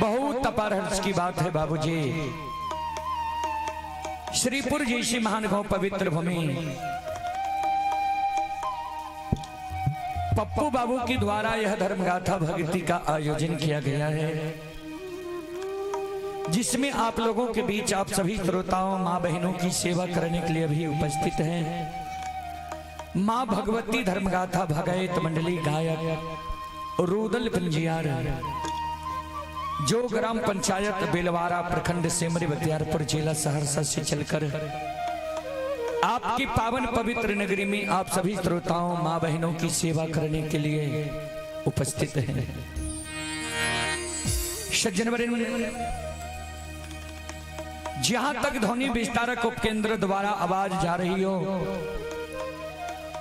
बहुत अपार हर्ष की बात है बाबूजी। श्रीपुर जैसी महान गांव पवित्र भूमि पप्पू बाबू के द्वारा यह धर्मगाथा भक्ति का आयोजन किया गया है, जिसमें आप लोगों के बीच आप सभी श्रोताओं माँ बहनों की सेवा करने के लिए भी उपस्थित हैं। माँ भगवती धर्मगाथा भगैत मंडली गायक रुदल पंजियार, जो ग्राम पंचायत बेलवारा प्रखंड सेमरी बख्तियारपुर जिला सहरसा से चलकर आपकी पावन पवित्र नगरी में आप सभी श्रोताओं माँ बहनों की सेवा करने के लिए उपस्थित हैं। सज्जनवरीन, जहां तक ध्वनि विस्तारक उपकेंद्र द्वारा आवाज जा रही हो,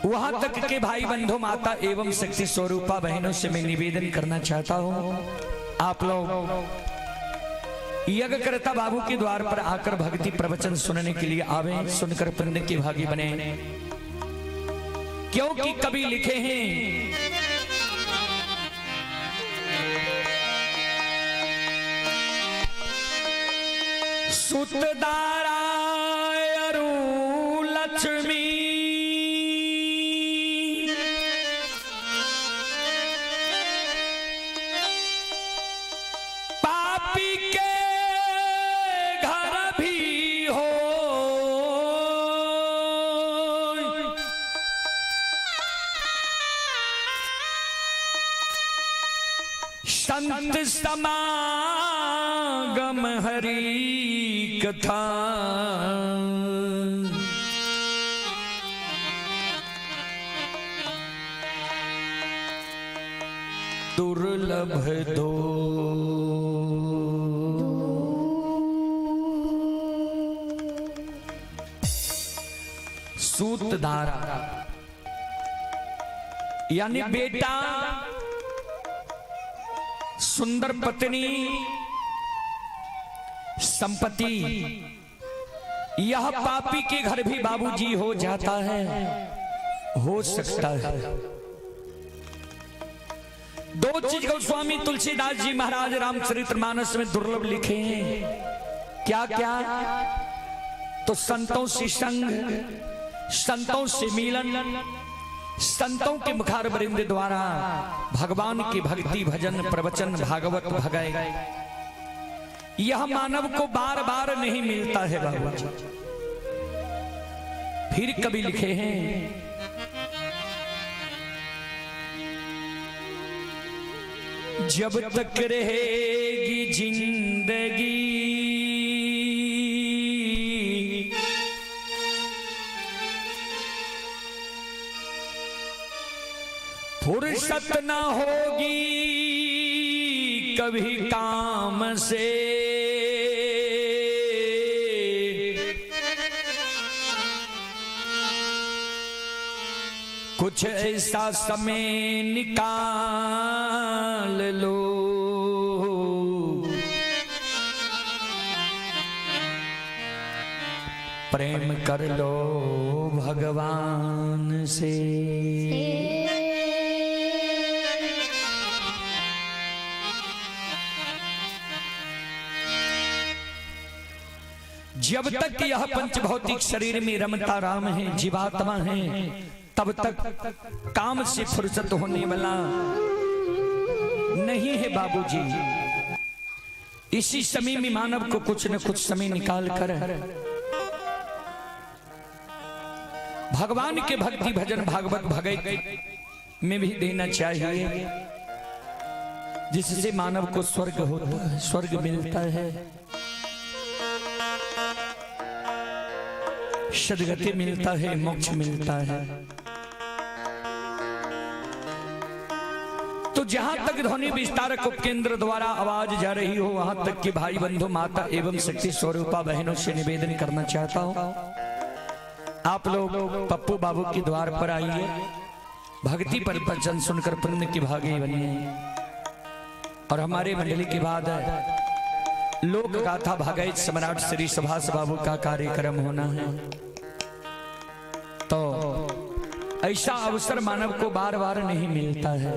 वहां तक के भाई बंधु माता एवं शक्ति स्वरूपा बहनों से मैं निवेदन करना चाहता हूं, आप लोग यज्ञकर्ता बाबू के द्वार पर आकर भक्ति प्रवचन सुनने के लिए आवे, सुनकर पुण्य के भागी बने। क्योंकि कवि लिखे हैं, सुतदारा अरु लक्ष्मी पापी के घर भी हो, संत समागम हरि कथा दुर्लभ दो। सूतदारा यानी बेटा, सुंदर पत्नी, संपत्ति, यह पापी के घर भी बाबूजी हो जाता है, हो सकता है। दो चीज गोस्वामी तुलसीदास जी महाराज रामचरितमानस में दुर्लभ लिखे हैं। क्या क्या? तो संतों से संग, संतों से मिलन, संतों के मुखार बरिंदे द्वारा भगवान की भक्ति भजन प्रवचन भागवत भगाए, यह मानव को बार बार नहीं मिलता है बाबू। फिर कभी लिखे हैं, जब तक रहेगी जिंदगी फुर्सत ना होगी कभी काम से, कुछ ऐसा समय निकाल लो प्रेम कर लो भगवान से। जब तक यह पंचभौतिक शरीर में रमता राम है, जीवात्मा है, तब तक काम से फुर्सत होने वाला नहीं है बाबूजी। इसी समय में मानव को कुछ न कुछ समय निकाल कर भगवान के भक्ति भजन भागवत भगत में भी देना चाहिए, जिससे मानव को स्वर्ग होता है, स्वर्ग मिलता है, सद्गति मिलता है, मोक्ष मिलता है। तो जहां तक ध्वनि विस्तारक उपकेंद्र द्वारा आवाज जा रही हो, वहां तक के भाई बंधु माता एवं शक्ति स्वरूपा बहनों से निवेदन करना चाहता हूं, आप लोग पप्पू बाबू के द्वार पर आइए, भक्ति पर प्रवचन सुनकर पुण्य की भागी बनिए। और हमारे मंडली के बाद लोक गाथा भागैत सम्राट श्री सुभाष बाबू का कार्यक्रम होना है। तो ऐसा अवसर मानव को बार बार नहीं मिलता है।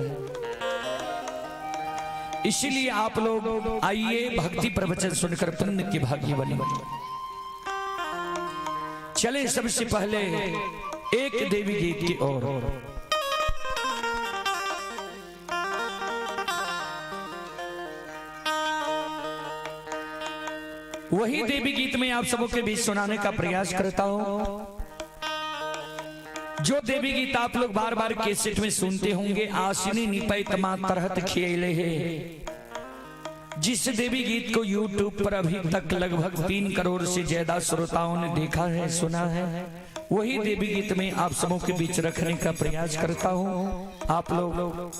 इसलिए आप लोग आइए भक्ति प्रवचन सुनकर पुण्य के भागी बने। चले सबसे पहले एक देवी गीत की ओर। वही देवी गीत में आप सबों के बीच सुनाने का प्रयास करता हूं, जो देवी गीत आप लोग बार बार कैसेट में सुनते होंगे। आसिनी निपै तमा तरहत खियले है, जिस देवी गीत को YouTube पर अभी तक लगभग 3 करोड़ से ज्यादा श्रोताओं ने देखा है, सुना है, वही देवी गीत में आप सबों के बीच रखने का प्रयास करता हूं। आप लोग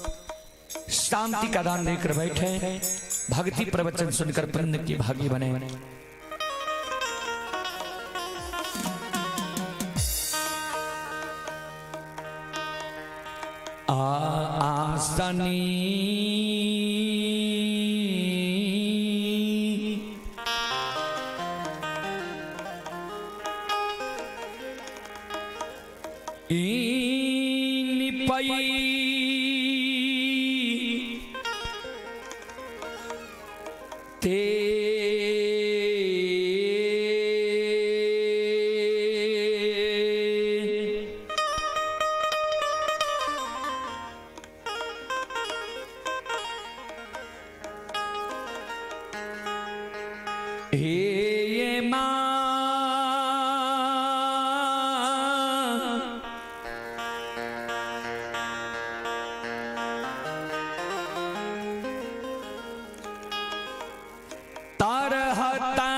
शांति का दान देकर बैठे, भक्ति प्रवचन सुनकर पुण्य के भागी बने। आसनी ते हे मां तरहता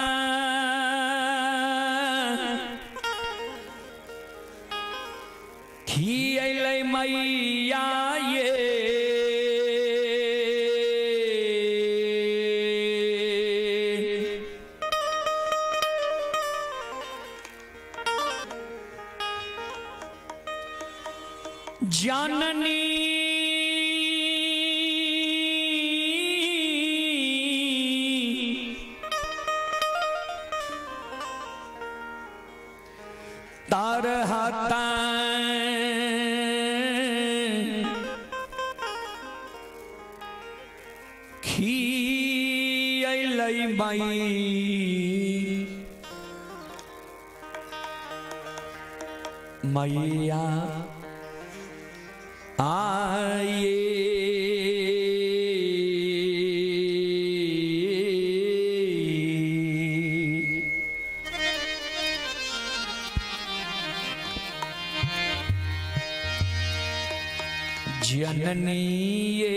खियले मैया ये जाननी तरहता खियले मैया आए जननी ये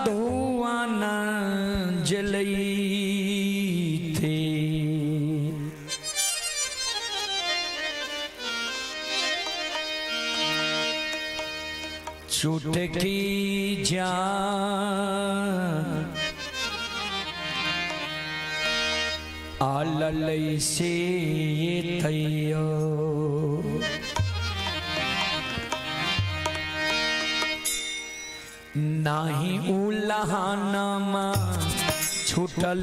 धुआं जलई थे, छुटकी जान आललई से थैयो नाही उल्हानमा छूटल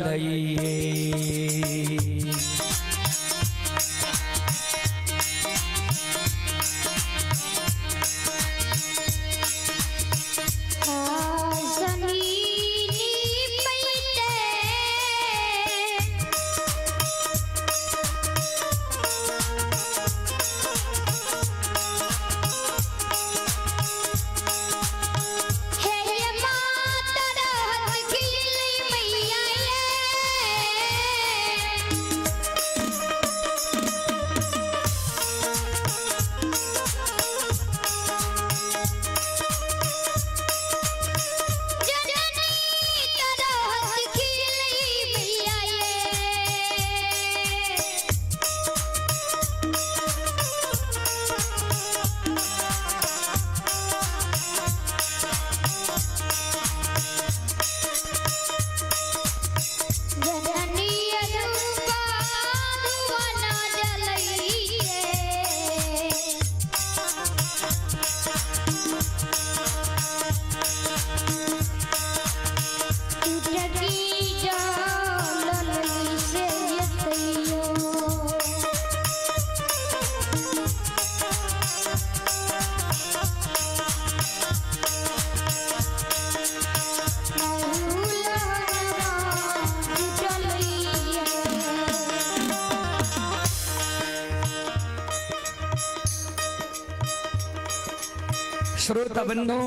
श्रोता बंधु,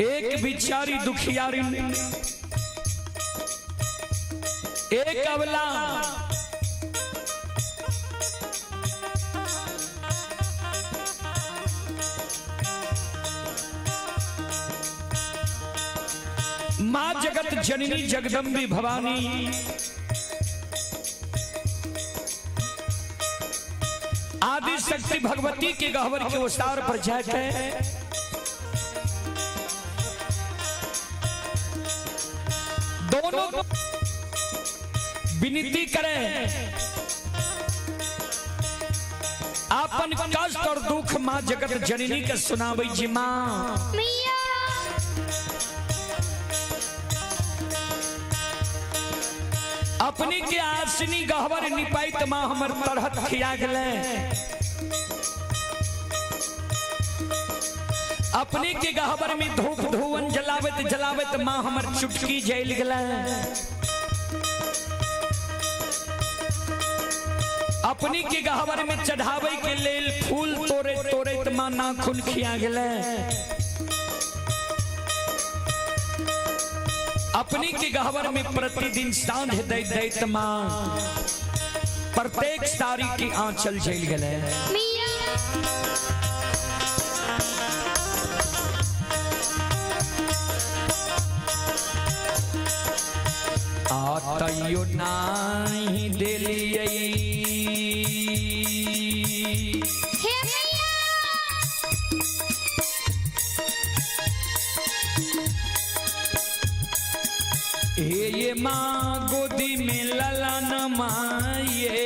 एक बिचारी दुखियारी, एक अबला, मां जगत जननी जगदम्बी भवानी आदि शक्ति भगवती के गह्वर के विस्तार पर जाके दोनों विनती करें, आपन कष्ट और दुख मां जगत जननी के सुनावे जी। मां अपनी के आसनी गहवर निपाइत मां हमर तरहत खिया गले, अपनी के गहवर में धूप धुवन जलावत जलावत मां हमर चुटकी जैल गले, अपनी के गहवर में चढ़ावे के लेल फूल तोरे तोरे मां नाखून खिया गले, अपनी के गहवर में प्रतिदिन सांझ दैत दैत मां प्रत्येक सारी की आंचल झेल गले। आतयो नाही दिलियै ये माँ गोदी में ललन माये,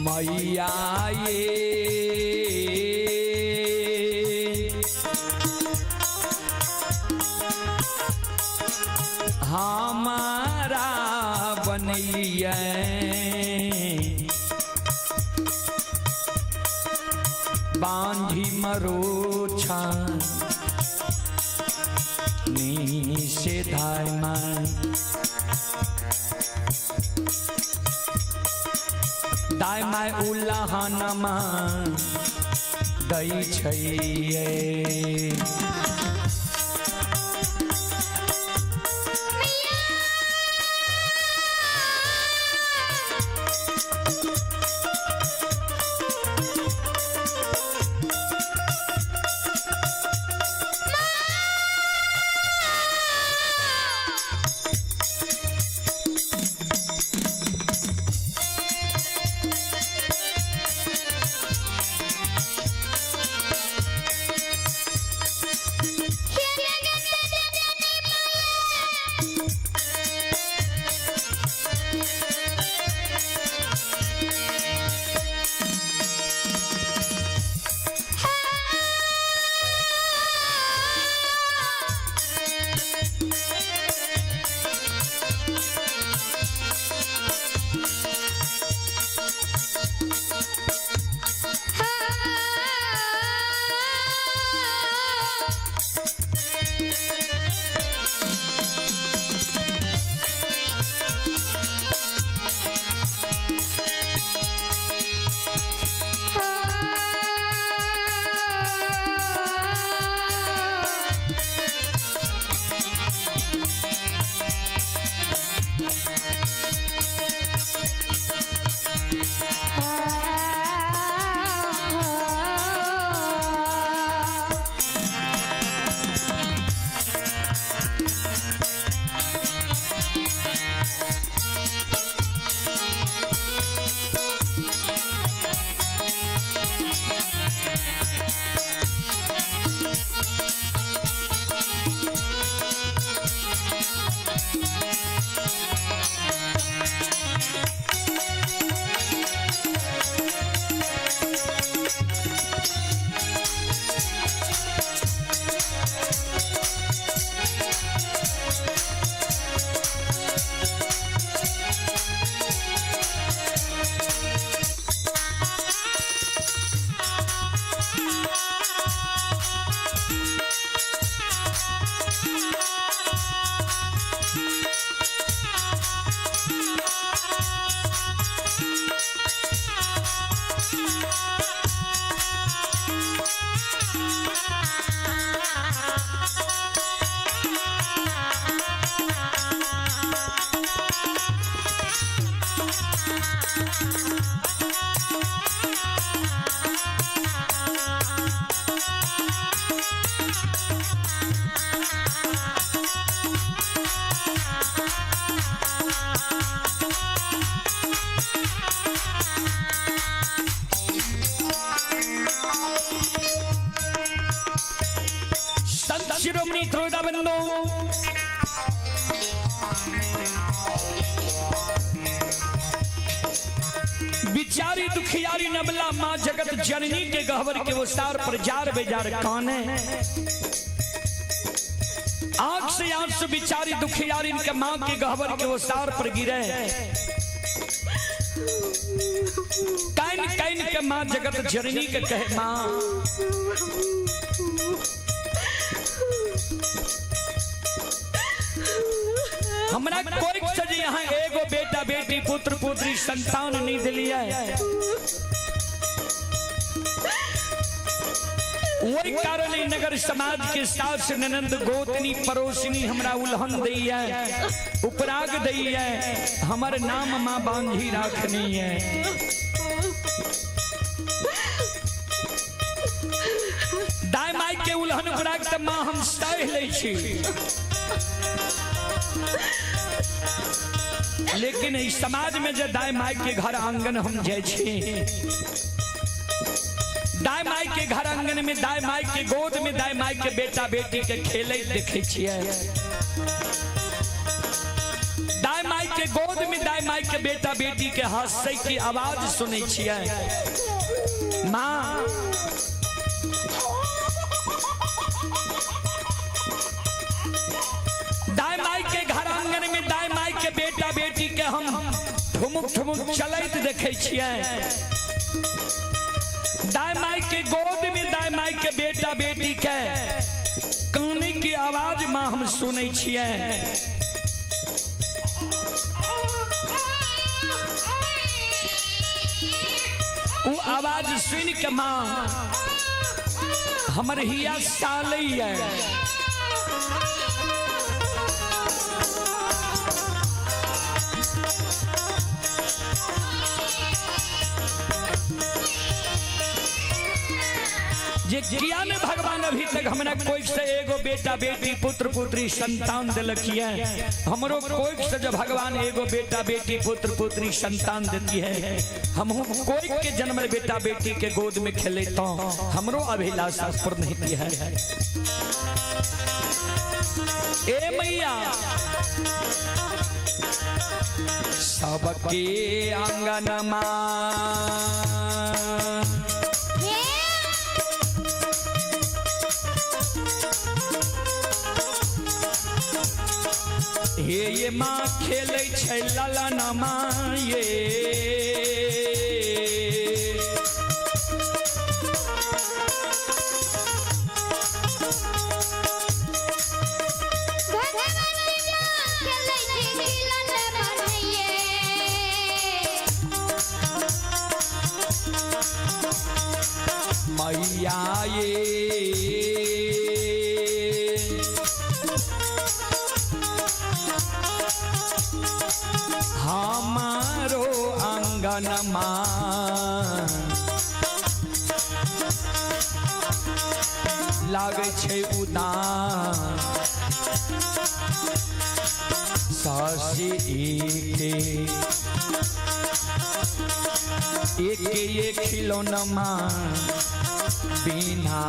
मैया ये हमारा बनैया, बांधी मरोछा नीचे धाय मां, दाय माय उल्लाहन मां दई छैये। बिचारी दुखियारी नबला माँ जगत जननी के गहवर के वो सार पर जार बेजार काने, आंख से आंसू बिचारी दुखियारी के माँ के गहवर के वो सार पर गिरे। कैन कैन के माँ जगत जननी के कहे माँ हमरा कोई सज यहाँ एगो बेटा बेटी पुत्र पुत्री संतान नहीं दिलिया। वही कारण नगर समाज के सास ननंद गोतनी पड़ोसनी हमरा उल्हन दी है, उपराग दी है, हमार नाम माँ बांधी राखनी है। दाई माई के उल्हन उपराग त माँ हम सह ले छी, लेकिन इस समाज में जो दाई माई के घर आंगन हम जाए छी, दाई माई के घर आंगन में दाई माई के गोद में दाई माई के बेटा बेटी के खेले देखे छिए। दाई माई के गोद में दाई माई के बेटा बेटी के हंसै की आवाज सुनै छिए। माँ दाई माई के घर आंगन में दाई माई के बेटा बेटी के हम ठुमुक ठुमुक चलैत देखे छिए। दाई माई के गोद में दाई माई के बेटा बेटी के काने की आवाज माँ हम सुनै छिए। वो आवाज सुन के माँ हमर हिया सालै है। जे किया ने भगवान अभी तक हमरा कोई से एगो बेटा बेटी पुत्र पुत्री संतान दिलक है, हमरो कोई से जब भगवान एगो बेटा बेटी पुत्र पुत्री संतान देती है, हम कोई के जन्म बेटा बेटी के गोद में खेले तो हमरो अभिलाषा पूर्ण नहीं है। ए मैया सबके आंगन मां ये माँ खेले छै ललन माँ ये मैया ये हमारो आंगन मां लागे छै उदास सासी एक खिलौना मां बिना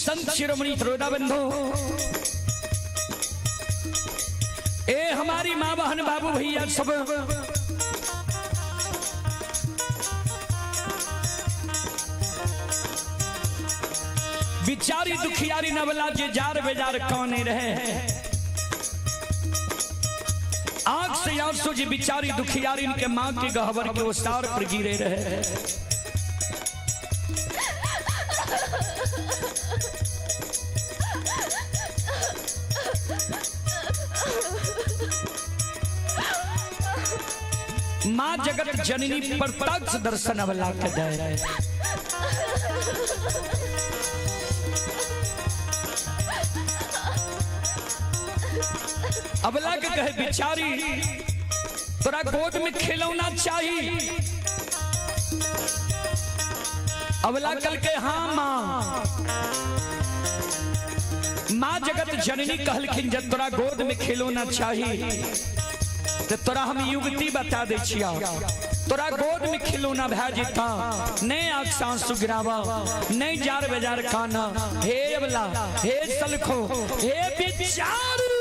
संत शिरोमणि त्रोदा बंधु, ए हमारी माँ बहन बाबू भैया सब बिचारी दुखियारी नवला जे जार बेजार कौने रहे, आंख से आंसू जी बिचारी दुखियारी इनके माँ के गहवर के ओसार पर गिरे रहे। माँ जगत जननी पर प्रत्यक्ष दर्शन अवला के दे। अबला के कहे बिचारी तोरा गोद में खिलौना चाहिए। अबला कल के हाँ माँ। माँ जगत जननी कहलखिन जब तोरा गोद में खिलौना चाहिए तो तोरा हम युगती बता दे छिया। तोरा गोद में खिलौना भै जेता, नहीं आँख से आंसू गिरावा, नहीं जार बेजार खाना। हे अबला, हे सलखो, हे बिचारी,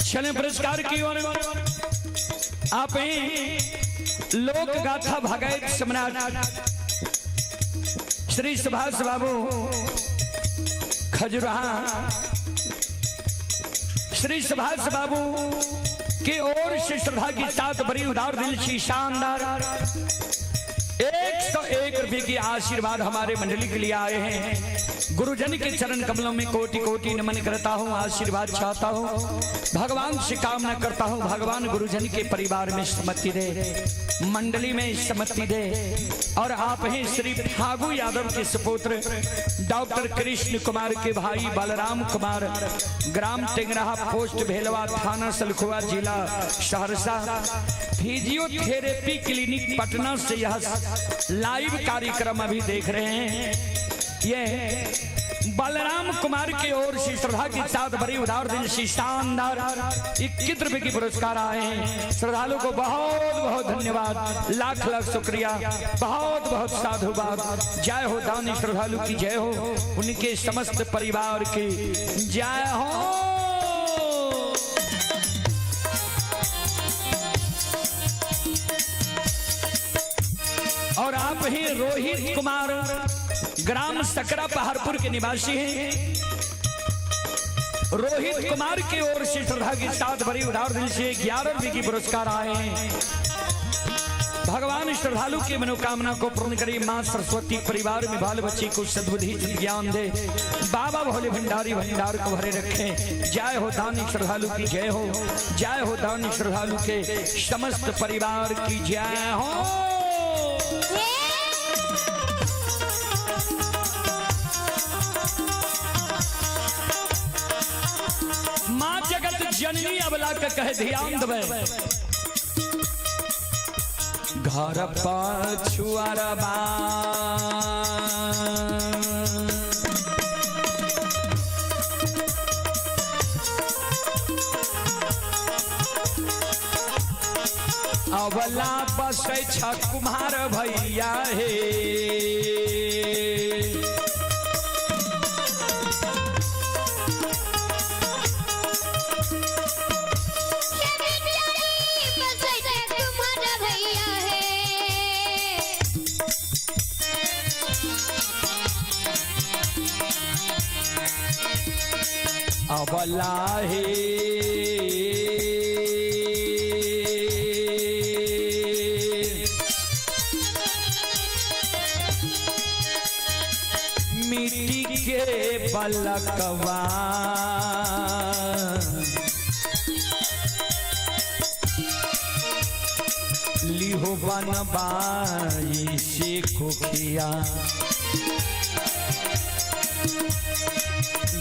चलें पुरस्कार की ओर। आप लोक गाथा भगत सम्राट श्री सुभाष बाबू खजुराहा, श्री सुभाष बाबू की ओर से श्रद्धा की साथ बड़ी उदार दिल की शानदार 101 रुपए की आशीर्वाद हमारे मंडली के लिए आए हैं। गुरुजन के चरण कमलों में कोटि कोटि नमन करता हूँ, आशीर्वाद चाहता हूँ, भगवान से कामना करता हूँ भगवान गुरुजन के परिवार में सम्मति दे, मंडली में सम्मति दे। और आप हैं श्री फागू यादव के सुपुत्र डॉक्टर कृष्ण कुमार के भाई बलराम कुमार, ग्राम टेंगराहा, पोस्ट भेलवा, थाना सलखुआ, जिला सहरसा। फिजियोथेरेपी क्लिनिक पटना से यह लाइव कार्यक्रम अभी देख रहे हैं। ये बलराम कुमार की ओर से श्रद्धा के साथ बड़ी उदार दिल से शानदार 21 रुपए की पुरस्कार आए हैं। श्रद्धालु को बहुत बहुत धन्यवाद, लाख लाख शुक्रिया, बहुत बहुत साधुवाद। जय हो दानी श्रद्धालु की जय हो, उनके समस्त परिवार की जय हो। और आप ही रोहित कुमार, ग्राम सकरा पहाड़पुर के निवासी हैं। रोहित कुमार की ओर से श्रद्धा के साथ बड़ी उदार दिल से 11 रुपए की पुरस्कार आए हैं। भगवान श्रद्धालु की मनोकामना को पूर्ण करे, मां सरस्वती परिवार में बाल बच्चे को सद्बुद्धि ज्ञान दे, बाबा भोले भंडारी भंडार को भरे रखे। जय हो दानी श्रद्धालु की जय हो, जय हो दानी श्रद्धालु के समस्त परिवार की जय हो। मां जगत जननी अबला के कहे ध्यान देवे, घर पछुआरबा अवला बसै छ कुम्हार भैया हे अवला हे मिट्टी के बलकवा लिहो बनबाई से कोखिया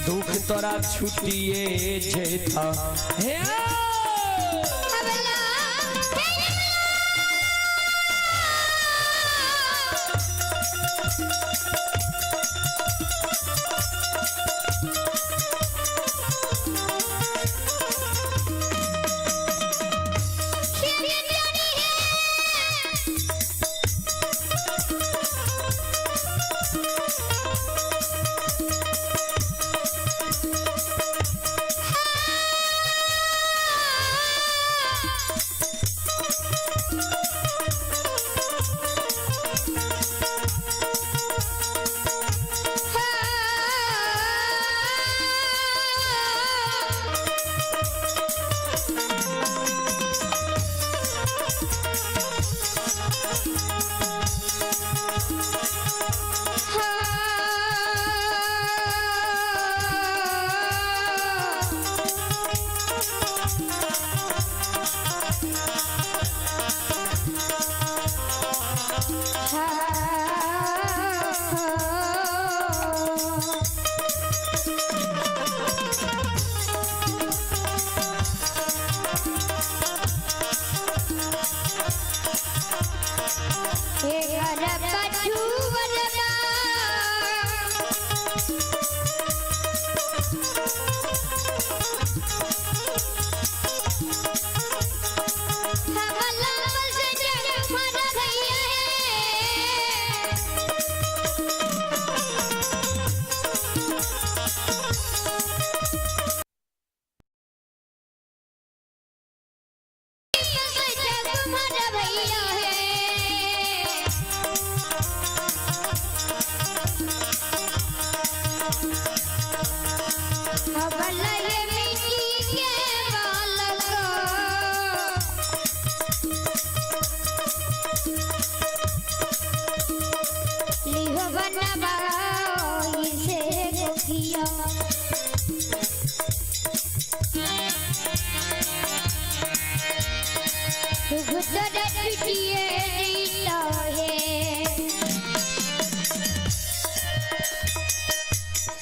दुख तोरा छुटिए जेता हे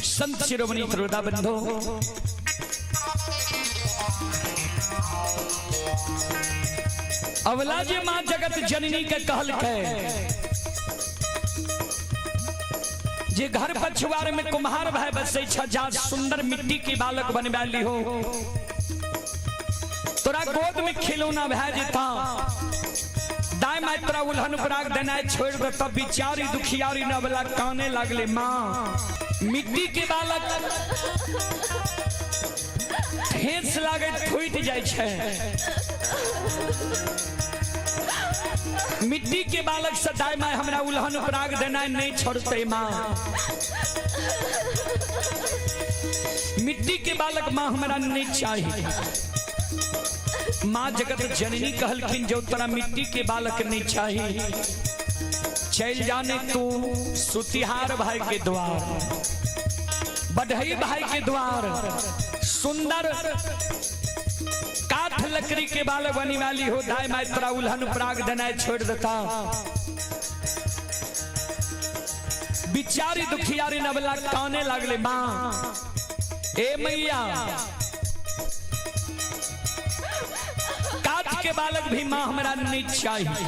संत शिरोमणि श्रोता बंधो अवला जे मां जगत जननी के कहल के जे घर पछुआर में कुम्हार भाई बसे जा सुंदर मिट्टी की बालक बनवा ली हो तोरा गोद में खिलौना भै जेता दाई माई तोरा उल्हन पराग देना छोड़ दे तब बिचारी दुखियारी न वाला काने लगले माँ मिट्टी के बालक ठेस लागे फूट जाय छे मिट्टी के बालक से दाई माई हमरा उल्हन पराग देना नहीं छोड़ते माँ मिट्टी के बालक माँ हमरा नहीं चाहिए माँ जगत जननी कहलखिन जो तोरा मिट्टी के बालक नहीं चाहिए चल जाने तू सुतिहार भाई के द्वार बढ़ई भाई के द्वार सुंदर काठ लकड़ी के बालक बनी वाली हो दाई माई तोरा उल्हन पराग देना छोड़ देता बिचारी दुखियारी नवला काने लगले माँ ए मैया काठ के बालक भी माँ हमारा नहीं चाहिए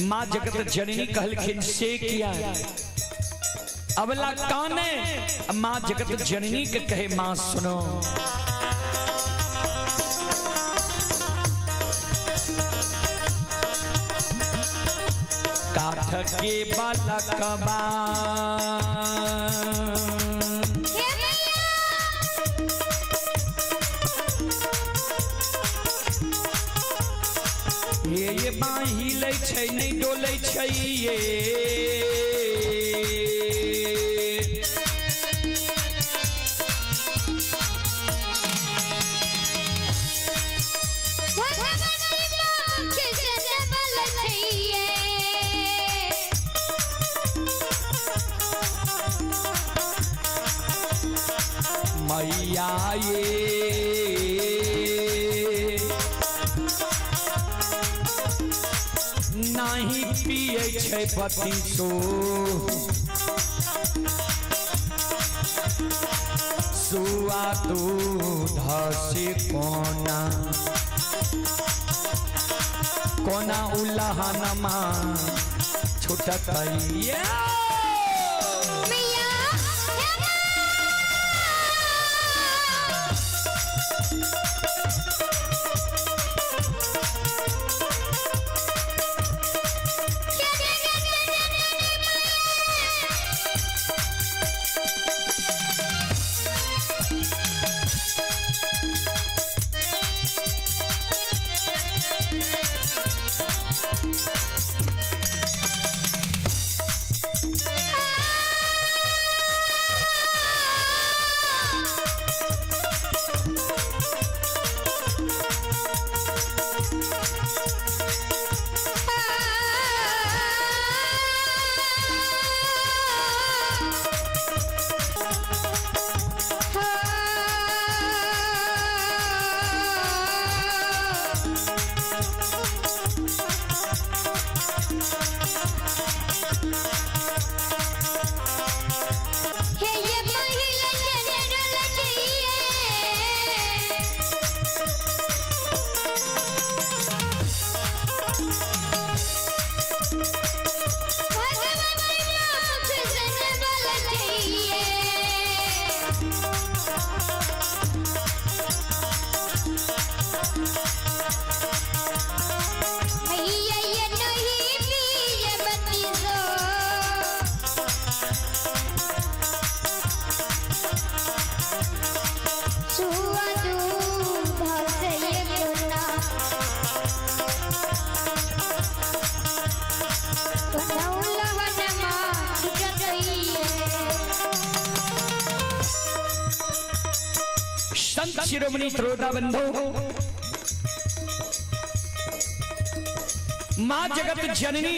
माँ जगत जननी कहलखिन से किया अबला काने माँ जगत जननी के कहे माँ सुनो के बालकबा ये बाही लै छै नहीं डोलै छै ये मैया ये नहीं पिए छै पति सो सुआ दूध से कोना कोना उल्लाहनमा छुटकैया शिरोमणि श्रोता बंधो मां जगत जननी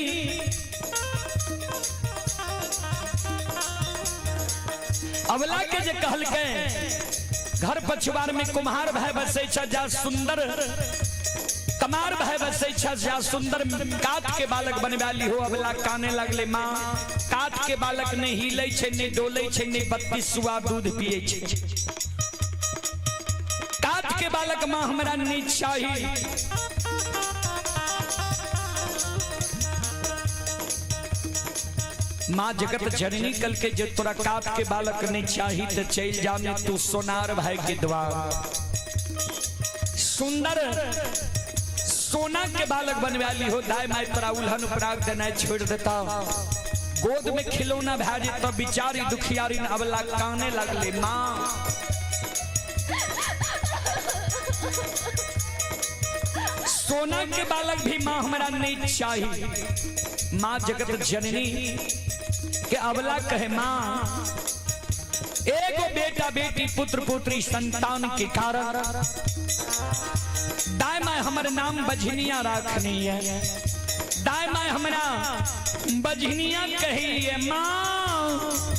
अवला के जे कहल के घर पछवार में कुम्हार भाई बसे जा सुंदर कमार भाई बसे जा सुंदर काट के बालक बनवाली हो अवला काने लगले मां काट के बालक नहीं हिले छे नहीं डोले छे नहीं 32 सुआ दूध पिए छे के बालक मां हमरा नीच चाहिए मां जगत जननी कल के जो तोरा काट के बालक नहीं चाहिए तो चल जाने तू सोनार भाई के द्वार सुंदर सोना के बालक बनवाली हो दाई माई तोरा उल्हन उपराग देना छोड़ देता गोद में खिलौना भाजे तो बिचारी दुखियारी अवला काने लगले मां सोना के बालक भी मां हमारा नहीं चाहिए मां जगत जननी के अवला कहे मां एगो बेटा बेटी पुत्र पुत्री संतान के कारण दाई माँ हमारे नाम बझनिया रखनी है दाई माँ हमारा बझनिया कही है माँ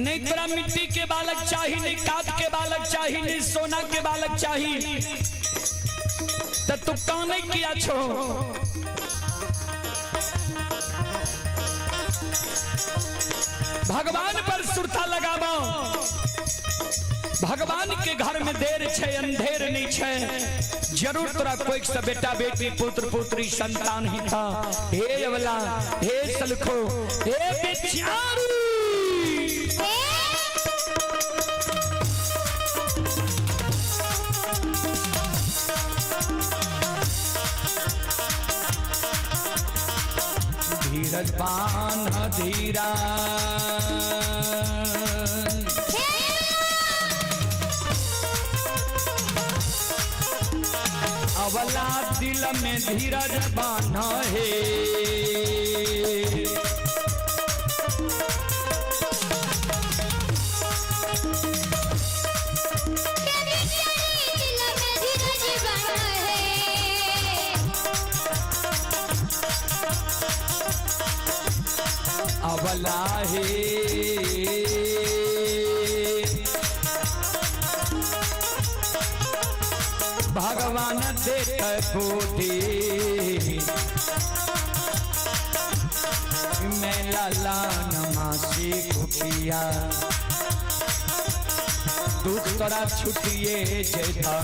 नहीं तोरा मिट्टी के बालक चाहिए, नहीं काठ के बालक चाहिए, नहीं सोना के बालक चाहिए, तो तू काने किया छो। भगवान पर सुरता लगाबो, भगवान के घर में देर छे अंधेर नहीं छे। जरूर तोरा कोई सा बेटा बेटी पुत्र पुत्री संतान ही था। हे अवला, हे सलखो, हे बेचारू, धीरज बांध धीरा, अवला दिल में धीरज बांधा है। अवला है भगवान देख कोटि मैं लाला नमासी कुटिया, दुख तोरा छुटिए जेता।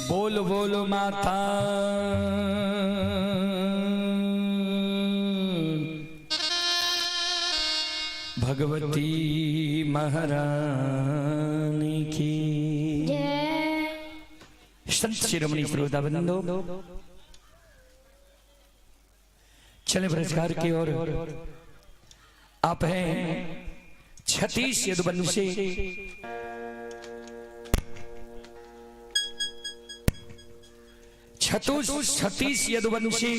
बोल बोल माता भगवती महारानी की संत शिरोमणि श्रोता बंदो, चले पुरस्कार की ओर। आप हैं छत्तीस यदुवंशी छत्तीस यदुवंशी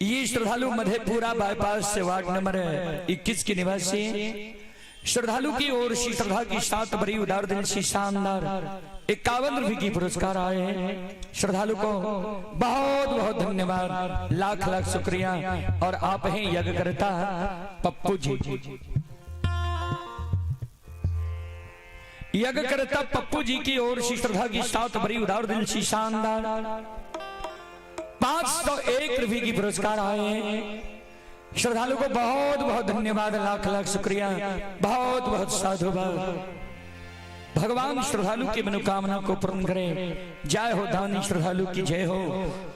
ये श्रद्धालु मधेपुरा बाईपास से वार्ड नंबर 21 के निवासी श्रद्धालु की ओर से श्रद्धा की साथ बड़ी उदार दिल से शानदार 51 रुपए की पुरस्कार आए हैं। श्रद्धालु को बहुत बहुत धन्यवाद, लाख लाख शुक्रिया। और आप हैं यज्ञकर्ता पप्पू जी। यज्ञ करता पप्पू जी की ओर से श्रद्धा की 7 बड़ी उदार दिल से शानदार 501 रुपये की पुरस्कार आए हैं। श्रद्धालु को बहुत बहुत धन्यवाद, लाख लाख शुक्रिया, बहुत बहुत साधुवाद। भगवान श्रद्धालु की मनोकामना को पूर्ण करे। जय हो दानी श्रद्धालु की जय हो,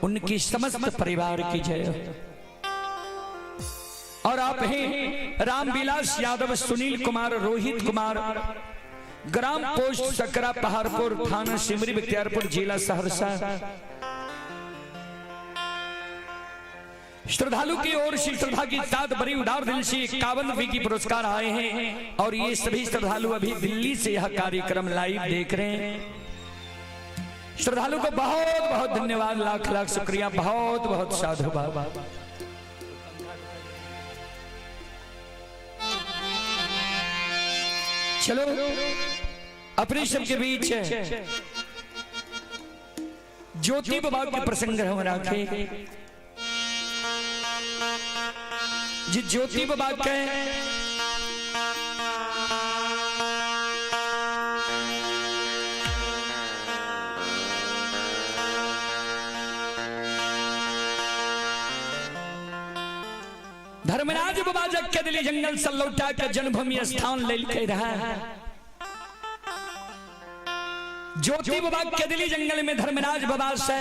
उनकी समस्त परिवार की जय हो। और आप हैं रामविलास यादव, सुनील कुमार, रोहित कुमार, ग्राम पोस्ट सकरा, पहाड़पुर, थाना सिमरी, बख्तियारपुर, जिला सहरसा। श्रद्धालु की ओर से श्रद्धा की 7 बड़ी उदार दिल से 51 रुपये की पुरस्कार आए हैं। और ये सभी श्रद्धालु अभी दिल्ली से यह कार्यक्रम लाइव देख रहे हैं। श्रद्धालु को बहुत बहुत धन्यवाद, लाख लाख शुक्रिया, बहुत बहुत साधुवाद। चलो अपने सबके बीच ज्योति बाबा के प्रसंग हम रखे। जी ज्योति बाबा के धर्मराज बाबा जग के दिल्ली जंगल से लौटा के जन्मभूमि स्थान ले के रहा है। ज्योति बाबा के दिल्ली जंगल में धर्मराज बाबा से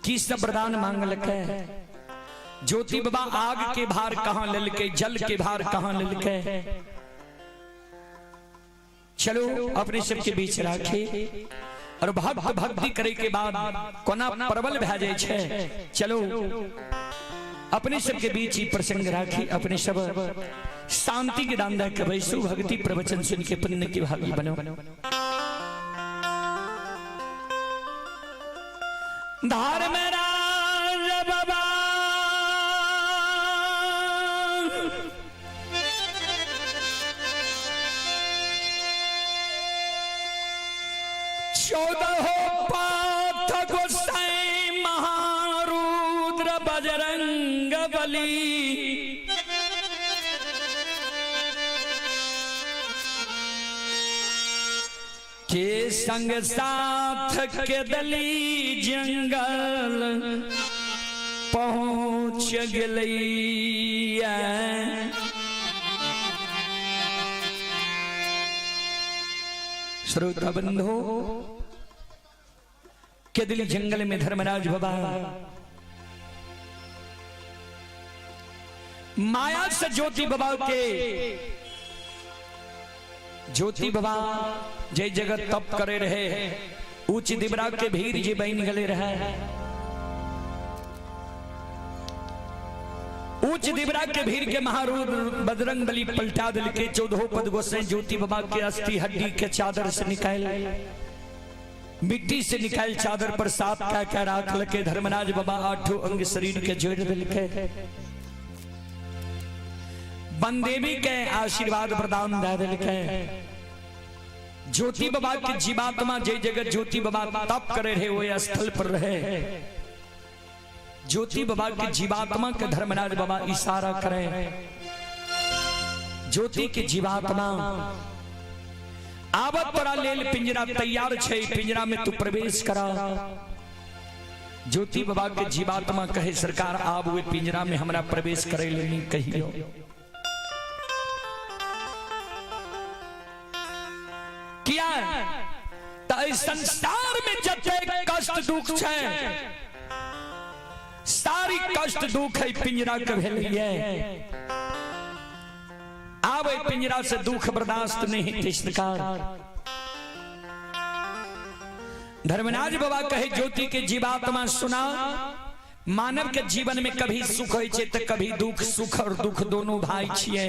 की सब वरदान मांगल के। ज्योति बाबा आग के भार कहां ललके, जल के भार कहां ललके। चलो अपने सबके बीच राखे और भक्ति करे के बाद कोना प्रबल भै जाय छै। चलो अपने सबके बीच ही प्रसंग राखी। अपने सब शांति के दान दे के बैसु, भक्ति प्रवचन सुन के पुण्य के भागी बनो। धर्मराज बाबा चौदह पाथ गोसाई महारुद्र बजरंग बली के संग साथ के दली जंगल पहुंच गलैया। श्रोता बंधु के दिल जंगल में धर्मराज बाबा माया से ज्योति बाबा के ज्योति बाबा जय जगत तप करे रहे, उच्च दिबरा के भीर जी बन गले रहे। उच्च दिबरा के भीर के महारुद्र बजरंग बली पलटा दिल के 14 पद गोसे ज्योति बाबा के अस्थि हड्डी के चादर से निकाल, मिट्टी से निकाल चादर पर साफ क्या राख लके। धर्मराज बाबा 8 अंग शरीर के जोड़ दिल के बंदेवी के आशीर्वाद प्रदान दे दिल के। ज्योति बाबा की जीवात्मा जय जगत ज्योति बाबा तप करे रहे वो स्थल पर रहे। ज्योति बाबा की जीवात्मा के धर्मराज बाबा इशारा करे। ज्योति की जीवात्मा आवत तोरा लेल पिंजरा तैयार छे, पिंजरा में तू प्रवेश करा। ज्योति बाबा के जीवात्मा कहे सरकार आब वे पिंजरा में हमरा प्रवेश करे लेनी कहियो। किया संसार में जते कष्ट दुख छे, सारी कष्ट दुख है पिंजरा के भेलिए। आवे पिंजरा से दुख बर्दाश्त नहीं तिष्कार। धर्मराज बाबा कहे ज्योति के जीवात्मा सुना, मानव के जीवन में कभी सुख होय छे तो कभी दुख। सुख और दुख दोनों भाई छिए।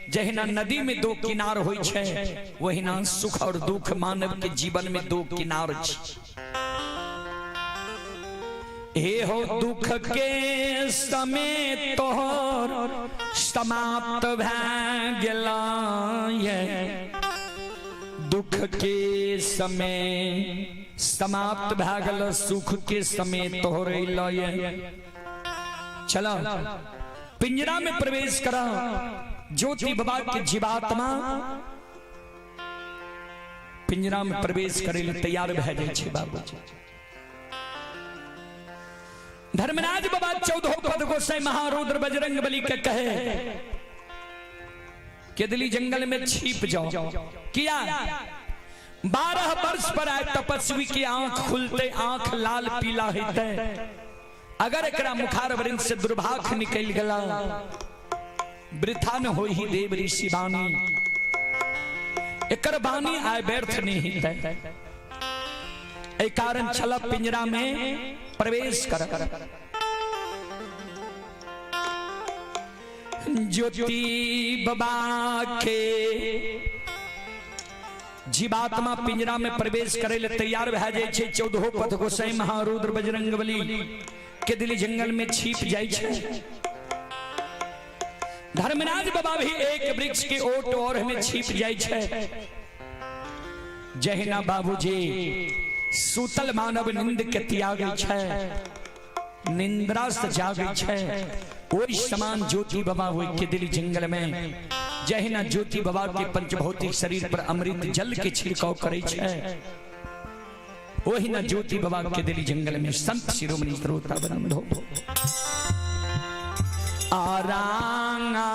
जहिना नदी में 2 किनार होय छे, वहिना सुख और दुख मानव के जीवन में 2 किनार छे। हे हो दुख के समय तोहर समाप्त भै गेला, दुख के समय समाप्त भै गेल, सुख के समय तोहरे लय। चला पिंजरा में प्रवेश करा। ज्योति बाबा के जीवात्मा पिंजरा में प्रवेश करे ले तैयार भए जाए छे बाबूजी। धर्मराज बाबा 14 पद गोसाई महारुद्र बजरंग बली के कहे केदली जंगल में छिप जाओ। किया 12 वर्ष पर आए तपस्वी की आंख खुलते आंख लाल पीला होते। अगर एकरा मुखार वृंद से दुर्भाग निकल गला वृथा न हो ही देव ऋषि बानी। एकर बानी आय व्यर्थ नहीं है। ए कारण छल पिंजरा में प्रवेश कर। ज्योति बाबा के जीवात्मा पिंजरा में प्रवेश करे ले तैयार भए जाए छे। 14 पद गोसाई महारुद्र बजरंग बली के दिली जंगल में छिप जाए छे। धर्मराज बाबा भी एक वृक्ष के ओट और में छिप जाए छे। जहिना बाबूजी सूतल मानव निंद के त्यागे छे, निंद्रा से जागे छे, ओई समान ज्योति बाबा हुई के दिली जंगल में जहिना ज्योति बाबा के पंचभौतिक शरीर पर अमृत जल के छिड़काव करे छे। वही ना ज्योति बाबा के दिली जंगल में संत शिरोमणि श्रोता बंधो आरामा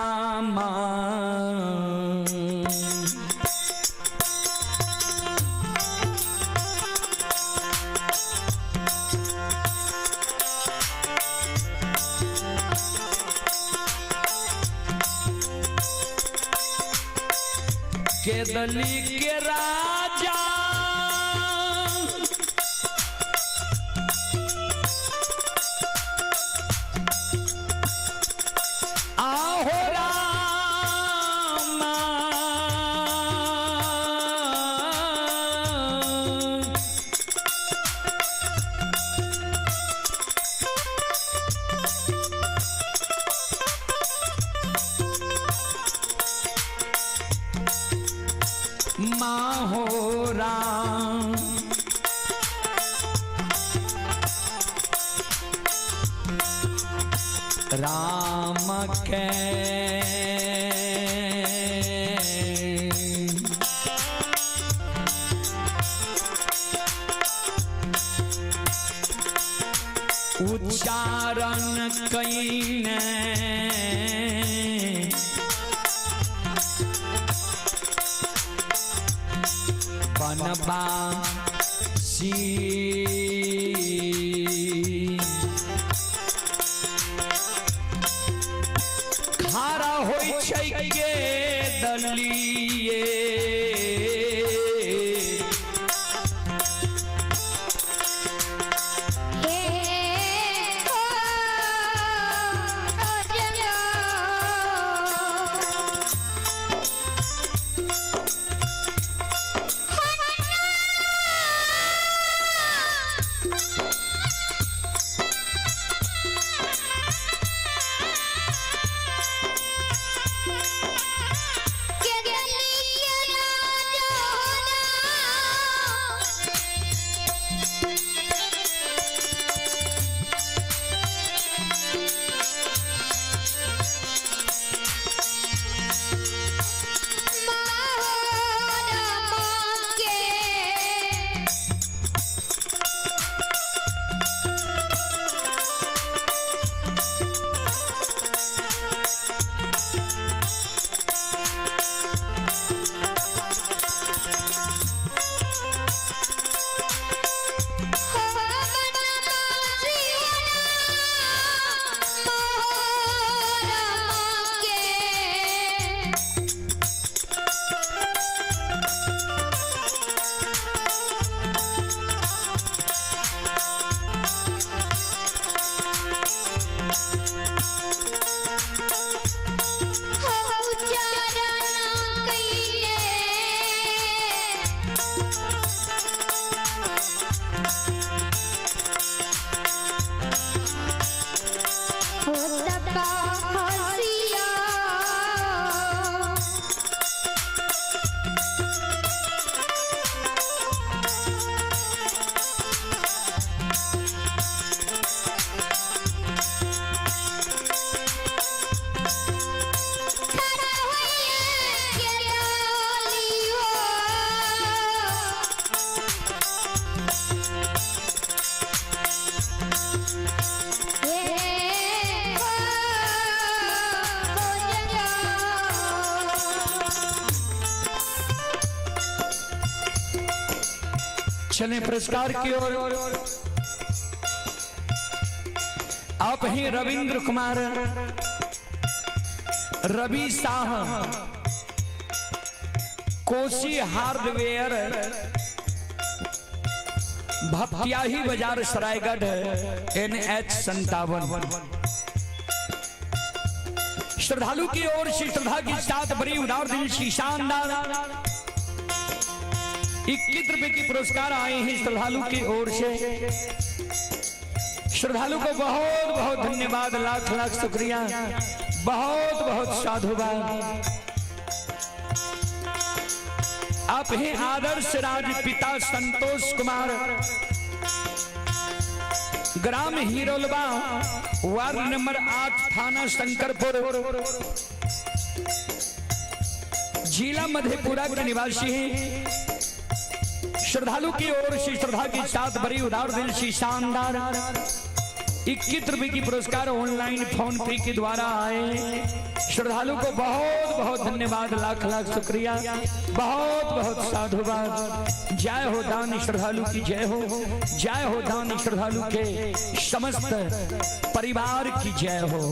केदली के राजा आहो रामा माहो राम राम के उच्चारण कईने बनबासी खारा होई छै के दलिए चले पुरस्कार की ओर। आप हैं रविंद्र कुमार रवि शाह, कोसी हार्डवेयर, भपटियाही बाजार, सरायगढ़, NH 57। श्रद्धालु की ओर से श्रद्धा के साथ बड़ी उदार दिल की शानदार 21 रुपए की पुरस्कार आए हैं श्रद्धालु की ओर से। श्रद्धालु को बहुत बहुत धन्यवाद, लाख लाख शुक्रिया, बहुत बहुत साधुवाद। आप हैं आदर्श राज पिता संतोष कुमार, ग्राम हीरोलबा, वार्ड नंबर 8, थाना शंकरपुर, जिला मधेपुरा के निवासी हैं। श्रद्धालु की ओर से श्रद्धा के साथ बड़ी उदार दिल से शानदार 21 रुपए की पुरस्कार ऑनलाइन फोन पे के द्वारा आए। श्रद्धालु को बहुत बहुत धन्यवाद, लाख लाख शुक्रिया, बहुत बहुत साधुवाद। जय हो दान श्रद्धालु की जय हो, जय हो दान श्रद्धालु के समस्त परिवार की जय हो।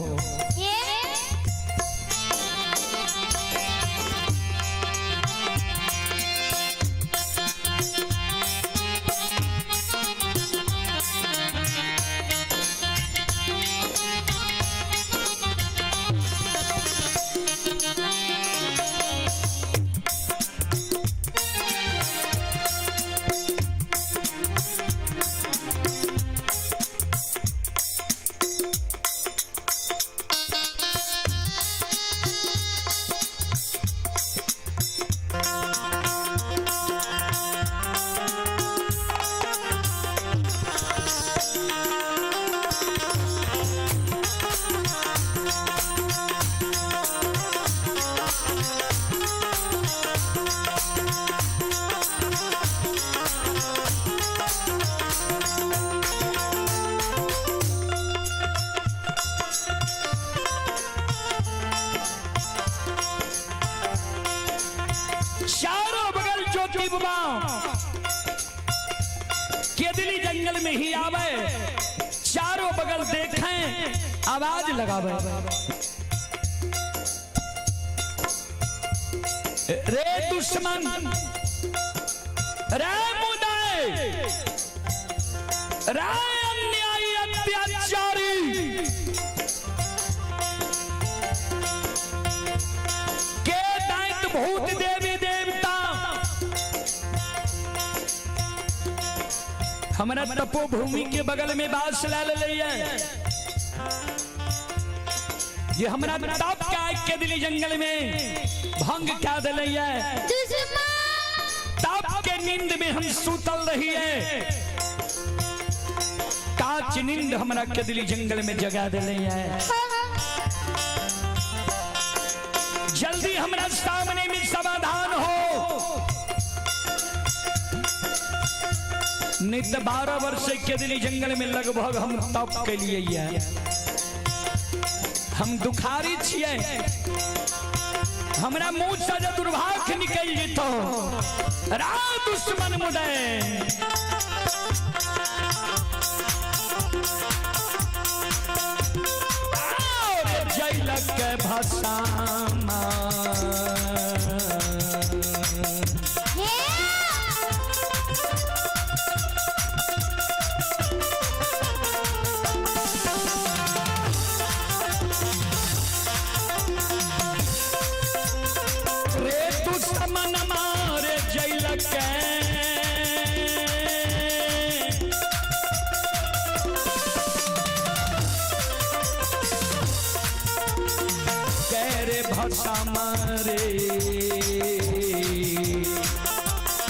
केदली जंगल में ही आवे, चारों बगल देखें, आवाज लगावे। रे दुश्मन, रे मुदाए, रे अन्यायी अत्याचारी, के दैत्य भूत देवी देवता हमारा तपोभूमि के बगल में बास ला ले। ये हमारा तप क्या केदली जंगल में भंग क्या दे तप के नींद में हम सूतल रही है, काच नींद हमारा केदली जंगल में जगा दे। जल्दी हमारा सामने में समाधान हो, नहीं तो 12 वर्ष से केदली जंगल में लगभग हम तप के लिए हम दुखारी छिए। हमरा मुंह से दुर्भाग्य निकल जेतो, रा दुश्मन मुदे जैलक के भसामा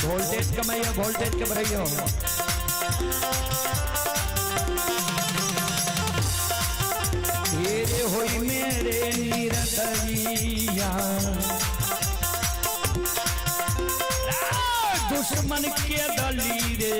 वोल्टेज कमाइयो, वोल्टेज के बढ़ाइयो। ये होई मेरे निरतरिया, दुश्मन के दली रे,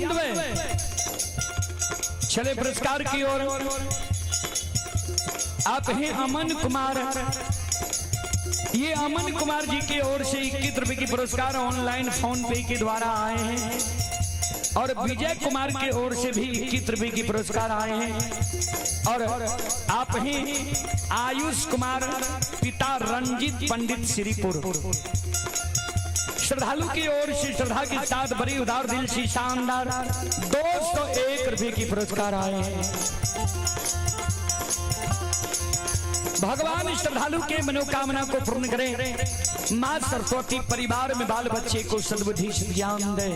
ध्यान दें। चले पुरस्कार की ओर। आप हैं अमन कुमार, ये अमन कुमार जी की ओर से 21 रुपए की पुरस्कार ऑनलाइन फोन पे के द्वारा आए हैं। और विजय कुमार की ओर से भी 21 रुपए की पुरस्कार आए हैं। और आप हैं आयुष कुमार, पिता रंजीत पंडित श्रीपुर। श्रद्धालु की ओर से श्रद्धा के साथ बड़ी उदार दिल से शानदार 201 रुपए की पुरस्कार आए हैं। भगवान श्रद्धालु के मनोकामना को पूर्ण करें। मां सरस्वती परिवार में बाल बच्चे को सद्बुद्धि ज्ञान दे।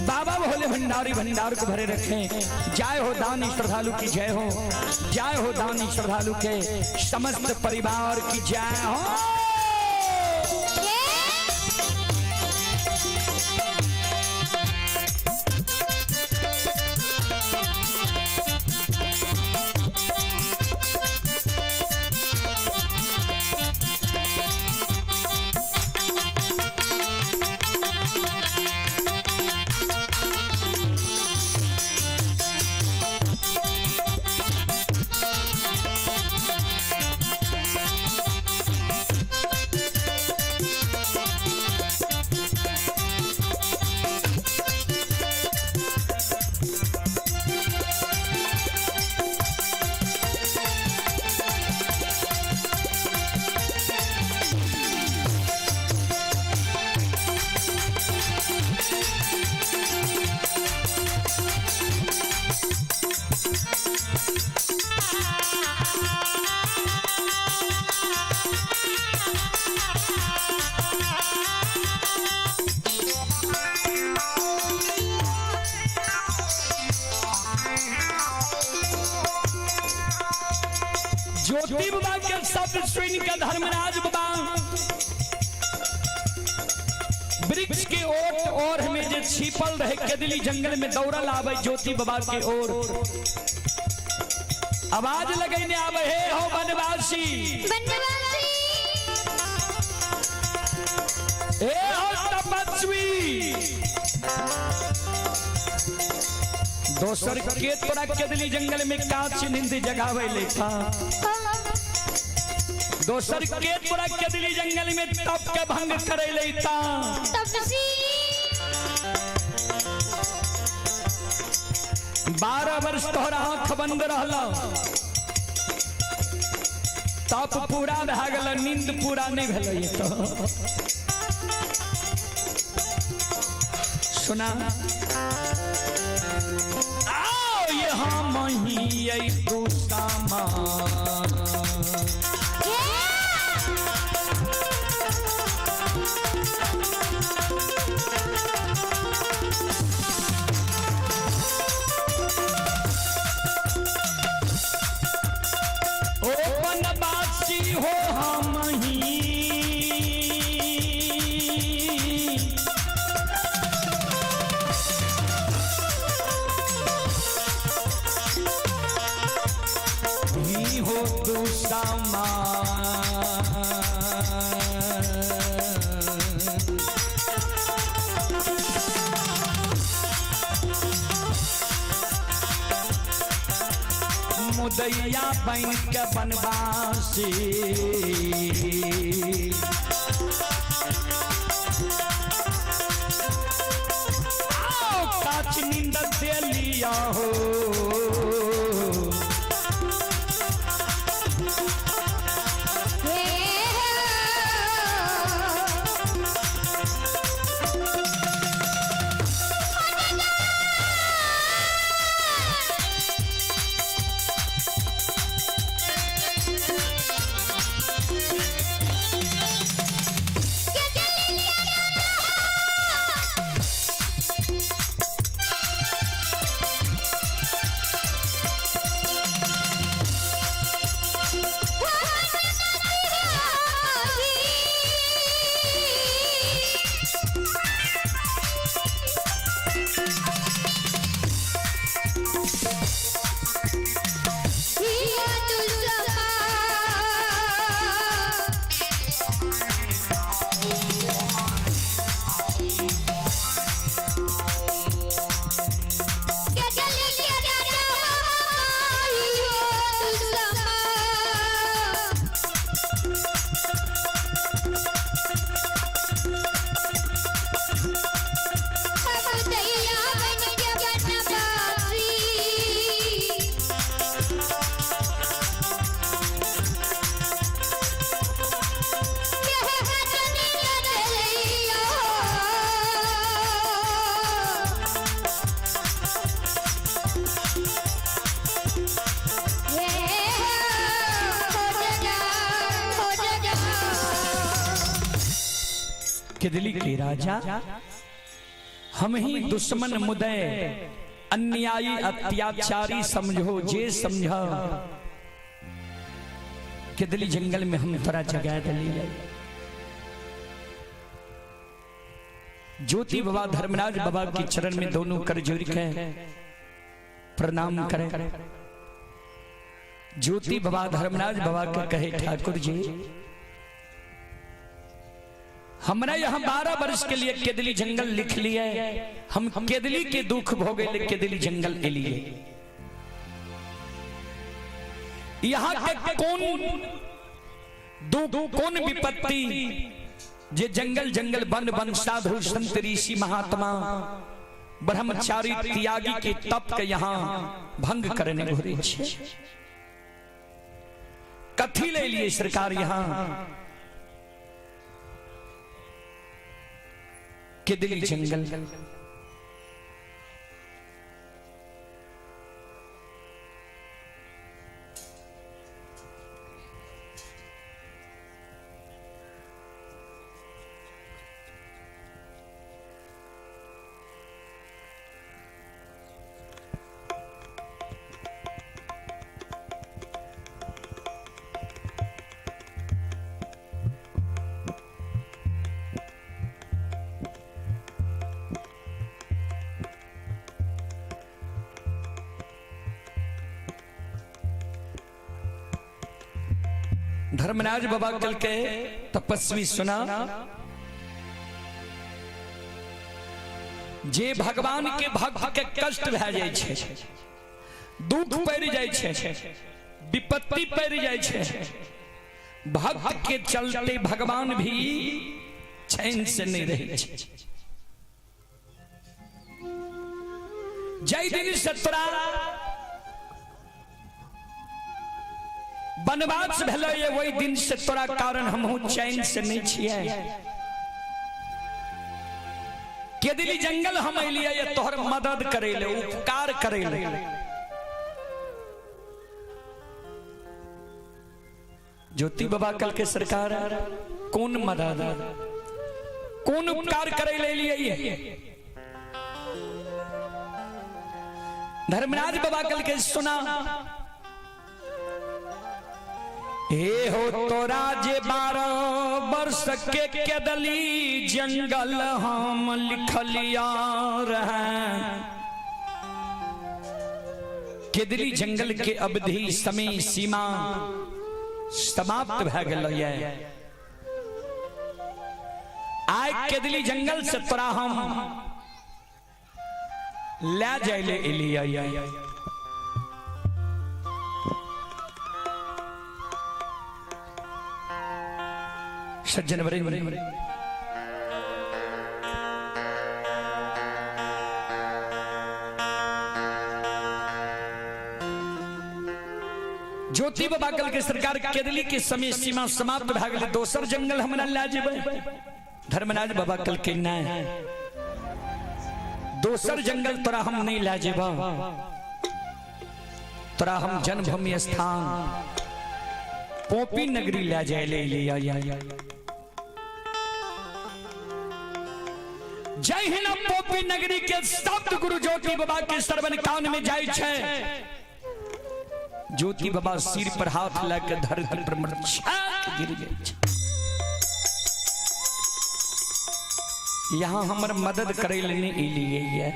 बाबा भोले भंडारी भंडार को भरे रखें। जय हो दानी श्रद्धालु की जय हो, जय हो दानी श्रद्धालु के समस्त परिवार की जय हो। ज्योति बाबा के शब्द सुन के धर्मराज बाबा वृक्ष के ओट और में जे छिपल रहे केदली जंगल में दौड़ल आवे ज्योति बाबा के ओर। आवाज लगैने आवे, हे हो बनवासी, बनवासी, हे हो तपस्वी। दोसर के तोरा केदली जंगल में काच नींद जगावे लेखा। दोसर के तोरा केदली जंगल में तप के भंग करे लेता। तपसी 12 वर्ष तोहरा आंख बंद रहला, तप पूरा भए गेल, नींद पूरा नहीं भेलै। तो सुना आओ यहाँ मही तू सामा। ओ बनवासी हो हम ही, हो तू सामा। मुदैया बन के बनवासी, आओ काच नींद दे लिया हो। केदली के राजा हम ही दुश्मन मुदय अन्यायी अत्याचारी समझो जे समझा केदली जंगल में हम तोरा जगह दली ज्योति बाबा धर्मराज बाबा के चरण में दोनों कर जोड़ के प्रणाम करें। ज्योति बाबा धर्मराज बाबा के कहे ठाकुर जी हमरा यहाँ 12 वर्ष के लिए केदली जंगल लिख लिया, हम केदली के दुख भोगे केदली जंगल के लिए। यहाँ के कौन विपत्ति जे जंगल जंगल वन वन साधु संत ऋषि महात्मा ब्रह्मचारी त्यागी के तप के यहाँ भंग करने घुरे छे। कथी ले लिए सरकार यहाँ केदली जंगल। धर्मराज बाबा कल के तपस्वी सुना जे भगवान के भक्त के कष्ट भै जाय छे, दुख पड़ जाय छे, विपत्ति पड़ जाय छे, भक्त के चलते भगवान भी चैन से नहीं रहे छे। जय दिन सतरा वनवास भेल वही दिन से तोरा कारण हम चैन से नहीं छिए। केदली जंगल हम अलिए तोहर मदद करे ले, उपकार करे ले। ज्योति बाबा कल के सरकार कौन मदद कौन उपकार करे ले लिए। धर्मराज बाबा कल के सुना हे हो तोरा जे 12 वर्ष के केदली जंगल हम लिखलिया रहे। केदली जंगल के अवधि समय सीमा समाप्त भै गेल। आय केदली जंगल से तोरा हम ले जाइले एलिया। सज्जन बरे ज्योति बाबा कल के सरकार केदली के समय सीमा समाप्त भै गेल। दोसर जंगल हमरा ले जेबै। धर्मराज बाबा कल के नहीं, दोसर जंगल तोरा हम नहीं ले जेबा, तोरा हम जन्मभूमि स्थान पोपी नगरी ले जाए ले लिया। जय हिंद पोपी नगरी के शब्द गुरु ज्योति बाबा के श्रवण कान में जाय छे। ज्योति बाबा सिर पर हाथ लेकर धरती पर मरछाक गिर गए। यहाँ हमर मदद करे लेने लिए,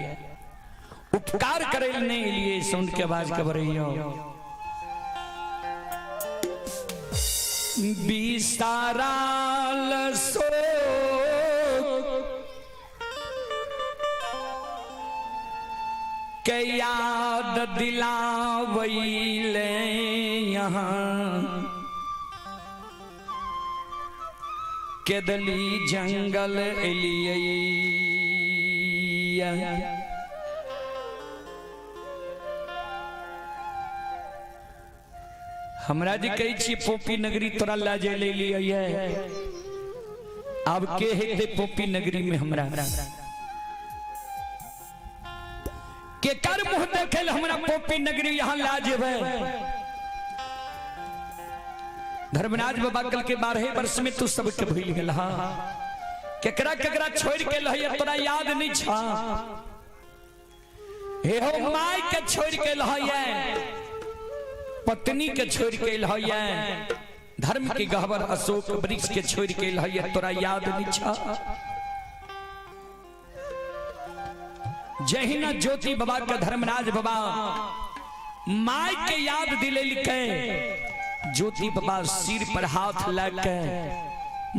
उपकार करे लेने लिए सुन के आवाज कबरइयो। बिसाराल सो के याद दिलावैले यहाँ केदली जंगल एलिया। हमरा जी कही छी पोपी नगरी तोरा ला जे ले लिया। अब के हेते पोपी नगरी में हमरा के कर मुंह देखे हमरा पोपी नगरी यहाँ ला जेबे। धर्मराज बाबा कल के 12 वर्ष में तू सबके भूल गेल। केकरा केकरा छोड़ के लहिया तोरा याद नहीं छा। हे हो माई के छोड़ के लहिया, पत्नी के छोड़ के लहिया, धर्म के गहवर अशोक वृक्ष के छोड़ के लहिया तोरा याद नहीं छा। जहिना ज्योति बाबा का धर्मराज बाबा माई के याद दिले लिखे, ज्योति बाबा सिर पर हाथ लगे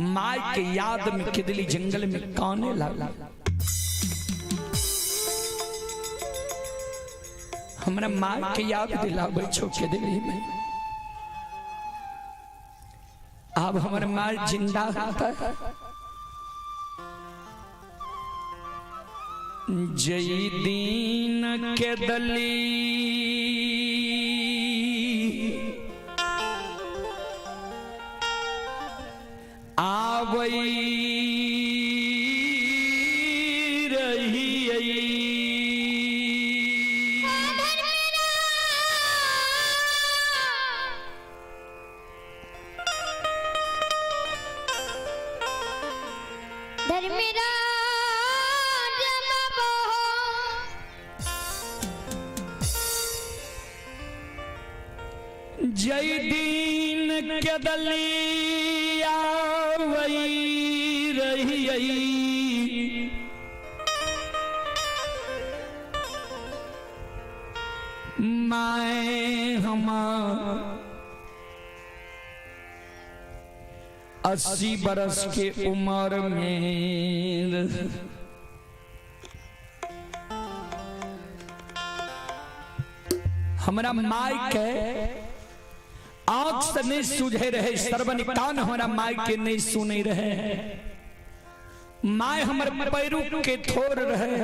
माई के याद में किदली जंगल में काने लगा। हमरा माई के याद दिलावे छो किदली में। अब हमारे माई जिंदा है। जय दीन के दली आवई रही जय दीन के दली आवई रही मैं हमार 80 बरस के उम्र में हमारा माई के आंख से नहीं सूझे रहे, सर्वन कान हमारा माई के नहीं सुने रहे। माई हमारे पैरू के थोर रहे,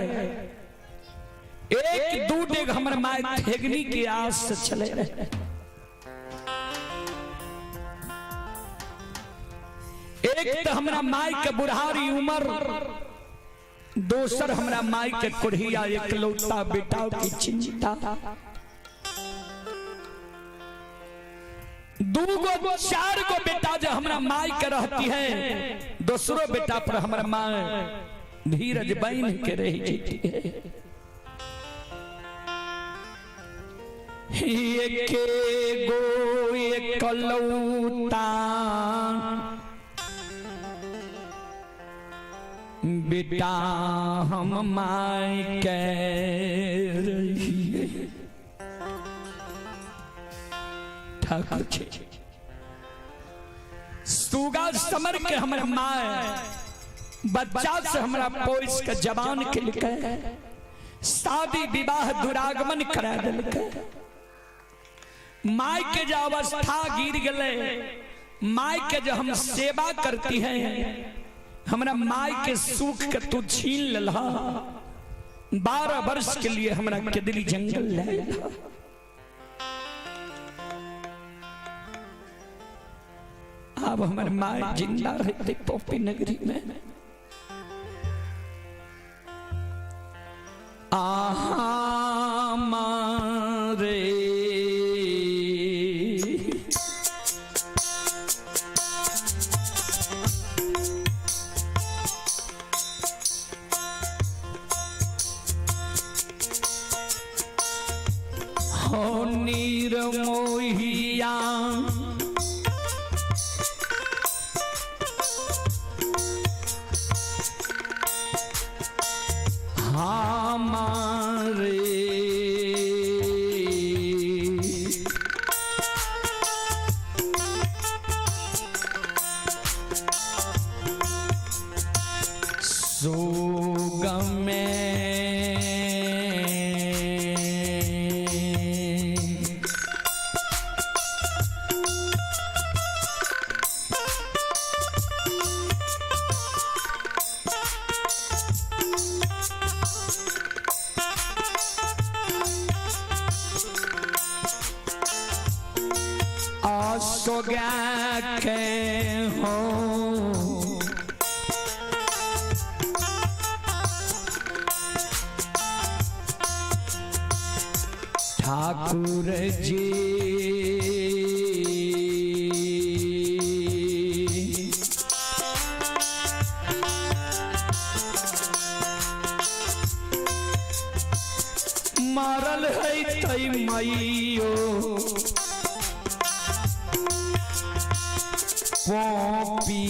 एक दू डेग हमारे माई ठेगनी की आस से चले रहे। एक तो हमारा माई के बुढ़ारी उम्र, दोसर हमारा माई के कुढ़िया एकलौता बेटा की चिंता। दूगो चार गो बेटा जो हमारा माई के रहती है, दूसरो बेटा पर हमारा माँ धीरज बन के रही जाती है। एक गो एकलौता बेटा हम माई के रही है। ठाकुर जी सुगा समर के हमारे माँ बच्चा से हमारा पोइस के जवान के लिखे, शादी विवाह दुरागमन करा दिलके। माई के जो अवस्था गिर गले, माई के जो हम सेवा करती है, हमारा माई के सुख के तू छीन लला। 12 वर्ष के लिए हमारा के दिली जंगल ले ला। अब हमारे माई जिंदा रहते पोपी नगरी में। आहा मारे हो नीर मोहिया हमारे सोगम में आसोगा के हो ठाकुर जी रो पोपी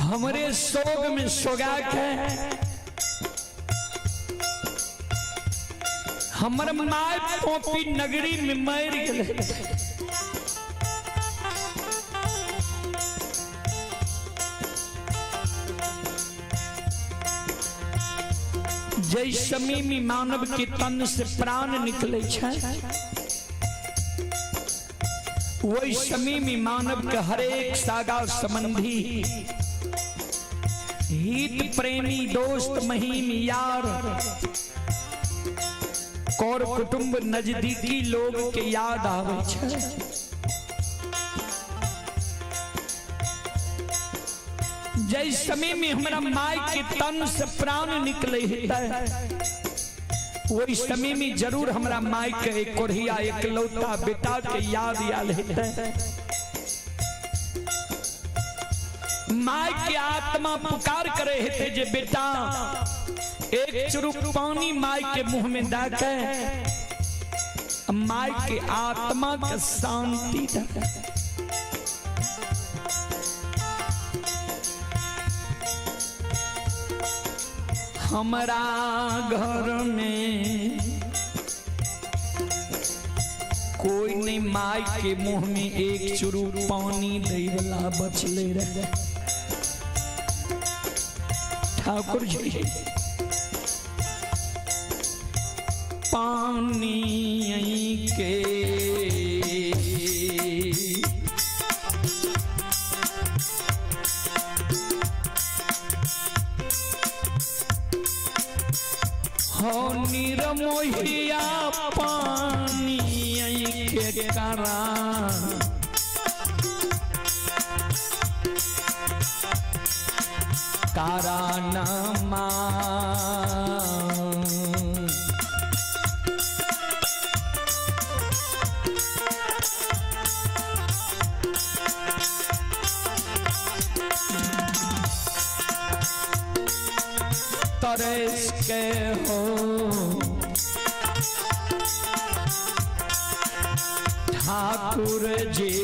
हमरे सोग में सोगाक है, हमर माय पोपी नगरी में मर गए। जय समय में मानव के तन से प्राण निकले छे, वही समय में मानव के हरेक सागा संबंधी, हित प्रेमी, दोस्त, महीम, यार, और कुटुंब नजदीकी लोग के याद आवे छे। जय समय में हमारा माय के तन से प्राण निकले है, वही समय में जरूर हमारा माय के एक कोढ़िया एक लौता बेटा के याद आल है। माय के आत्मा पुकार करे है जे बेटा एक चुरुक पानी माय के मुंह में डाके माय के आत्मा के शांति दे। हमारा घर में कोई नहीं माय के मुंह में एक चुरुक पानी दे वाला बचले रहे। ठाकुर जी पानी के हो निरमोहिया पानी के करा कारानमा बरस के हो ठाकुर जी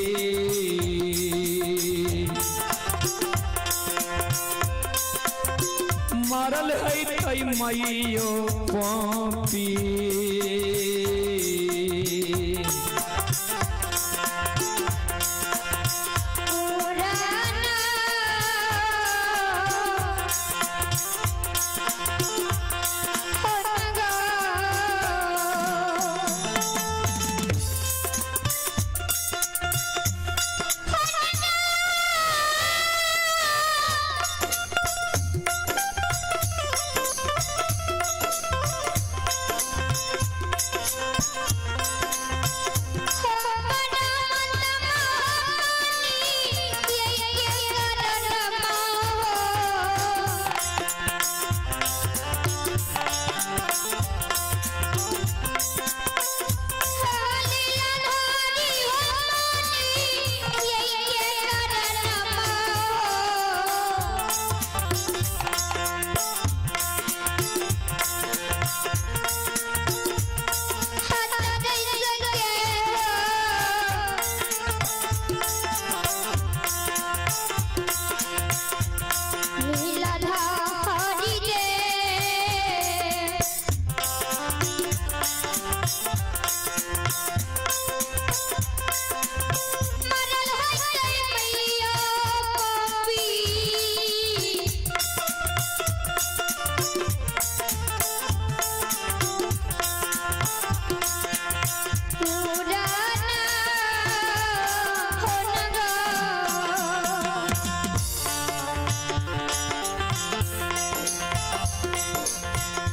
मरल है कई मैयो पापी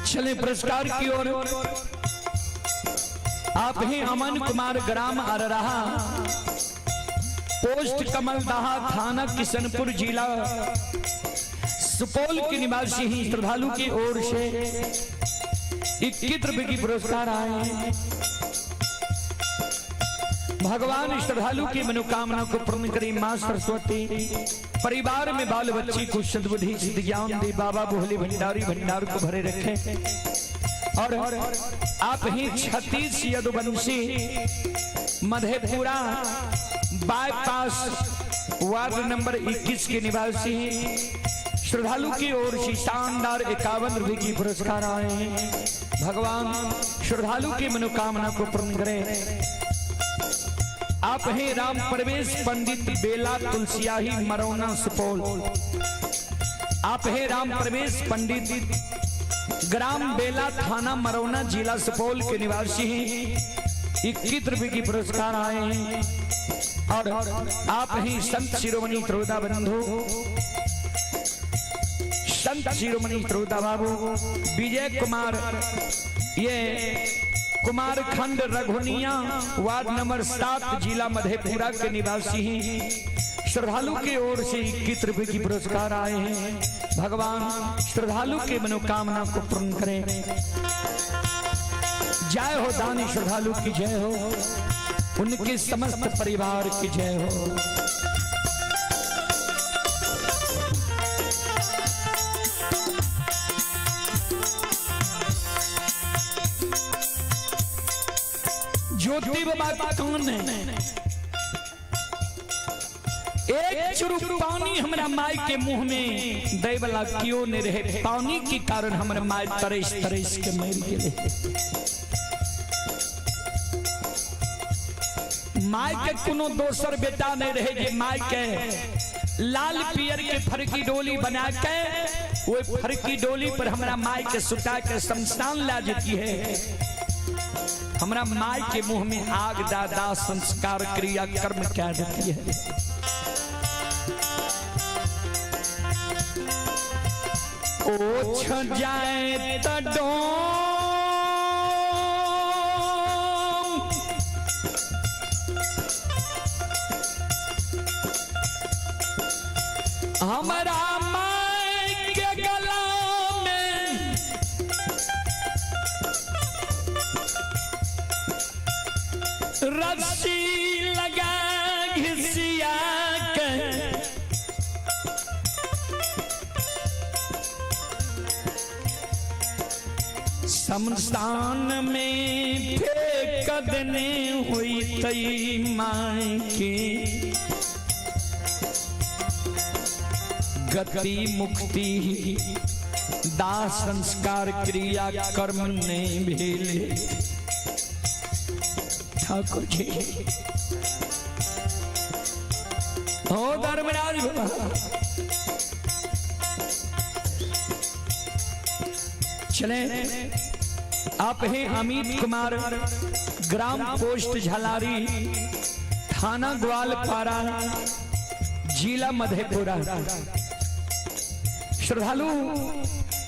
चले पुरस्कार की ओर। आप ही अमन कुमार ग्राम अरराहा, पोस्ट कमलदहा, थाना किशनपुर, जिला सुपौल के निवासी ही श्रद्धालु की ओर से 21 रुपए की पुरस्कार आए हैं। भगवान श्रद्धालु की मनोकामना को पूर्ण करें। मां सरस्वती परिवार में बाल बच्ची को सद्बुद्धि सिद्ध ज्ञान दे। बाबा बोले भंडारी भंडार को भरे रखे। और आप ही 36 Yaduvanshi Madhepura bypass ward number 21 के निवासी श्रद्धालु की ओर से शानदार 51 रुपए की पुरस्कार आए हैं। भगवान श्रद्धालु की मनोकामना को पूर्ण करें। आप हैं राम प्रवेश पंडित बेला तुलसियाही मरौना सुपौल। आप हैं राम प्रवेश पंडित ग्राम बेला थाना मरौना जिला सुपौल के निवासी हैं। 21 रुपए की पुरस्कार आए हैं। और आप हैं संत शिरोमणि त्रोदा बंधु, संत शिरोमणि त्रोदा बाबू विजय कुमार, ये कुमार खंड रघुनिया वार्ड नंबर 7 जिला मधेपुरा के निवासी हैं। श्रद्धालु की ओर से 21 रुपए की पुरस्कार आए हैं। भगवान श्रद्धालु के मनोकामना को पूर्ण करें। जय हो दानी श्रद्धालु की जय हो, उनके समस्त परिवार की जय हो। ज्योति बाबा कौन है? एक चुरुक पानी हमारा माई के मुंह में दे वाला क्यों नहीं रहे। पानी के कारण हमारे माई तरस तरस के मर गए। माई के कोनो दोसर बेटा नहीं रहे जे माई के लाल पियर के फरकी डोली बना के वो फरकी डोली पर हमारा माई के सुता के शमशान ला जाती है। हमारा माई के मुंह में आग दादा संस्कार क्रिया कर्म क्या देती है। ओछ जाए तडो हमारा माई के गला में रस्सी लगा घिसिया के शमशान में फेंक देने हुई तई माई की गति मुक्ति दाह संस्कार क्रिया कर्म ने भेले। ठाकुर जी हो धर्मराज चले। आप हैं अमित कुमार, ग्राम पोस्ट झलारी, थाना ग्वालपारा, जिला मधेपुरा। श्रद्धालु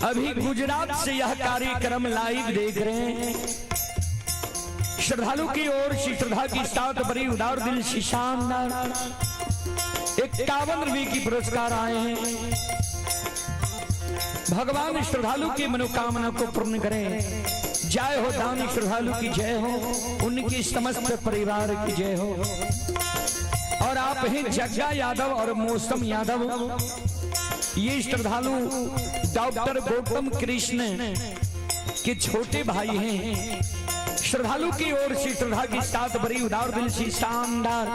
अभी गुजरात से यह कार्यक्रम लाइव देख रहे हैं। श्रद्धालु की ओर से श्रद्धा की साथ बड़ी उदार दिल से शानदार 51 रुपये की पुरस्कार आए हैं। भगवान श्रद्धालु की मनोकामना को पूर्ण करें। जय हो दानी श्रद्धालु की जय हो, उनकी समस्त परिवार की जय हो। और आप हैं जग्गा यादव और मौसम यादव, ये श्रद्धालु डॉक्टर गौतम कृष्ण के छोटे भाई हैं। श्रद्धालु की ओर से श्रद्धा की साथ बड़ी उदार दिल से शानदार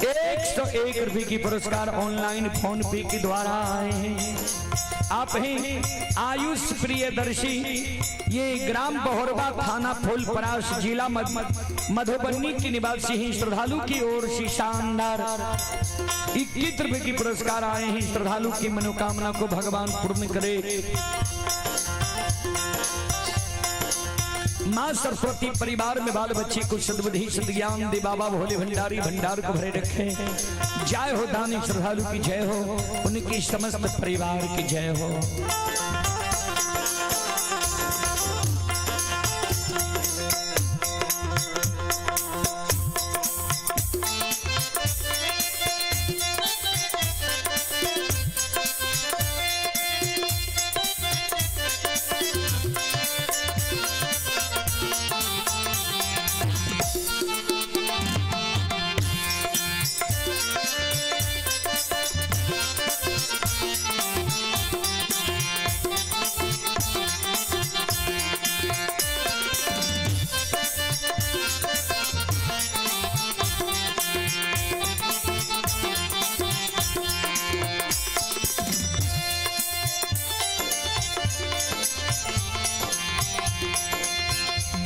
101 रुपये की पुरस्कार ऑनलाइन फोन पे के द्वारा आए हैं। आप हैं आयुष प्रियदर्शी, ये ग्राम बहोरबा, थाना फूलपरास, जिला मधुबनी के निवासी हैं। श्रद्धालु की ओर से शानदार 21 रुपये की पुरस्कार आए हैं। श्रद्धालु की मनोकामना को भगवान पूर्ण करे। माँ सरस्वती परिवार में बाल बच्चे को सद्बुद्धि सद्ज्ञान दे। बाबा भोले भंडारी भंडार को भरे रखे। जय हो दानी श्रद्धालु की जय हो, उनकी समस्त परिवार की जय हो।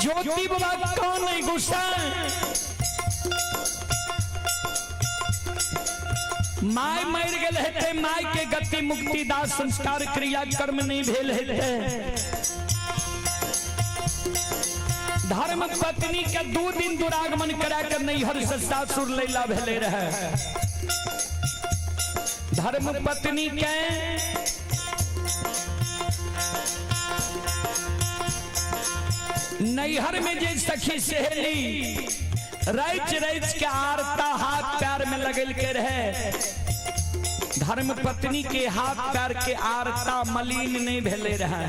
ज्योति बाबा कौन नहीं गुस्सा, माय मर गए थे, माय के गति मुक्ति दाह संस्कार क्रिया कर्म नहीं भेल है। धर्म पत्नी के 2 दिन दुरागमन करा कर नैहर से सासुर लैला भेले रहे। धर्म पत्नी के नैहर में जे सखी सहेली रच रच के आरता हाथ पैर में लगल के रहे। धर्म पत्नी के हाथ पैर के आरता मलिन नहीं भेले रहे।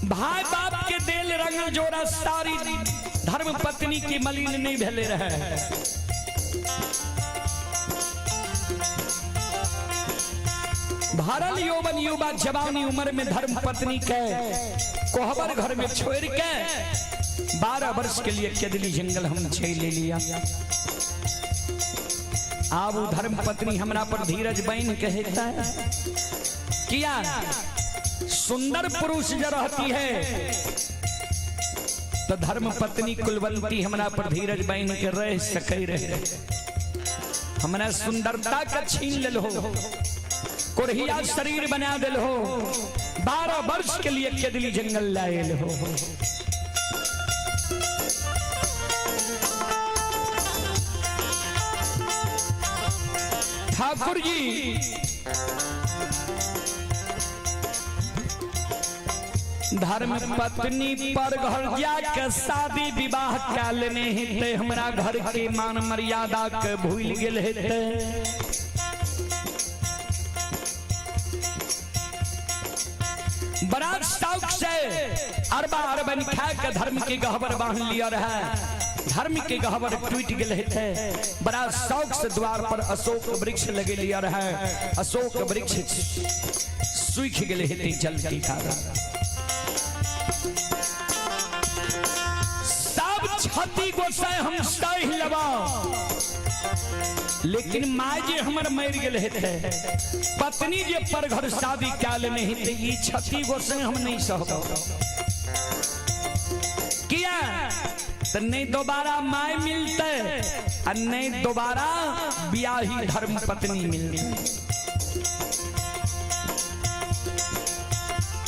भाई बाप के देल रंग जोड़ा सारी धर्म पत्नी की मलिन नहीं भेले रहे। भरल यौवन युवा जवानी उम्र में धर्म पत्नी के कोहबर घर में छोड़ के 12 वर्ष के लिए केदली जंगल हम छे ले लिया। अब वो धर्म पत्नी हमरा पर धीरज बहन कहता है किया सुंदर पुरुष जो रहती है तो धर्म पत्नी कुलवंती हमरा पर धीरज बहन के रह सके रहे। हमरा सुंदरता का छीन ले हो, कोरहिया शरीर बना दिल हो, 12 वर्ष के लिए केदली जंगल लाए हो। ठाकुर जी धर्म पत्नी पर घर जाके शादी विवाह क्या लेने हेते हमरा घर के मान मर्यादा के भूल गेल हेते। बड़ा शौक से अरबा अरबन खा के धर्म के गहबर बांध लिया रहा। धर्म के गहबर टूट गए थे। बड़ा शौक से द्वार पर अशोक वृक्ष लगे लिया रहा। अशोक वृक्ष सूख गए थे जल के कारण। छती गोसाई हम सह लबा, लेकिन माय जे हमर मर गेल हेते, पत्नी जे पर घर शादी काल नहीं थे, ई छती गोसाई हम नहीं सहब। किया तो नहीं दोबारा माय मिलते और नहीं दोबारा ब्याही धर्म पत्नी मिलती।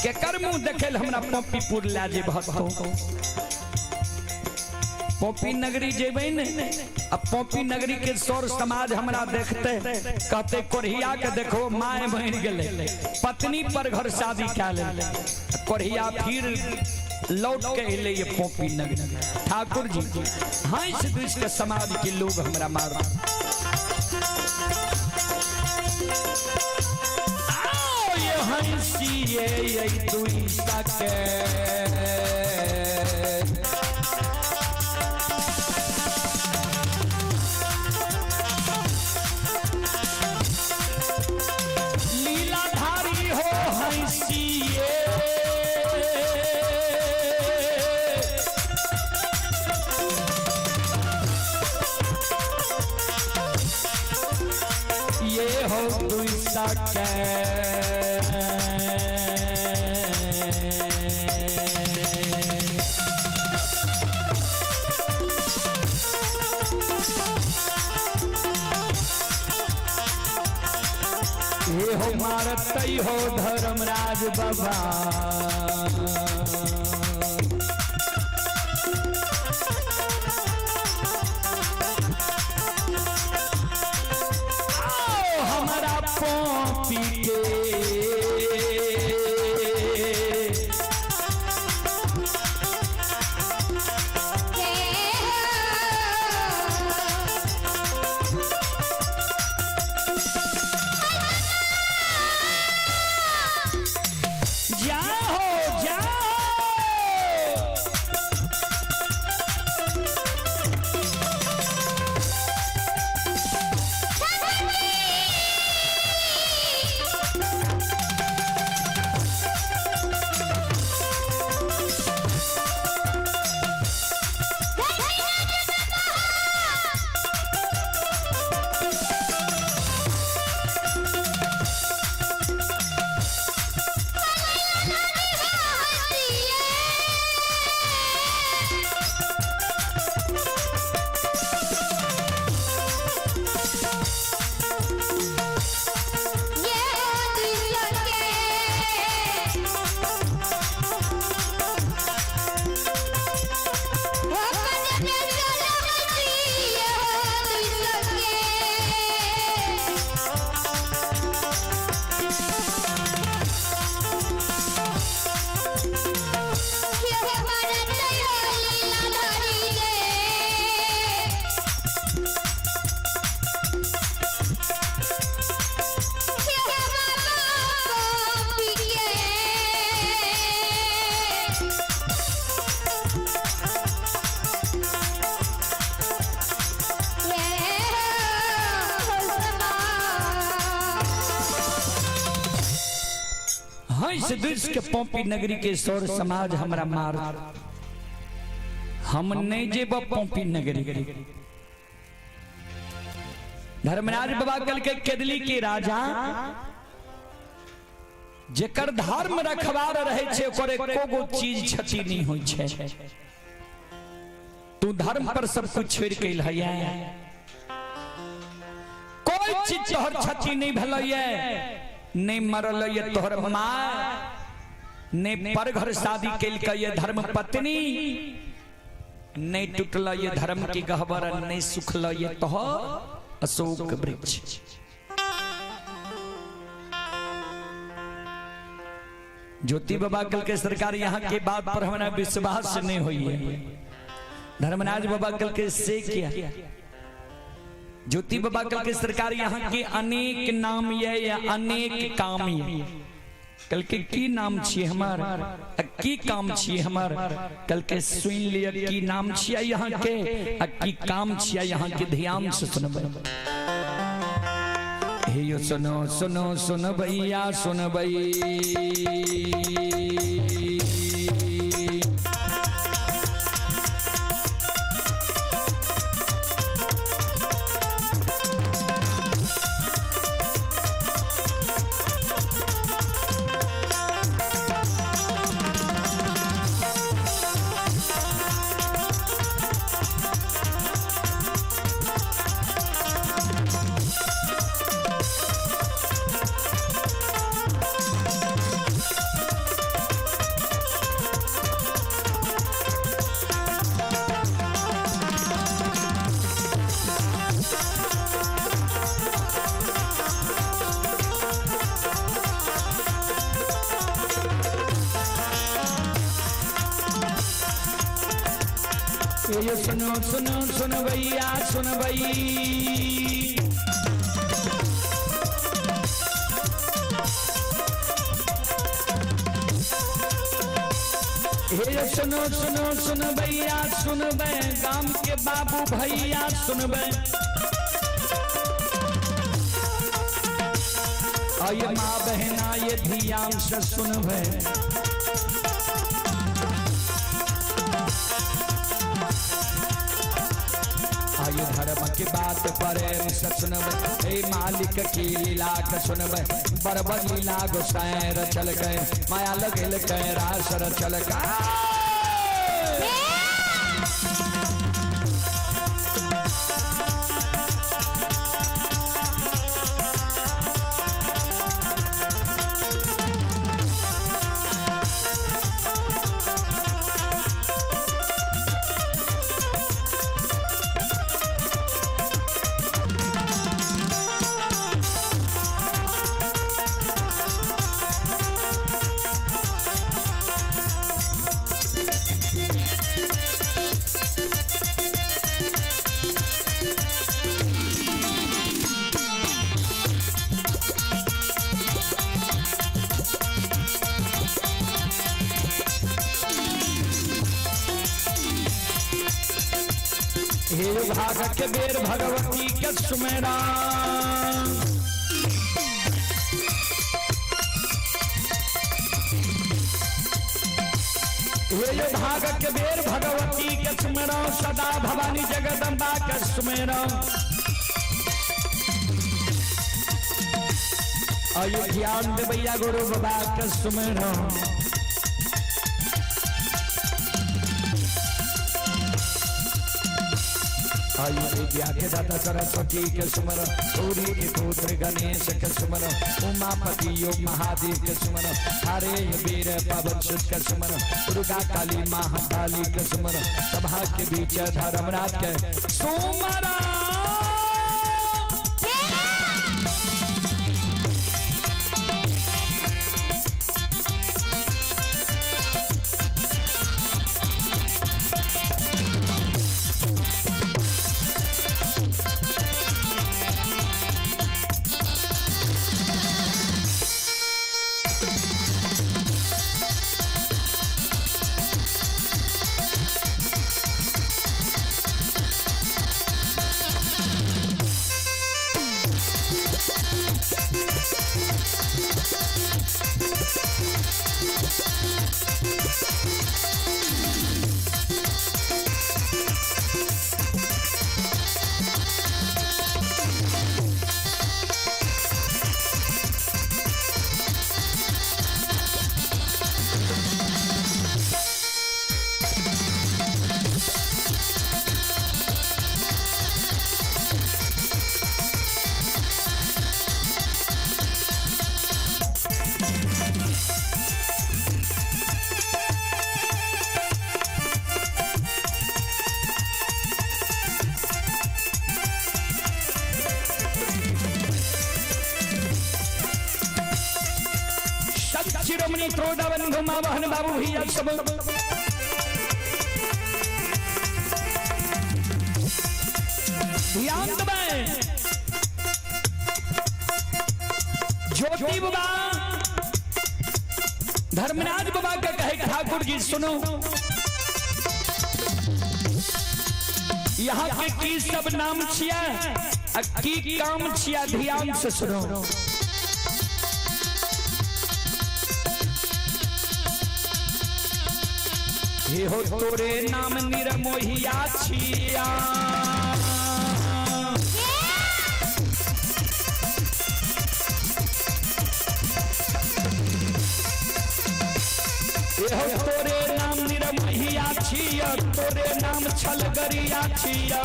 केकर मुंह देखेल हमरा पोपीपुर ला जे भक्तो, पोपी नगरी जेबे ने, अब पोपी नगरी के सौर समाज हमरा देखते कहते कोरिया के देखो माय बन गेले, पत्नी पर घर शादी क्या ले, कोरिया फिर लौट के ले ये पोपी नगरी। ठाकुर जी हाँ इस देश के समाज के लोग हमरा मार ये हंसी ये दुई सके लीलाधारी हो हंसी ये हो दुई सके ये हो मारतई हो धर्मराज बाबा हमारा पोपी के इस देश के पोपी नगरी के सौर समाज हमरा मार, हम नहीं जेब पोपी नगरी। धर्मराज बाबा कल के केदली के राजा जेकर धर्म रखवार रहे छे ओकर एको चीज क्षति नहीं होई छे। तू धर्म पर सब कुछ छोड़ के लहया, कोई चीज तोहर क्षति नहीं भलैया, नहीं मरल ये तोहर माँ, नहीं पर घर शादी के ये धर्म पत्नी, नहीं टूटल ये धर्म की गहबर, नहीं सुखल ये तोहर अशोक वृक्ष। ज्योति बाबा कल के सरकार यहाँ के बात पर हमारा विश्वास नहीं हुई है। धर्मराज बाबा कल के से किया, ज्योति बाबा कल के सरकार यहाँ के अनेक नाम ये या अनेक काम ये। कल के की नाम छिए हमार, की काम छिए हमार, कल के सुन लिया की नाम छिया यहाँ के, की काम छिया यहाँ के, ध्यान से सुनबे। हे यो सुनो सुनो सुन भैया सुन भई, ये सुनो सुनो सुन भैया सुन भई, ये सुनो सुनो सुन भैया सुन बे, गाम के बाबू भैया सुन बे, ये माँ बहना ये ध्यान से सुन बे, आयु धर्म की बात प्रेम से सुनब, हे मालिक की लीला के सुनब, बरबर लीला गोसाएर चल गए, माया लगल गए रासर चल गए। हे भाग के बेर भगवती के सुमेरा, हे भाग के बेर भगवती के सुमेरा, सदा भवानी जगदम्बा के सुमेरा, अयोध्या में भैया गुरु बाबा के सुमेरा, अयोध्या के दाता सरस्वती के सुमर, सूर्य के पुत्र गणेश के सुमर, उमापति योग महादेव के सुमर, हरे वीर पवन सुत के सुमर, दुर्गा काली महाकाली के सुमर, सभा के बीच धर्मराज के सुमर। शिरोमणि त्रोडावन घुमा बहन बाबू भैया सब, ध्यान दबाएं, ज्योति बाबा धर्मराज बाबा का कहे ठाकुर जी सुनो, यहाँ के की सब नाम छिया की काम छिया, ध्यान से सुनो। हे हो तोरे नाम निरमोहिया छिया, हे हो तोरे नाम निरमोहिया छिया, तोरे नाम छलगरिया छिया,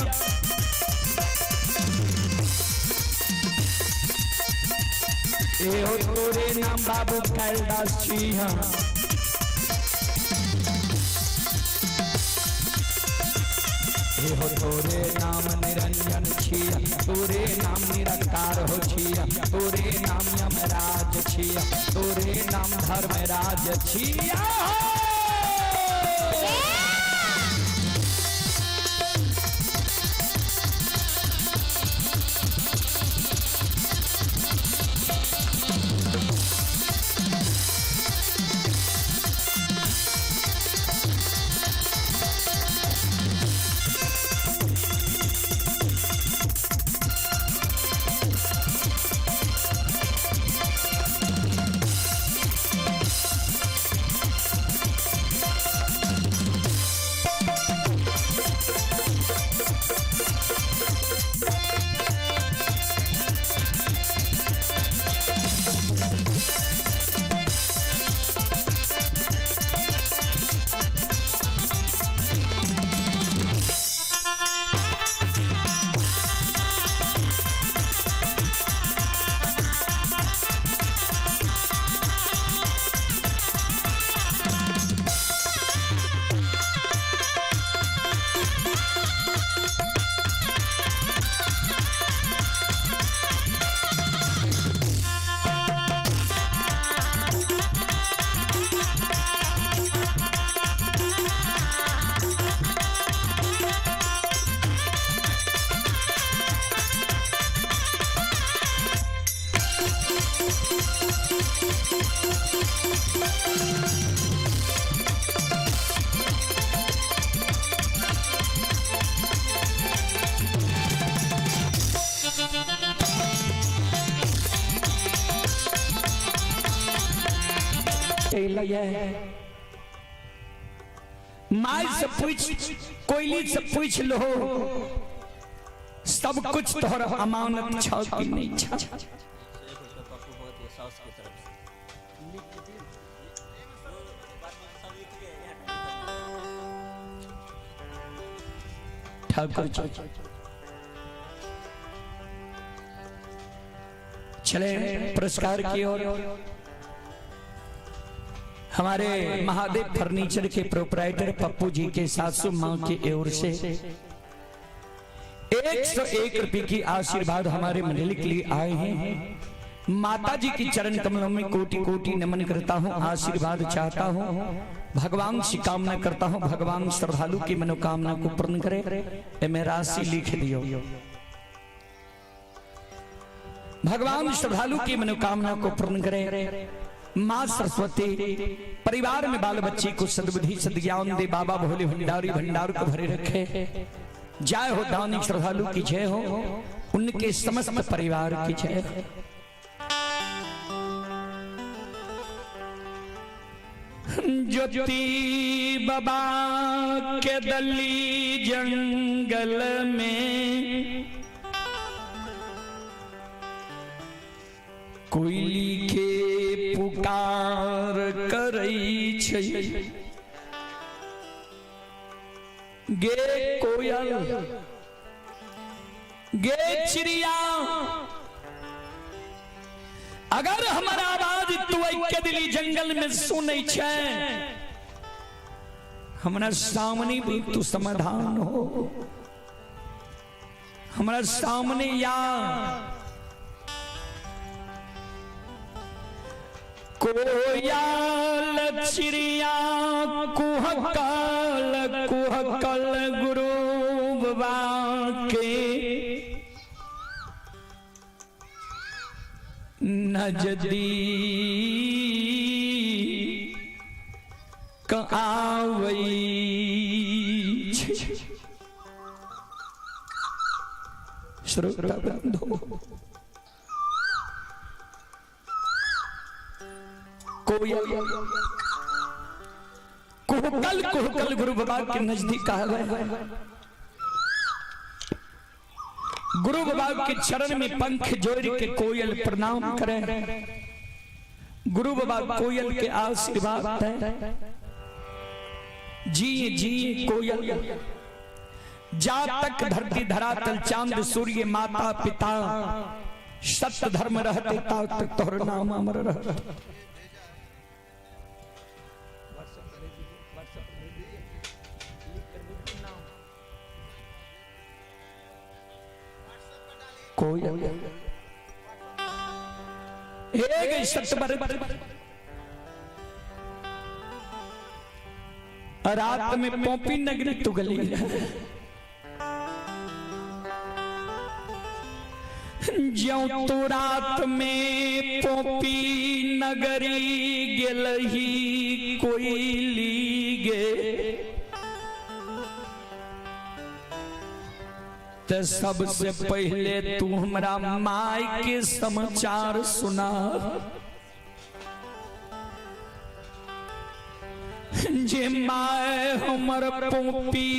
हे हो तोरे नाम बाबू कैलाश छिया, हो तोरे नाम निरंजन छिया, तोरे नाम निरंकार हो छिया, तोरे नाम यमराज छिया, तोरे नाम धर्मराज छिया। माई से पूछ, कोयली से पूछ लो, सब कुछ तोहरा अमानत छा कि नहीं छा। ठाकुर चले पुरस्कार की ओर। हमारे महादेव फर्नीचर के प्रोपराइटर पप्पू जी के सासू मां की ओर से 101 रुपए की आशीर्वाद हमारे मंडली के लिए आए हैं। माता जी की चरण कमलों में कोटि कोटि नमन करता हूँ, आशीर्वाद चाहता हूँ। भगवान से कामना करता हूँ, भगवान श्रद्धालु की मनोकामना को पूर्ण करे। मैं राशि लिख दियो, भगवान श्रद्धालु की मनोकामना को पूर्ण करे। माँ सरस्वती परिवार में बाल बच्चे को सद्बुद्धि सद्ज्ञान दे। बाबा भोले भंडारी भंडार को भरे रखे। जय हो दानी श्रद्धालु की जय हो, उनके समस्त परिवार की जय। ज्योति बाबा के दली जंगल में कोयली के पुकार करई छै। गे कोयल गे चिड़िया, अगर हमारा आवाज तू के दिली जंगल में सुनै छै, हमारा सामने भी तू समाधान हो। हमारा सामने या कोयल चिड़िया कुहकल कुहकल गुरु बाबा के नजदीक आवई। श्रोता बंधु, कोयल कुहकल कुहकल गुरु बाबा के नजदीक आ गए। गुरु बाबा के चरण में पंख जोड़ के कोयल प्रणाम करे। गुरु बाबा कोयल के आशीर्वाद है। जिए जिए कोयल, जा तक धरती धरातल चांद सूर्य माता पिता सत्य धर्म रहते तक तोहर नाम अमर रहता। कोयल एक सत्य रात में पोपी नगरी तू गली ज्यों तो रात में पोपी नगरी गेलही कोयली गे। तो सबसे पहले तू हमरा माई के समाचार सुना। जे माय हमर पोपी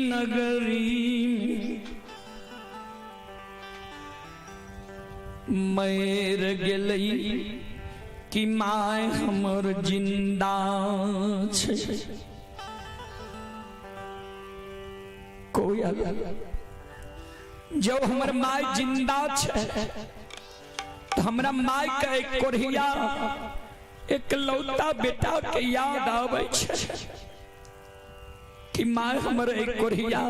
नगरी मर गेलई कि माय हमर जिंदा छे। कोयल जो हमर माय जिंदा छे तो हमरा माय का एक कोढ़िया एक लौता बेटा के याद आवे छे कि माय हमर एक कोढ़िया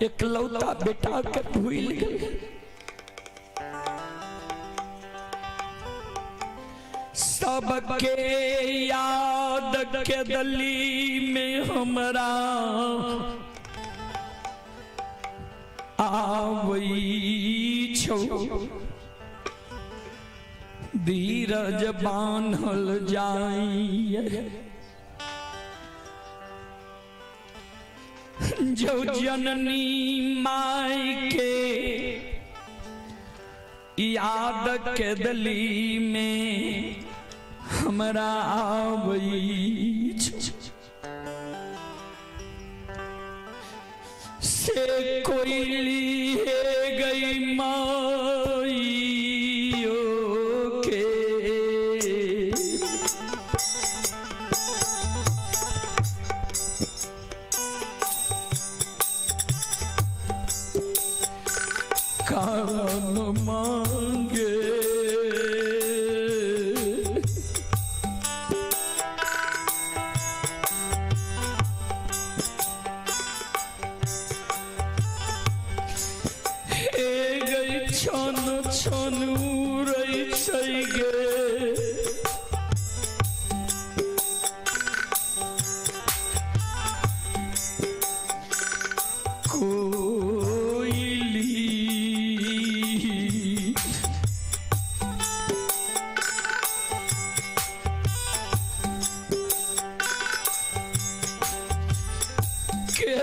एक लौता बेटा के भूल गई। सबके याद के दली में हमरा आवई छो। धीरज बान्हल जाइए जो जननी माई के याद के दली में हमरा आबई से कोई लिए गई माइयो के कान मांगे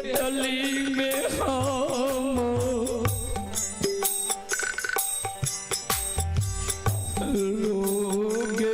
गली में हम रोगे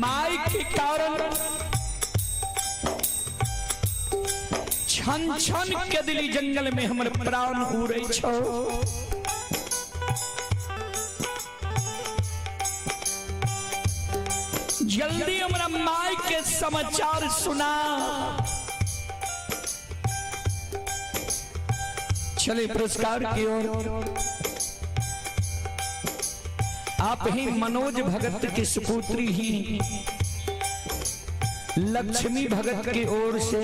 माई के कारण छन छन के दिली जंगल में हमर प्राण उड़ै छौ। जल्दी हमरा माई के समाचार सुना। चले पुरस्कार की ओर। आप ही मनोज भगत की सुपुत्री ही लक्ष्मी भगत की ओर से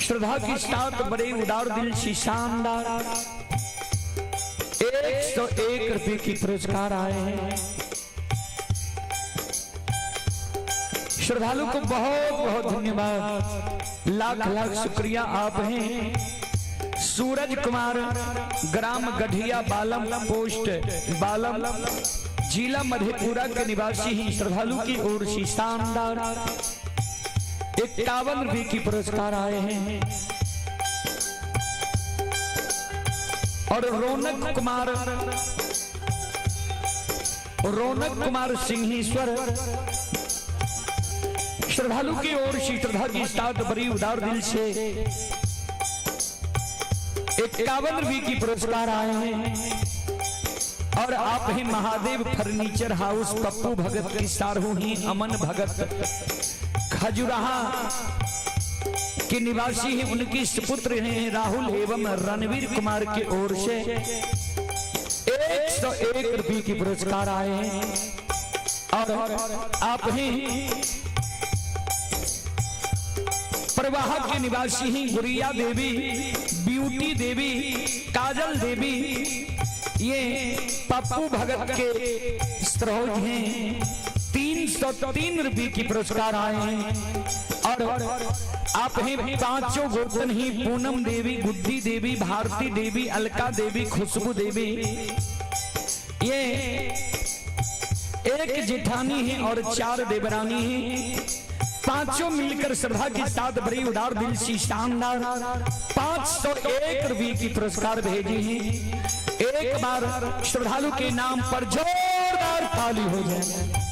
श्रद्धा की साथ बड़े उदार दिल से शानदार 101 रुपए की पुरस्कार आए हैं। श्रद्धालु को बहुत बहुत धन्यवाद, लाख लाख शुक्रिया। आप हैं सूरज कुमार, ग्राम गढ़िया बालम, पोस्ट बालम, जिला मधेपुरा के निवासी ही। श्रद्धालु की ओर से शानदार 51 रुपये की पुरस्कार आए हैं। और रौनक कुमार सिंहेश्वर श्रद्धालु की ओर श्रद्धा की साथ बड़ी उदार दिल से 51 रुपये की पुरस्कार आए हैं। और आप ही महादेव फर्नीचर हाउस पप्पू भगत की सारहूही अमन भगत खजुराहा के निवासी हैं, उनके सुपुत्र हैं राहुल एवं रणवीर कुमार की ओर से 101 रुपये की पुरस्कार आए हैं। और आप ही प्रवाह के निवासी हैं गुड़िया देवी, ब्यूटी देवी, काजल देवी, ये पप्पू भगत के स्त्रोत हैं। 303 रुपये की पुरस्कार आए हैं। और आप हैं पांचों गोतन ही पूनम देवी, गुड्डी देवी, भारती देवी, अलका देवी, खुशबू देवी, ये एक जेठानी है और 4 देवरानी है। पांचों मिलकर श्रद्धा के साथ बड़ी उदार दिल से शानदार 501 रुपये की पुरस्कार भेजी है। एक बार श्रद्धालु के नाम पर जोरदार ताली हो जाए।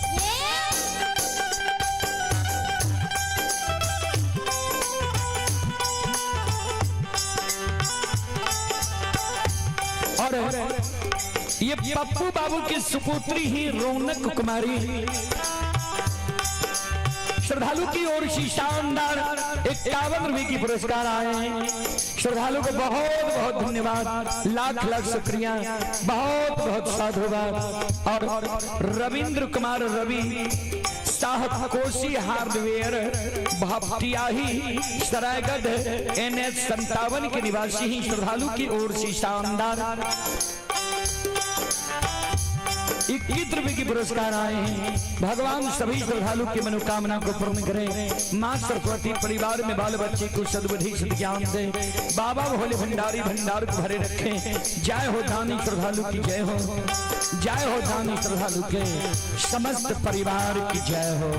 और ये पप्पू बाबू की सुपुत्री ही रौनक कुमारी श्रद्धालु की ओर से शानदार 51 रुपये की पुरस्कार आए हैं। श्रद्धालु को बहुत बहुत धन्यवाद, लाख लाख शुक्रिया, बहुत बहुत साधुवाद। और रविंद्र कुमार रवि साहब कोसी हार्डवेयर भपटियाही सरायगढ़ NH 57 के निवासी ही श्रद्धालु की ओर से शानदार 21 रुपये की पुरस्कार आए हैं। भगवान सभी श्रद्धालु की मनोकामना को पूर्ण करें। मां सरस्वती परिवार में बाल बच्चे को सद्बुद्धि सद्ज्ञान दे। बाबा भोले भंडारी भंडार को भरे रखें। जय हो दानी श्रद्धालु की जय हो, जय हो दानी श्रद्धालु के समस्त परिवार की जय हो।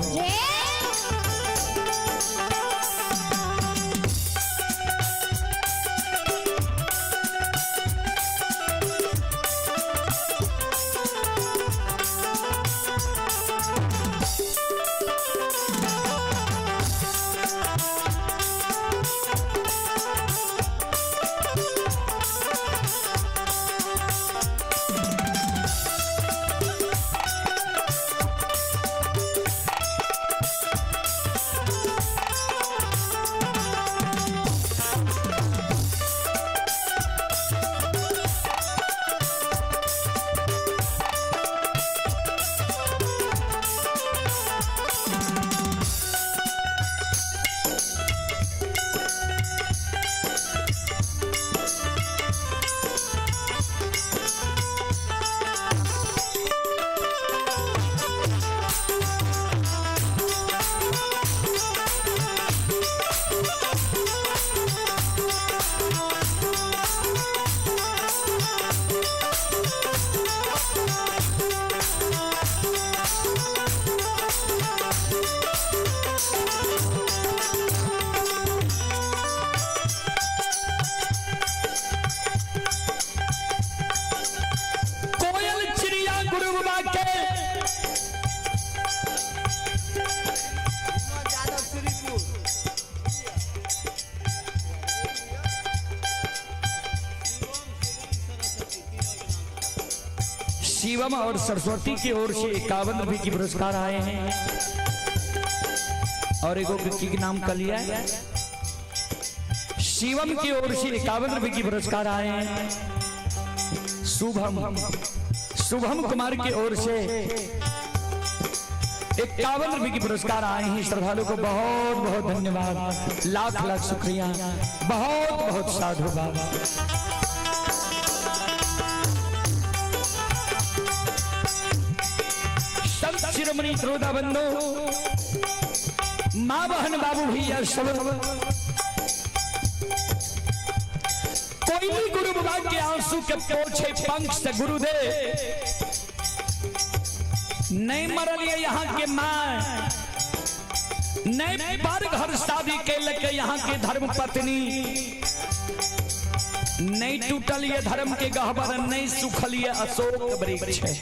शिवम और सरस्वती की ओर से 51 रुपये की पुरस्कार आए हैं। और एक व्यक्ति के नाम का लिया है। शिवम की ओर से 51 रुपये की पुरस्कार आए हैं। शुभम कुमार की ओर से 51 रुपये की पुरस्कार आए हैं। श्रद्धालु को बहुत बहुत धन्यवाद, लाख लाख शुक्रिया, बहुत बहुत साधुवाद। संत शिरोमणि श्रोता बंधु, मां बहन बाबू भैया सब कोई गुरु बाबा के आंसू के पोछे पंख से गुरु दे नहीं मरल यहाँ के मां नए पर घर शादी के लेके यहाँ के धर्म पत्नी नहीं टूटल ये धर्म के गहबर, नहीं सुखल ये अशोक वृक्ष है।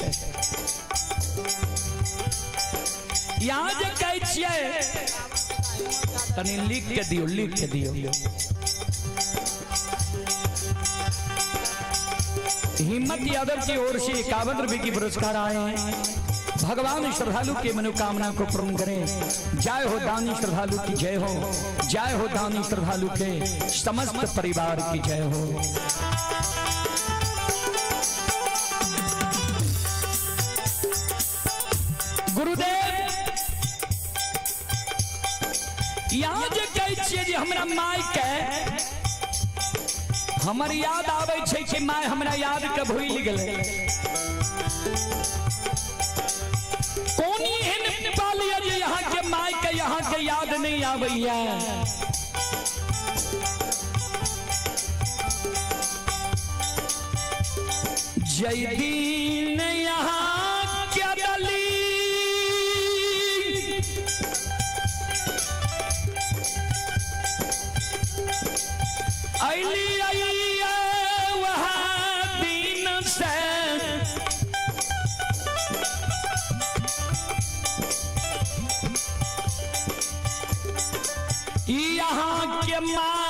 यहाँ जे कहै छियै तनी लिख के दियो, लिख के दियो। हिम्मत यादव की ओर से 51 रुपए की पुरस्कार आए हैं। भगवान श्रद्धालु की मनोकामना को पूर्ण करें। जय हो दानी श्रद्धालु की जय हो, जय हो दानी श्रद्धालु के समस्त परिवार की जय हो। गुरुदेव यहाँ जे कहै छियै जे हमरा माय के हमर याद आबै छै कि माय हमरा याद के भूल गेलै। कोनी एहन पालिया जे यहाँ के माय के यहाँ के याद नहीं आबैया। जय दिन यहाँ क्या डली अली वहाँ दिन से यहाँ के माय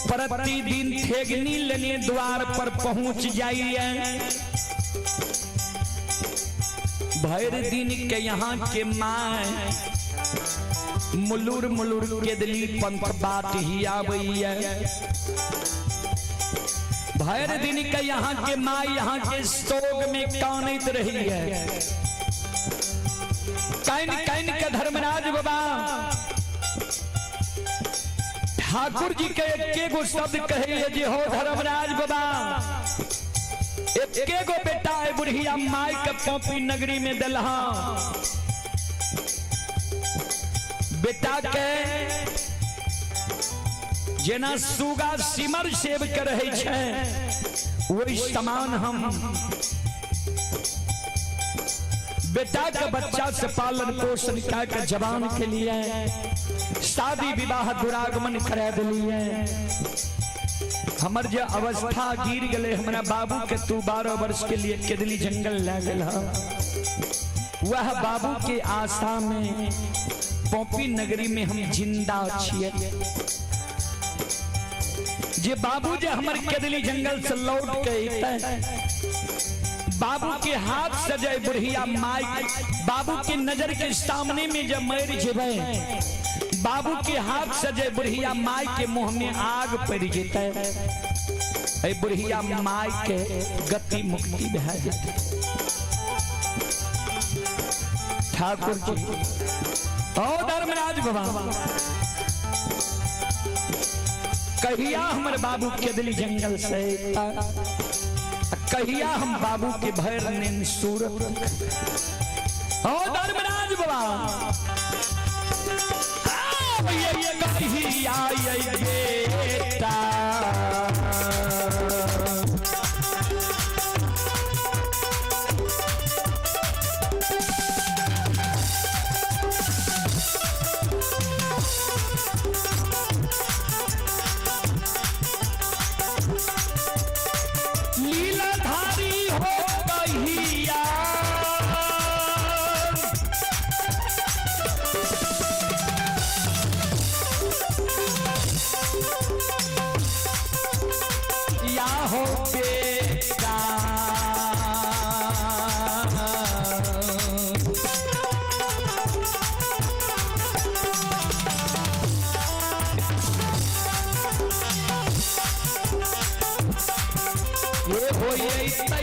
प्रतिदिन ठेगनी लेने द्वार पर पहुंच जाइए। भर दिन के यहाँ के माय मुलुर मुलुर के दिली पंथ बात ही आबैया। भर दिन के यहाँ के माय यहाँ के सोग में कानैत रही है। कैन कैन के धर्मराज बाबा ठाकुर जी के एके गो शब्द कहे जे हो धर्मराज बाबा। एके गो बेटा है बुढ़िया माई के पौपी नगरी में दलहा। बेटा के जेना सुगा सिमर सेव के रहे छे वही समान हम बेटा के बच्चा से पालन पोषण के जवान के लिए शादी विवाह दुरागमन करा दिलिए। हमर जो अवस्था गिर गए हमारा बाबू के तू 12 वर्ष के लिए केदली जंगल ले गल। वह बाबू के आशा में पौपी नगरी में हम जिंदा छिए। जे बाबू जे हमर केदली जंगल से लौट के बाबू के हाथ से जय बुढ़िया माई बाबू के नजर के सामने में जब मर जेबे बाबू के हाथ से जय बुढ़िया माई के मुंह में आग पड़ जेते। बुढ़िया माई के गति मुक्ति बह जेते। ठाकुर जी ओ धर्मराज बाबा कहिया हमर बाबू के दिली जंगल से कहिया हम बाबू के भैर नींद सूरत। ओ धर्मराज बाबा ये कहिया ये बेटा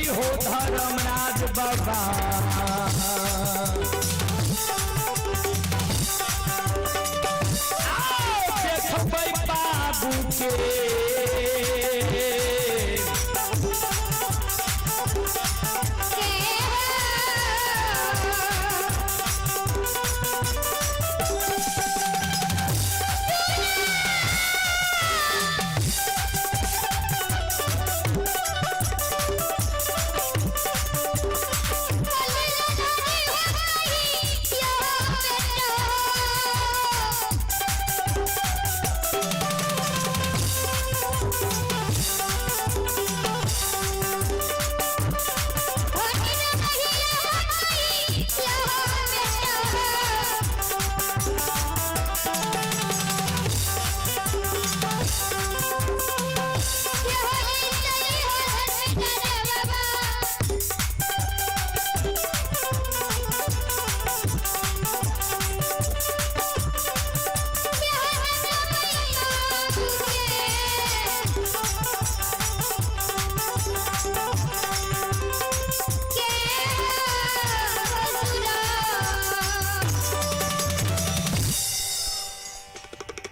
हो धर्मराज बाबा देखबै बाबू के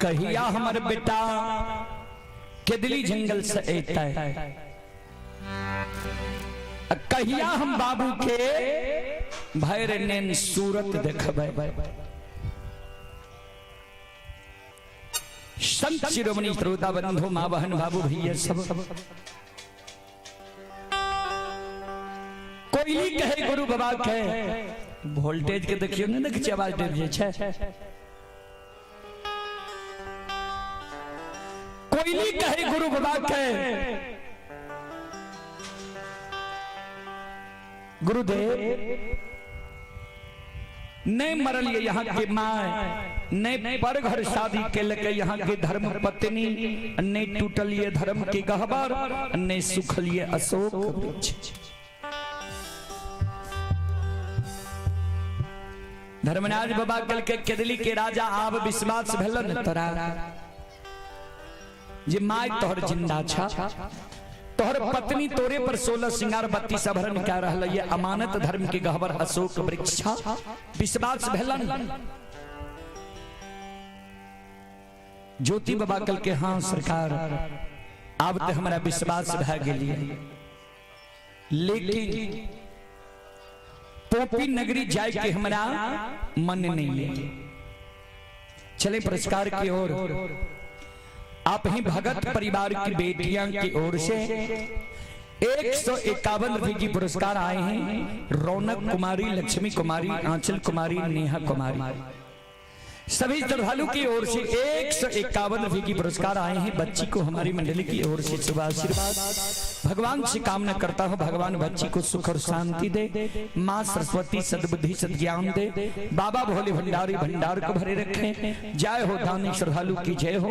कहिया हमर बेटा केदली जंगल से एता है, कहिया हम बाबू के भैर नैन सूरत देखबै। संत शिरोमणि श्रोता बंधु मां बहन बाबू भैया सब कोयली कहे गुरु बाबा के वोल्टेज के देखियो ने देख आवाज देव जे छै, कोयली कहे गुरु बाबा के गुरुदेव नहीं मरल ये यहाँ के माँ, नहीं पर घर शादी के लगे यहाँ के धर्म पत्नी, नहीं टूटल ये धर्म के गहबर, नहीं सुखल ये अशोक वृक्ष। धर्मराज बाबा कल के केदली के राजा आब विश्वास भेलन तोरा जे माय तोहर जिंदा छा, तोहर पत्नी तोरे पर 16 सिंगार 32 आभरण कह रहल ये अमानत धर्म के गहबर अशोक वृक्ष छा, विश्वास भेलन। ज्योति बाबा कल के हाँ सरकार आब ते हमरा विश्वास भए गेलिए, लेकिन पोपी नगरी जाए के हमरा मन नहीं है। चले पुरस्कार की ओर, आप ही भगत परिवार की बेटियां की ओर से 151 रुपए की पुरस्कार आए हैं। रौनक कुमारी, लक्ष्मी कुमारी, आंचल कुमारी, नेहा कुमारी, सभी श्रद्धालु की ओर से 151 रुपए की पुरस्कार आए हैं। बच्ची को हमारी मंडली की ओर से शुभ आशीर्वाद। भगवान से कामना करता हूँ भगवान बच्ची को सुख और शांति दे, माँ सरस्वती सद्बुद्धि सद्ज्ञान दे, बाबा भोले भंडारी भंडार को भरे रखे। जय हो दानी श्रद्धालु की जय हो,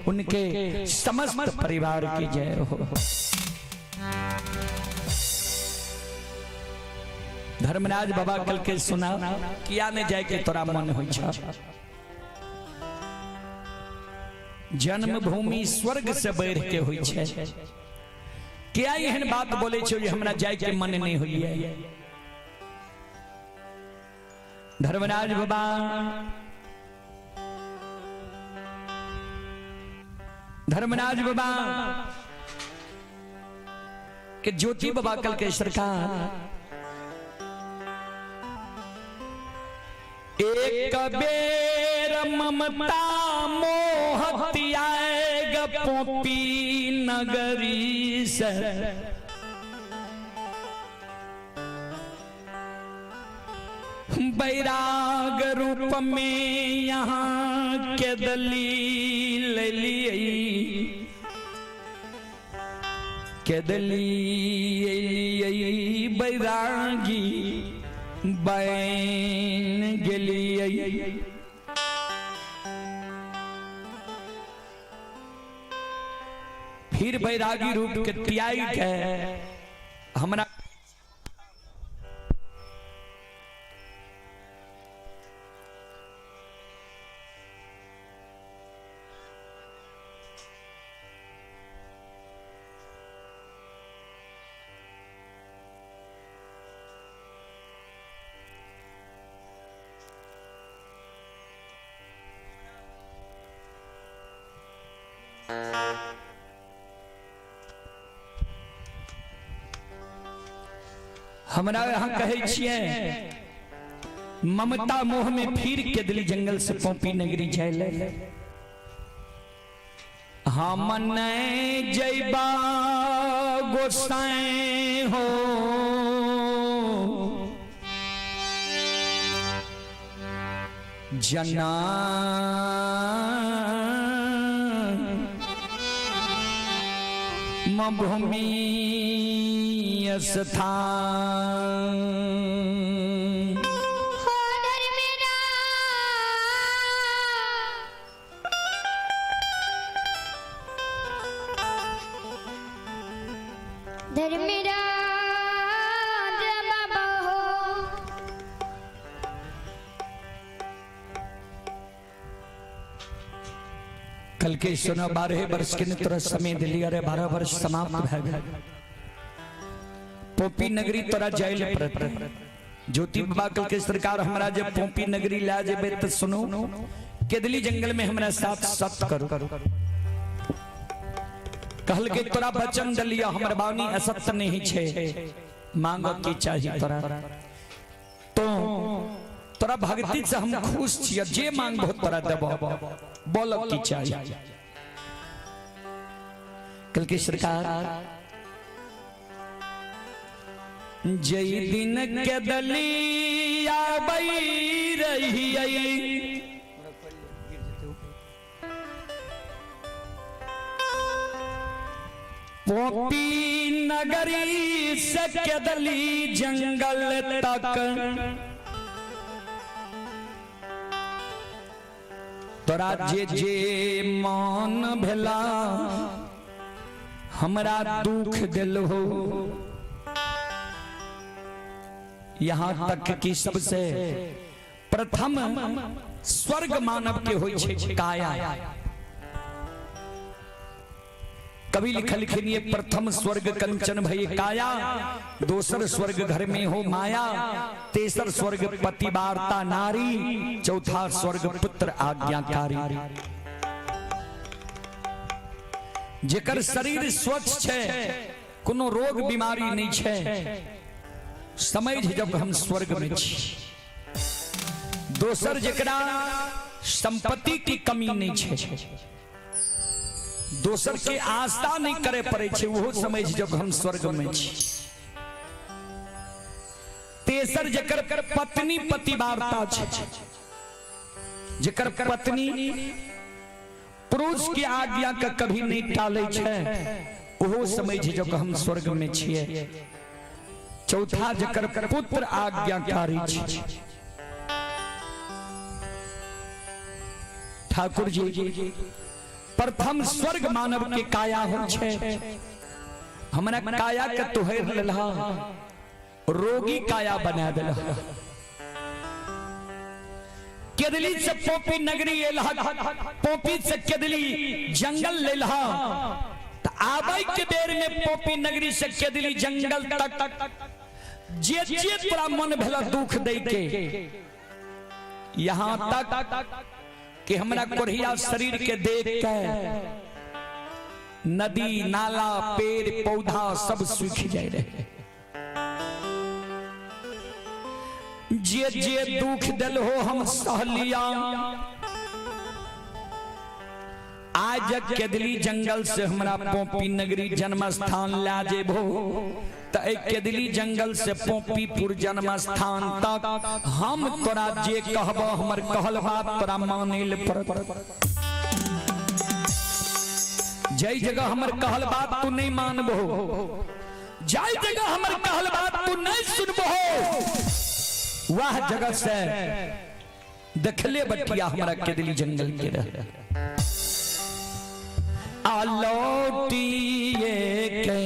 उनके समस्त परिवार की जय हो। धर्मराज बाबा कल के सुना किया ने जाए के तोरा मन हो छा, जन्मभूमि स्वर्ग से बढ़ के हुई छे, क्या एहन बात बोले छो जे हमरा जाय के मन नहीं हुई है। धर्मराज बाबा के ज्योति बाबा कल के सरकार एक बेर ममता मोहतियाग पोपी नगरी से, बैराग रूप में यहाँ के दलील लिए, के दलील बैरागी बैन गेलिए। फिर बैरागी रूप के त्याग के हमरा हमरा यहाँ कहे छिए ममता मोह में फिर केदली जंगल से पोपी नगरी जाए, हम नहीं जैबा गोसाई हो, जना भूमि स्थान कल के सुना 12 वर्ष के तोरा समय दिली, अरे 12 वर्ष समाप्त भए गए। पोपी नगरी तोरा जाइल पड़त। ज्योति बाबा कल के सरकार हमरा जब पोपी नगरी ला जेबे त सुनो केदली जंगल में हमरा साथ सत करो। कहल के तोरा वचन दलिया हमर बानी असत्य नहीं छे, मांग की चाहिए तोरा, तो तोरा भक्ति से हम खुश छियै, जे मांग बहुत तोरा देबो, बोल की चाहिए। कल की सरकार जय दिन के दलिया बई रही, पोपी नगरी से केदली जंगल तक, तोरा जे जे मान भेला हमरा दुख दिल हो। यहाँ तक कि सबसे प्रथम स्वर्ग मानव के होय छे काया। कवि लिखलिए प्रथम स्वर्ग कंचन भई काया, दोसर स्वर्ग घर में हो माया, तेसर स्वर्ग पतिवार्ता नारी, चौथा स्वर्ग पुत्र आज्ञाकारी। जेकर शरीर स्वच्छ छे, कोनो रोग बीमारी नहीं छे, समझ जब हम स्वर्ग में छी। दोसर जेकरा संपत्ति की कमी नहीं छे, दोसर के आस्था नहीं करे पड़े छे, वो समझ जब हम स्वर्ग में छी। तेसर जेकर पत्नी पतिवार्ता छे, जेकर पत्नी पुरुष की आज्ञा का कभी नहीं टाले छे, वो समझ जब हम स्वर्ग में छिए। चौथा जेकर पुत्र आज्ञाकारी छे। ठाकुर जी प्रथम स्वर्ग मानव के काया हो छे, हमरा काया के तोहर लेलहा, रोगी काया बना देलहा। केदली से पोपी नगरी एलहा, पोपी से केदली जंगल लेलहा, त आबै के बेर में पोपी नगरी से केदली जंगल तक जे जे तोरा मन भेला दुख दे के, यहाँ तक कि हमरा कोढ़िया शरीर के देख के नदी नाला पेड़ पौधा सब सूख जाए रहे। जे जे दुख दिल हो हम सह लिया। आज केदली जंगल से हमरा पोपी नगरी जन्म स्थान ला जेबो, त केदली जंगल से पोपीपुर जन्म स्थान तक हम तोरा जे कहबो हमर कहल बात तोरा मानिल पड़त। जय जगह हमर कहल बात तू नहीं मानबो, जय जगह हमर कहल बात तू नहीं सुनबो, वह जगह से देखले बटिया हमरा केदली जंगल के रह आलोटिए के।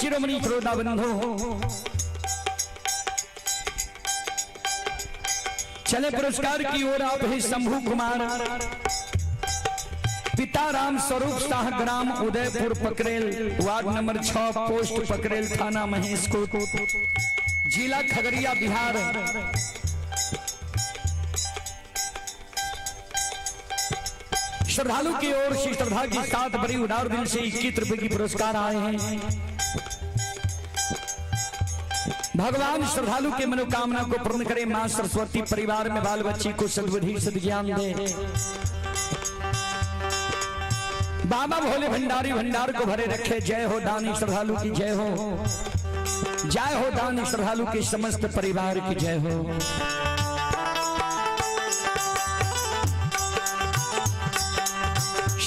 शिरोमणि क्रोधा बंधो चले पुरस्कार की ओर आप ही शंभू कुमार, पिता राम स्वरूप शाह, ग्राम उदयपुर पकरेल, वार्ड नंबर 6, पोस्ट पकरेल, थाना महेशकोट, जिला खगड़िया, बिहार। श्रद्धालु की ओर से श्रद्धा के साथ बड़ी उदार दिल से 21 रुपए की पुरस्कार आए हैं। भगवान श्रद्धालु के मनोकामना को पूर्ण करे। मां सरस्वती परिवार में बाल बच्ची को सद्बुद्धि सद्ज्ञान दे। बाबा भोले भंडारी भंडार को भरे रखे। जय हो दानी श्रद्धालु की जय हो। जय हो दानी श्रद्धालु के समस्त परिवार की जय हो।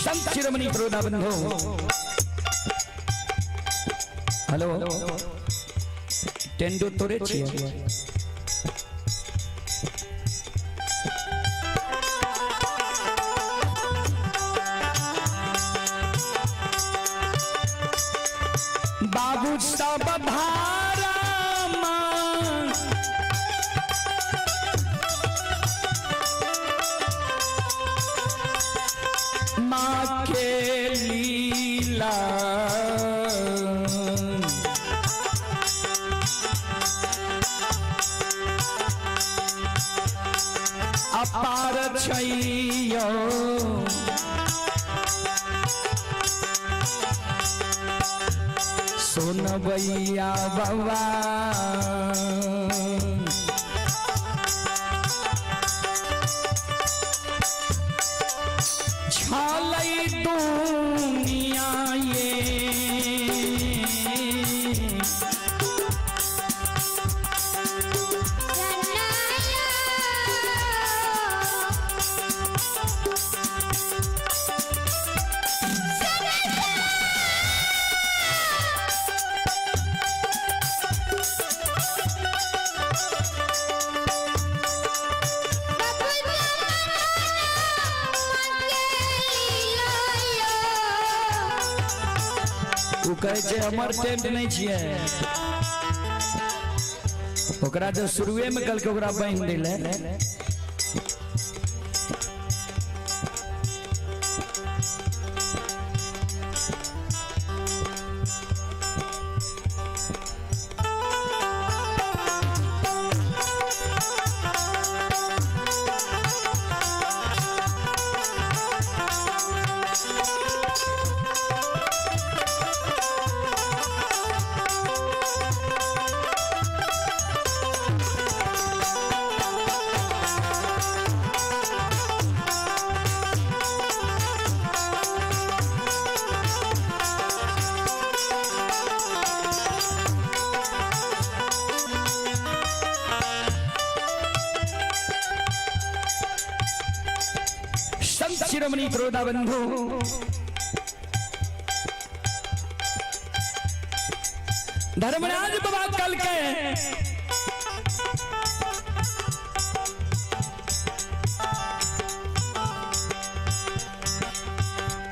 संत शिरोमणि प्रोदा बंधो। हेलो टेंडो तोरे छिए। बाबू सब धारा माँ के लीला अपार छैयो। सुनबैया बाबा छालै दुनिया ये कहे छे हमर टेंट नहीं छिए। ओकरा जो शुरुए में कल के ओकरा बांध दिले। शिरोमणि प्रोदा बंधु धर्मराज बाबा कल के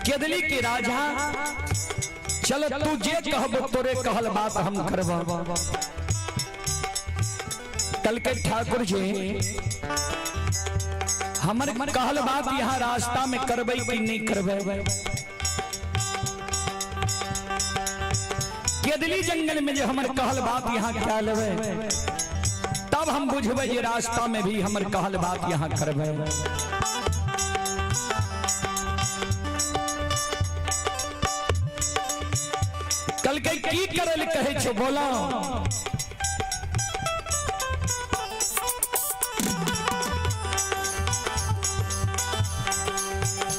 केदली के राजा चल तू जे कहब तोरे कहल बात हम करब। कल के ठाकुर जी हमर कहल बात यहाँ रास्ता में करबे कि नहीं करबे। केदली जंगल में जो हमर कहल बात यहाँ क्या लेबे तब हम बुझबे ये रास्ता में भी हमर कहल बात यहाँ करबे। कल के की करल कहे छो बोला।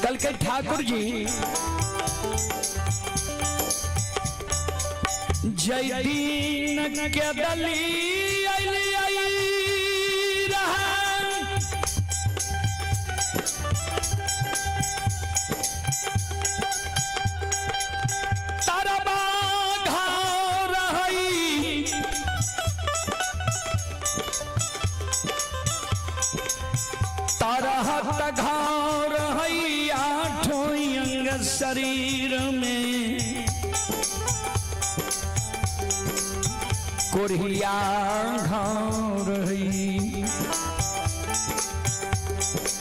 कल के ठाकुर जी जय दीन के दली तारा बाघा रही तारा हत घाव रही आठों अंग शरीर में कोरिया घाव रही।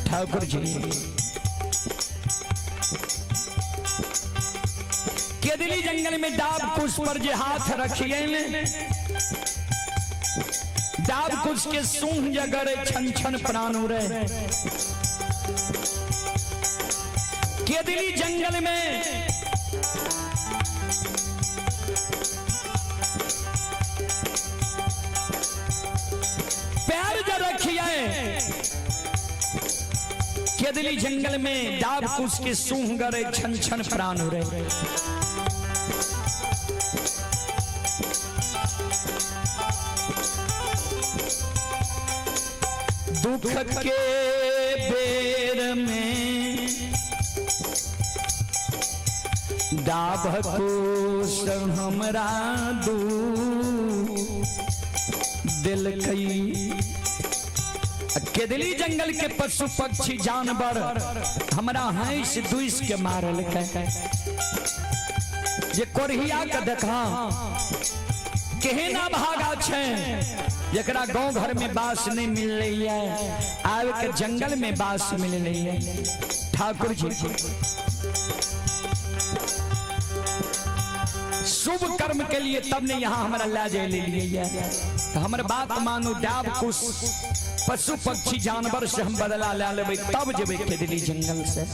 ठाकुर जी केदली जंगल में डाब कुश पर जे हाथ रखिए डाब कुश के सूंघ जगरे छन छन प्राण उड़े। केदली जंगल में नजर रखिए केदली जंगल में डाब कुछ के सूंघ गरे छन छन प्राण हो रहे। दुख के बेर में डाब कुश हमरा दू दिल कई। केदली जंगल के पशु पक्षी जानवर हमरा हैस दुइस के मारल जे कोरहिया के देखा केहना भागा छे जकरा गांव घर में बास नहीं मिल रही है आवे के जंगल में बास मिल रही है। ठाकुर जी शुभ कर्म के लिए तब ने यहाँ हमारा लाजे ले लिए तो हमारे बात मानो डाब कुछ पशु पक्षी जानवर से हम बदला ले लेबे तब जेबे केदली जंगल से।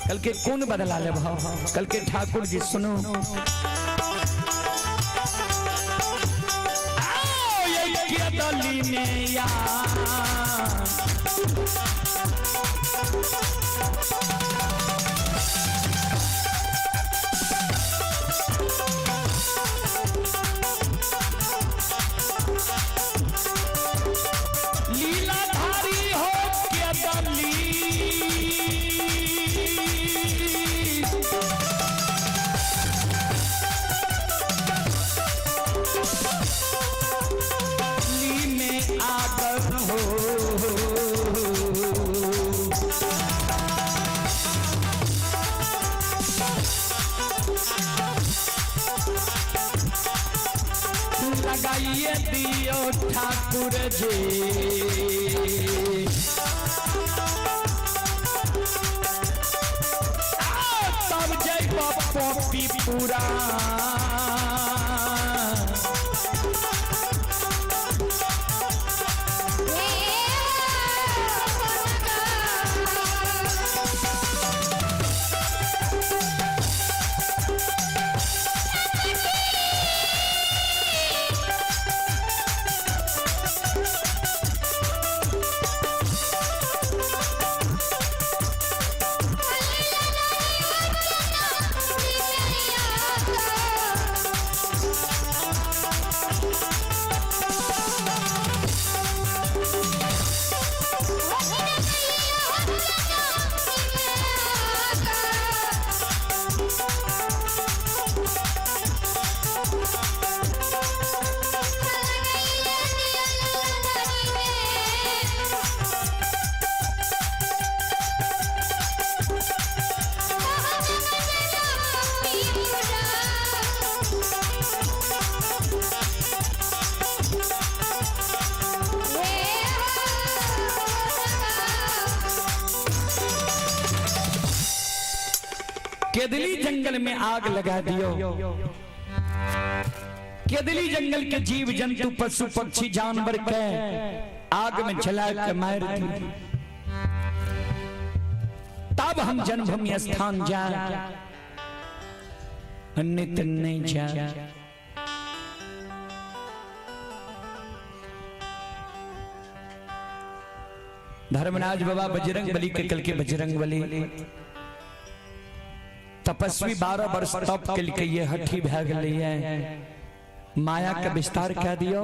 कल के कौन बदला ले भाव कल के ठाकुर जी सुनो आओ ये केदली में या लीलाधारी हो केदली ली में आगर हो लगाइए दियो ठाकुर जी तब जय पपी पूरा केदली जंगल में आग लगा दियो। केदली जंगल के जीव जंतु पशु पक्षी जानवर के आग में जला के मार दी। तब हम जन्मभूमि स्थान जा नित नहीं जा। धर्मराज बाबा बजरंग बली के कल के बजरंग बली तपस्वी 12 वर्ष तप के लिए ये हठी भाग लिए माया का विस्तार कह दियो।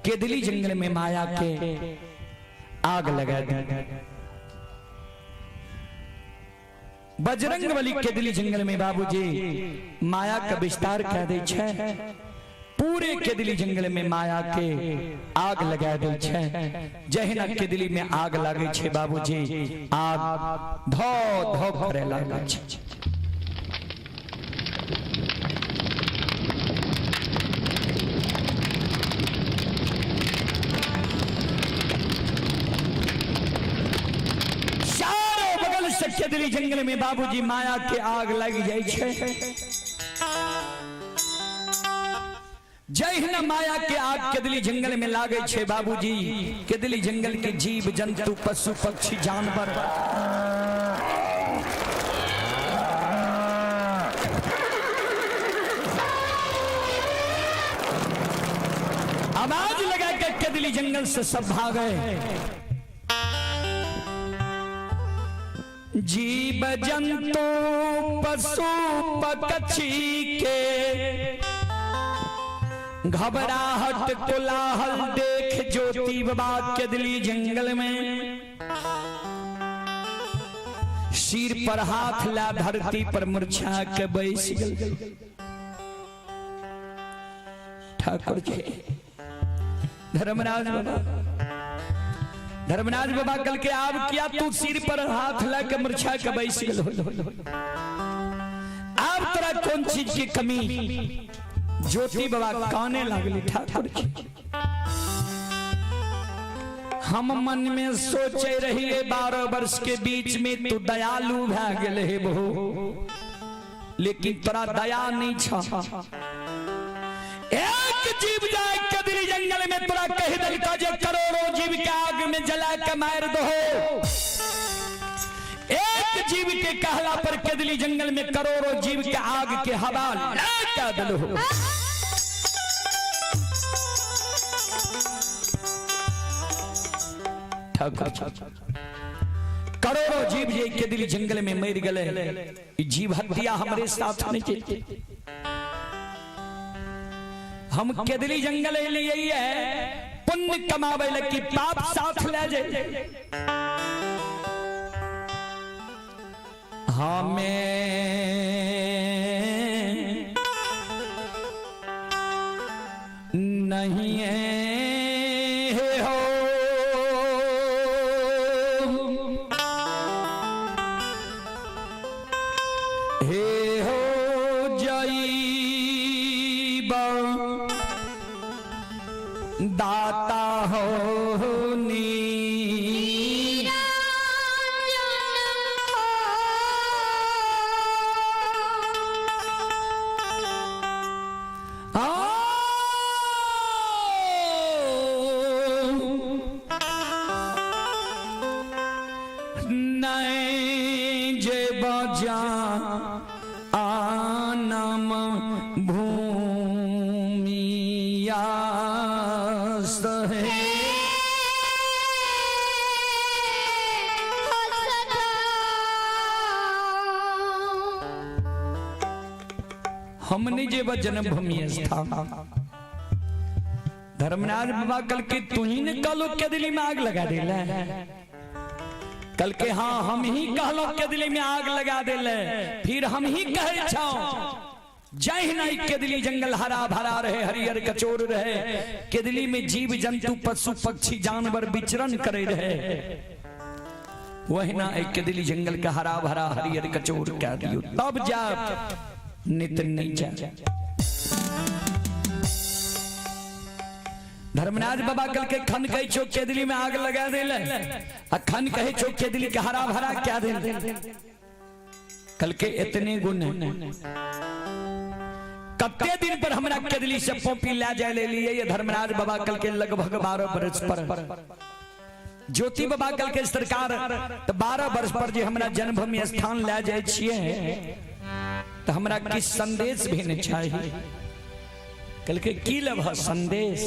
केदली जंगल में माया के आग लगा दी। बजरंग बली केदली जंगल में बाबूजी माया का विस्तार कह दे छे। पूरे केदली जंगल में माया के आग लगा दे छे। जहिना केदली में आग लागे छे बाबूजी आग धो धो करे लागे छे। चारों बगल से केदली जंगल में बाबूजी माया के आग लग जाए छे। जय हिना माया के आग केदली जंगल में लागे छे बाबूजी। केदली जंगल के जीव जंतु पशु पक्षी जानवर आवाज लगा के केदली जंगल से सब भागे। जीव जंतु पशु पक्षी के घबराहट कोलाहल देख ज्योति बाबा केदली जंगल में सिर पर हाथ ला धरती पर मूर्छा के बैस गए। ठाकुर जी धर्मराज बाबा कल के आप किया तू सिर पर हाथ ला के मूर्छा के बैस गए। आप तेरा कौन चीज की कमी? ज्योति बाबा काने लगली। ठाकुर जी हम मन में सोचे रहिए 12 वर्ष के बीच में तू दयालु भा गेले हे बहु, लेकिन तोरा दया नहीं छा। एक जीव जाए केदली जंगल में तोरा कह दिल का जे करोड़ों जीव के आग में जला के मार दो। एक जीव के कहला पर केदली जंगल में करोड़ों जीव के आग के हवा लगा दलो। करोड़ों जीव जे केदली जंगल में मर गए। जीव हत्या हमारे साथ नहीं चाहिए। हम केदली जंगल लिए है पुण्य कमावे की पाप साथ ले जाए। हमें नहीं है दाता हो नहीं जे बजा आनम भूमिया हमने जे जन्मभूमि स्थान। धर्मराज बाबा कल के तू ही ने कहलो केदली में आग लगा देला। कल के हाँ हम ही कहलो केदली में आग लगा देले। फिर हम ही कहे छो जय नहीं केदली जंगल हरा भरा रहे, हरियर कचोर रहे। केदली में जीव जंतु पशु पक्षी जानवर विचरण करे रहे। वही ना एक केदली जंगल का हरा भरा हरियर कचोर कह दियो तब जा नितिन नहीं जा। धर्मराज बाबा कल के खन कहे चो केदली में आग लगा देले। खन कहे चो केदली के हरा भरा क्या दे। कल के इतने गुण कत्ते दिन पर हमरा केदली से पोपी ला जाए ले लिए। ये धर्मराज बाबा कल के लगभग 12 वर्ष पर ज्योति बाबा कल के सरकार 12 वर्ष पर जो हमरा जन्मभूमि स्थान ला जाए छिए तो हमरा किस संदेश भेजने चाहिए। कल के की लभ संदेश।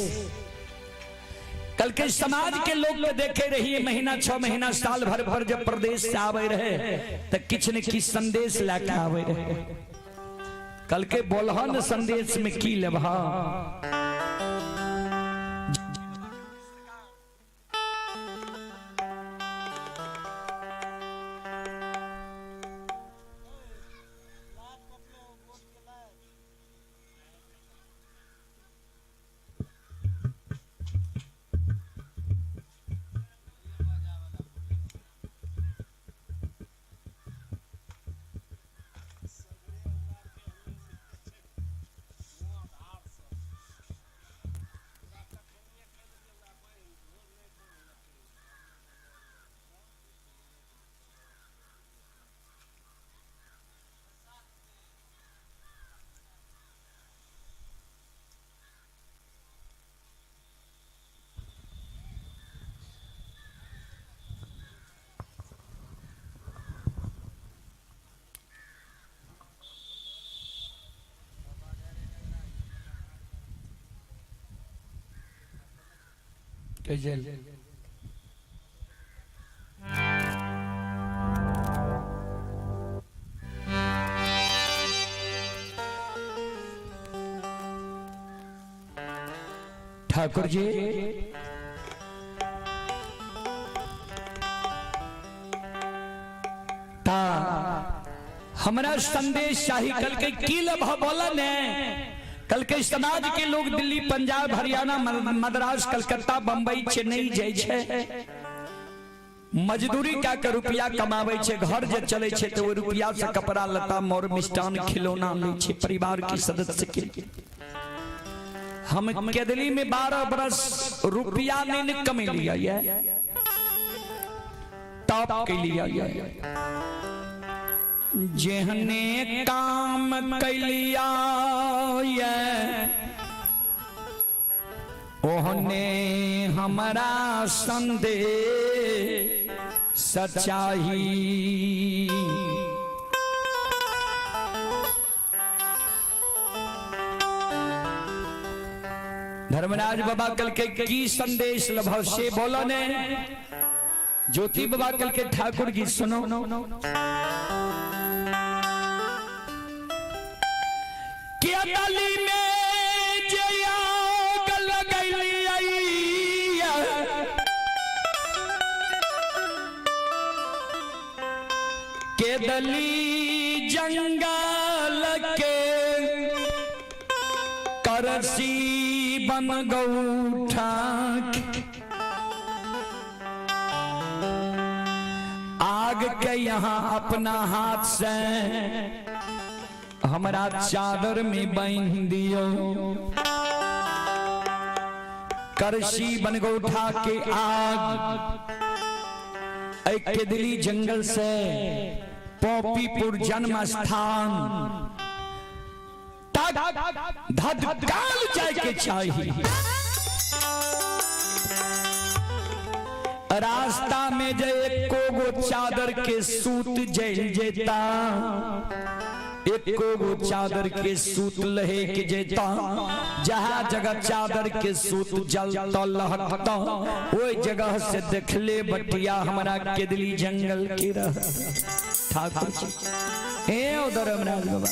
कल के समाज के लोग देखे रहिए महीना 6 महीना साल भर भर जब प्रदेश से आवे रहे तो किछ न किछ संदेश लेके आवे रहे। कल के बोलहन संदेश में की लभ। तेजल ठाकुर जी ता हमारा संदेश शाही कल के किल बोलन है। कल के समाज के लोग दिल्ली पंजाब हरियाणा मद्रास कलकत्ता बंबई चेन्नई जाय छे, मजदूरी क्या के रुपया कमावे छे, घर जे चले छे तो वो रुपया से कपड़ा लता मोर मिष्टान खिलौना ले छे परिवार के सदस्य के। हम केदली में 12 बरस रुपया नहीं कमा लिया है, टॉप के लिया जेहने काम कैलिया ओहने हमारा संदेश सच्चाई। धर्मराज बाबा कल के की संदेश लभव से बोलो ने ज्योति बाबा कल के ठाकुर गीत सुनो। क्या गली में जया गल गई के दली जंगल के करसी बन गौठा आग के यहाँ अपना हाथ से हमारा चादर में बांध दियो, करसी बन गौठा के आग एक के दिली जंगल से पोपीपुर जन्म स्थान धधकाल जाए के चाहिए। रास्ता में जे एको गो चादर के सूत जल जेता, एको गो चादर के सूत लहे के जेता, जहाँ जगह चादर के सूत जलता लहकता वो जगह से देखले बटिया हमारा केदली जंगल के रह ठाकुर ए उधर धर्मराज बाबा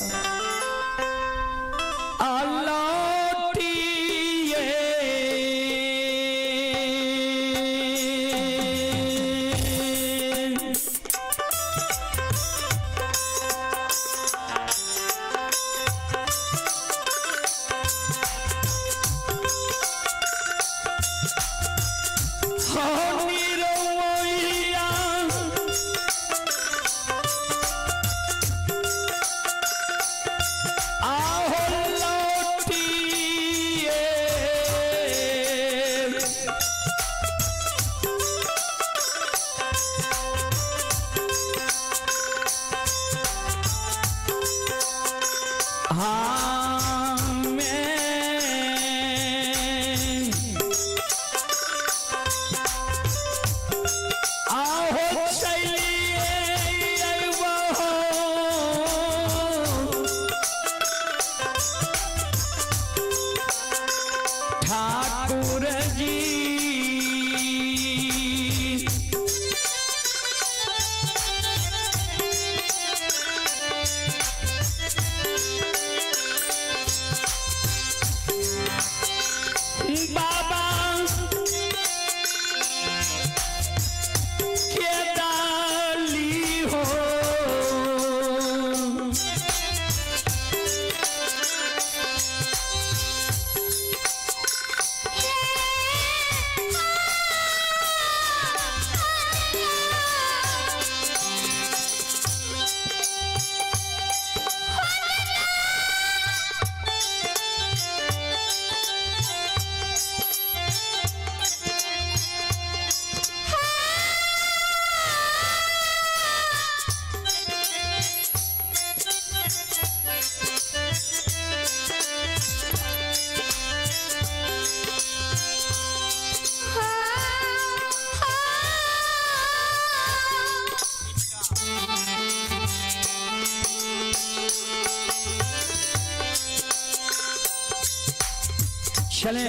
चले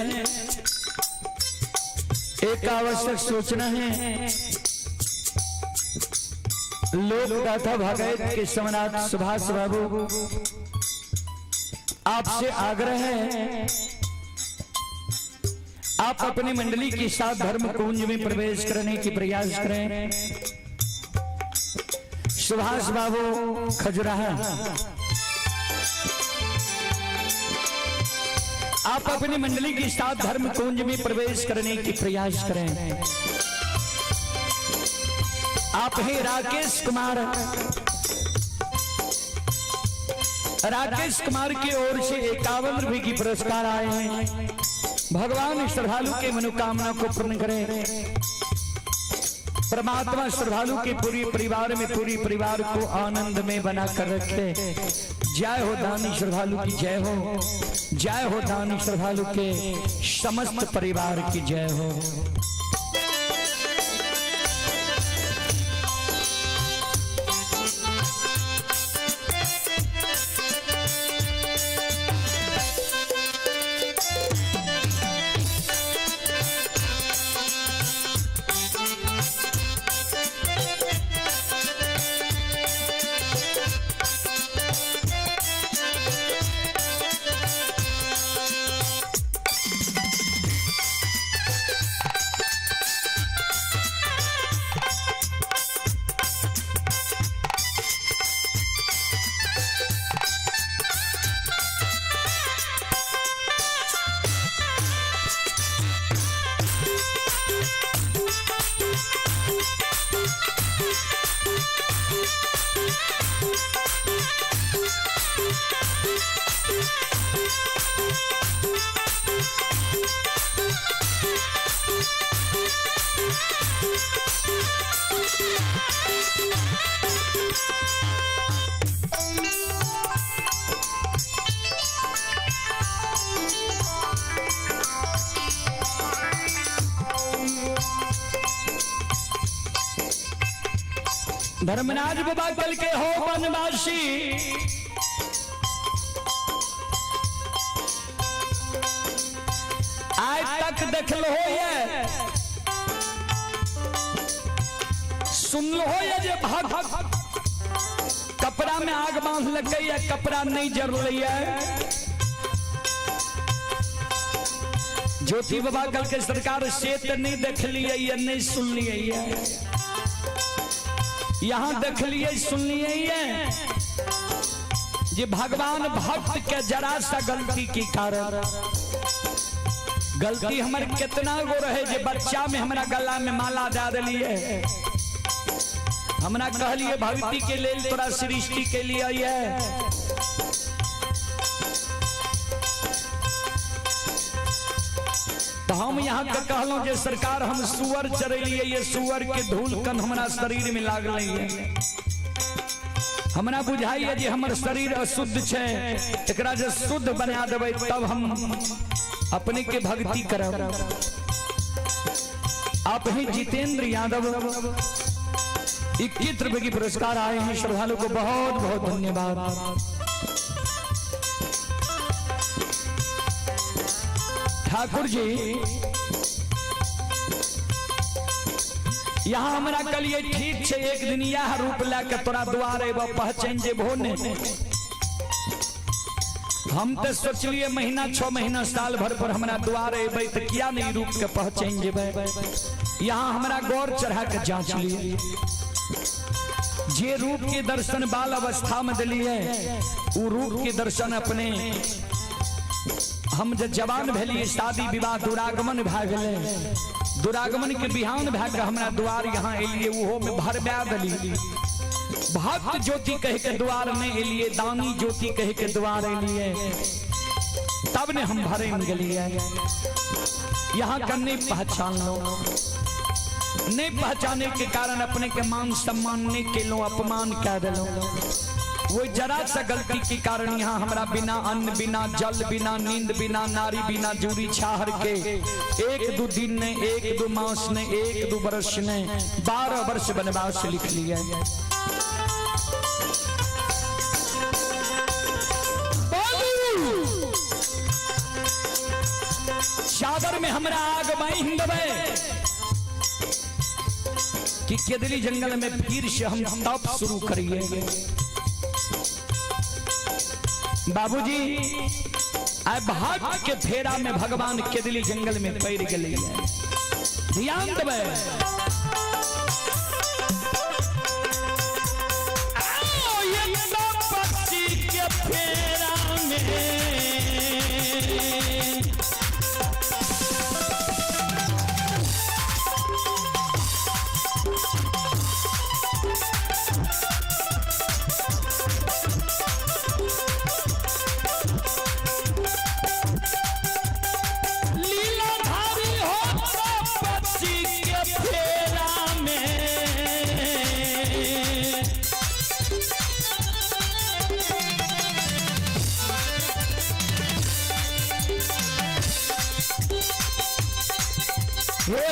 एक आवश्यक सूचना है। लोक गाथा भागवत के सम्राट सुभाष बाबू आपसे आग्रह है, आप अपनी मंडली के साथ धर्म कुंज में प्रवेश करने की प्रयास करें। सुभाष बाबू खजुराहा, आप अपनी मंडली के साथ धर्म कुंज में प्रवेश करने की प्रयास करें। आप हैं राकेश कुमार। राकेश कुमार की ओर से 51 रुपए की पुरस्कार आए हैं। भगवान श्रद्धालु के मनोकामना को पूर्ण करें। परमात्मा श्रद्धालु के पूरी परिवार को आनंद में बनाकर रखे। जय हो दानी श्रद्धालु की जय हो, जय हो दानी श्रद्धालु के समस्त परिवार की जय हो। धर्मराज बाबा कल के हो वनवासी, आज तक देखल हो ये सुन लो ये जे भाग कपड़ा में आग बांध लग गई है, कपड़ा नहीं जल रही है। ज्योति बाबा कल के सरकार से नहीं देख लिए, नहीं सुन लिए, यहां देख लिए सुन लिए है जे भगवान भक्त के जरा सा गलती के कारण, गलती हमारे कितना गो रहे जे बच्चा में हमारा गला में माला दे दिली है। हमरा कहलिए भक्ति के लिए तोरा सृष्टि के लिए है, तो हम यहाँ के कहलों जे सरकार हम सुअर चरलिए, ये सुअर के धूल कन हमारा शरीर में लाग रही है। हमरा बुझाइए जे हमर शरीर अशुद्ध छे, एकरा जे शुद्ध बना देबै तब हम अपने के भक्ति करब। आप हैं जितेंद्र यादव, 21 रुपए की पुरस्कार आए हैं। श्रद्धालु को बहुत बहुत धन्यवाद। ठाकुर जी यहाँ हमारा कलिए ठीक है, एक दिन यह रूप लाके तोरा द्वारे पहचान जेबो ने। हम तो सोचलिए महीना 6 महीना साल भर पर हमारा द्वारे अबे तो किया नहीं रूप के पहचान जेबे। यहाँ हमारा गौर चढ़ा के जांच लिए, जे रूप के दर्शन बाल अवस्था में दिलिए, वो रूप के दर्शन अपने हम जब जवान भेलिए, शादी विवाह दुरागमन भए गेले, दुरागमन के बिहान भए के हमरा द्वार यहाँ एलिए, वो में भरबा देली। भक्त ज्योति कह के द्वार में एलिए, दानी ज्योति कह के द्वार एलिए, तब ने हम भरे में गेलिए। यहाँ का नहीं पहचान लो, नहीं पहचाने के कारण अपने के मान सम्मान नहीं के लो, अपमान कह दिलो। वो जरा सा गलती के कारण यहाँ हमारा बिना अन्न, बिना जल, बिना नींद, बिना नारी, बिना जूरी छाहर के 1-2 दिन ने, 1-2 मास ने, 1-2 वर्ष ने 12 वर्ष वनवास लिख लिया। चादर में हमरा आग बांध देवे, कि केदली जंगल में फिर से हम तप शुरू करिए। बाबूजी आए भाग के फेरा में भगवान केदली जंगल में पैर गए। ध्यान देवे के फेरा में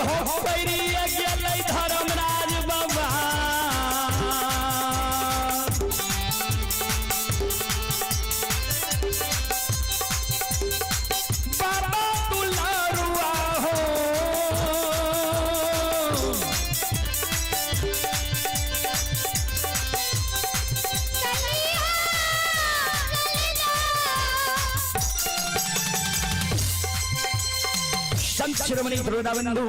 हो पैरिए गेलै धर्मराज बाबा। बाबा दुलारुआ हो संत शिरोमणि द्रोणाबंधु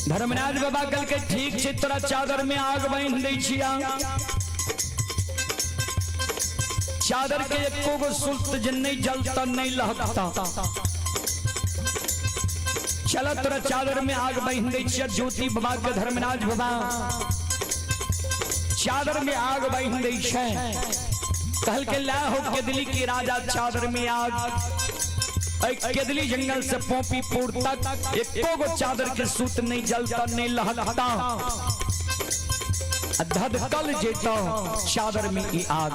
धर्मराज बाबा कल के ठीक से तोरा चादर में आग बांध दै छिया। चादर के एको गो सुल्त जन नहीं जलता नहीं लहकता। चला तोरा चादर में आग बांध दै छिया। ज्योति बाबा के धर्मराज बाबा चादर में आग बांध दै छै। कहल के ला हो केदली की राजा चादर में आग। केदली जंगल से पोपीपुर तक एको गो चादर के सूत नहीं जलता नहीं लहकता। धधकल जेता चादर में ई आग।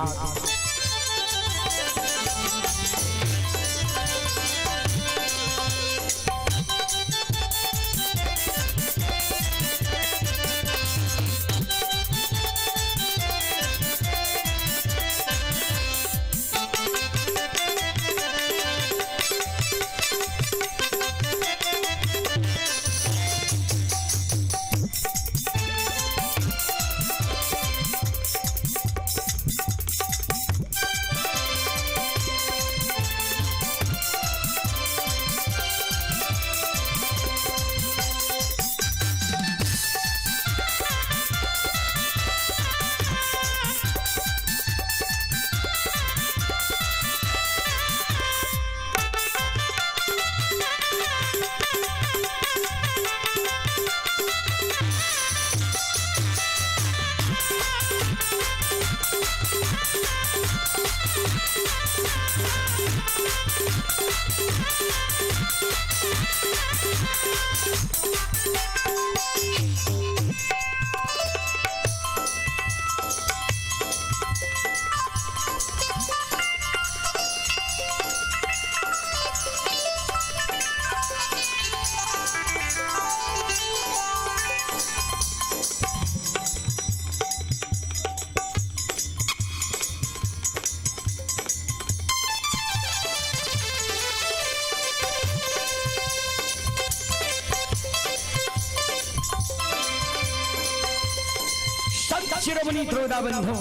शिरोमणि द्रोणाबंधु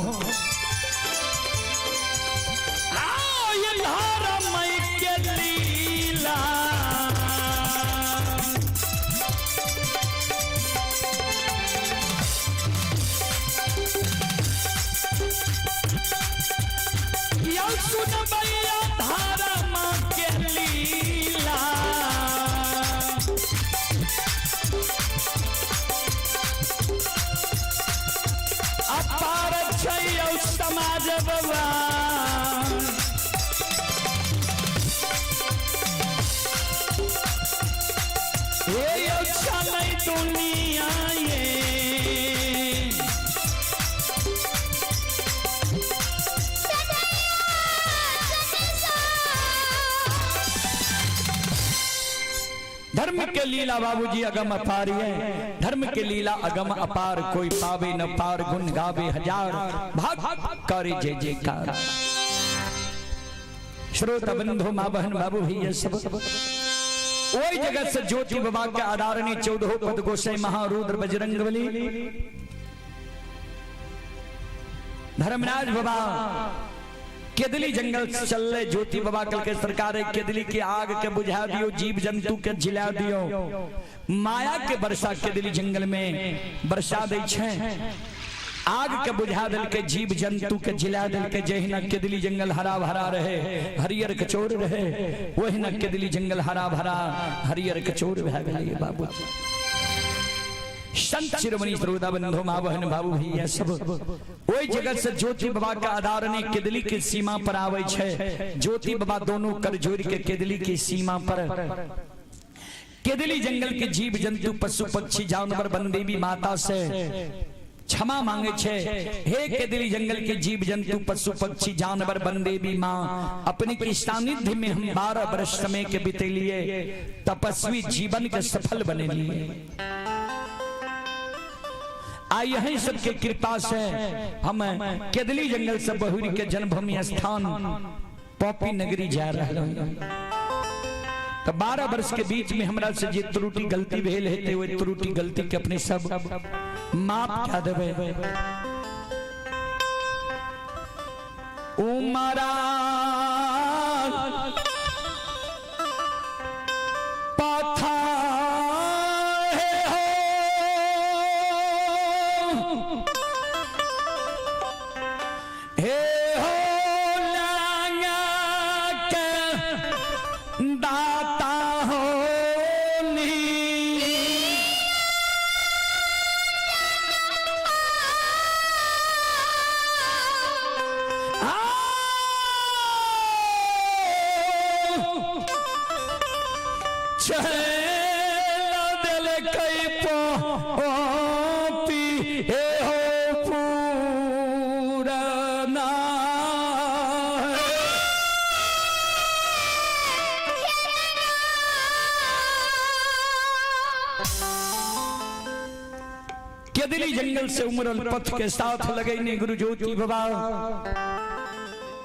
ये धर्ममय के लीला। या सुन भैया धर्म के लीला। अपार छै समाज बाबा। ये अच्छा नहीं दुनिया ये धर्म के लीला बाबूजी अगम अपार है। धर्म के लीला अगम अपार कोई पावे न पार। गुण गावे हजार भाग करे जय जयकार। श्रोता बंधु माँ बहन बाबू भैया सब ओई जगत से ज्योति बाबा के आधारणी 14 पद गोसाई महारुद्र बजरंगबली धर्मराज बाबा केदली जंगल चल रहे ज्योति बाबा कल के सरकार केदली की आग के बुझा दियो, जीव जंतु के जिला दियो, माया के वर्षा केदली जंगल में वर्षा दै छै, आग के बुझा दिल के जीव जंतु के जिला दिल के जहिना केदली जंगल हरा भरा रहे हरियर कचोर रहे वही न केदली जंगल हरा भरा हरियर कचोर भए गेलै बाबू। संत शिरोमणि श्रोता बंधु मां बहन बाबू भैया सब ओई जगत से ज्योति बाबा के आधारणी केदली के सीमा पर आवे छै। ज्योति बाबा दोनों कर जोड़ के केदली की सीमा पर केदली जंगल के जीव जंतु पशु पक्षी जानवर बंदेवी माता से क्षमा मांगे छे। हे केदली जंगल के जीव जंतु पशु पक्षी जानवर बंदेवी मां अपने की सानिध्य में हम 12 वर्ष समय के बिते लिए तपस्वी जीवन के सफल बने लिए। आई यही सबके कृपा से हम केदली जंगल से बहुरी के जन्मभूमि स्थान पॉपी नगरी जा रहे हैं। तो 12 वर्ष के बीच में हमरा से जे त्रुटि गलती भेल है वो त्रुटि गलती के अपने सब माफ क्या देवे। उमरा पाथा केदली जंगल से उमरल पथ के साथ लगैने गुरु ज्योति बाबा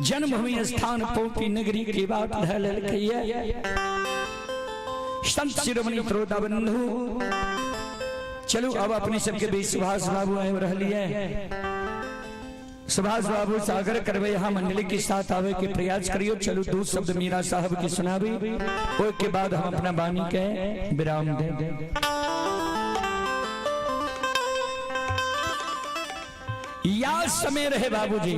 जन्मभूमि स्थान पौपी नगरी की बात है। संत शिरोमणि श्रोता बंधु चलो अब अपने सबके बीच सुभाष बाबू आए रह लिए। सुभाष बाबू सागर करवे यहाँ मंडली के साथ आवे के प्रयास करियो। चलो 2 शब्द मीरा साहब की सुनावी उसके बाद हम अपना वाणी के विराम दे। याद समय रहे बाबूजी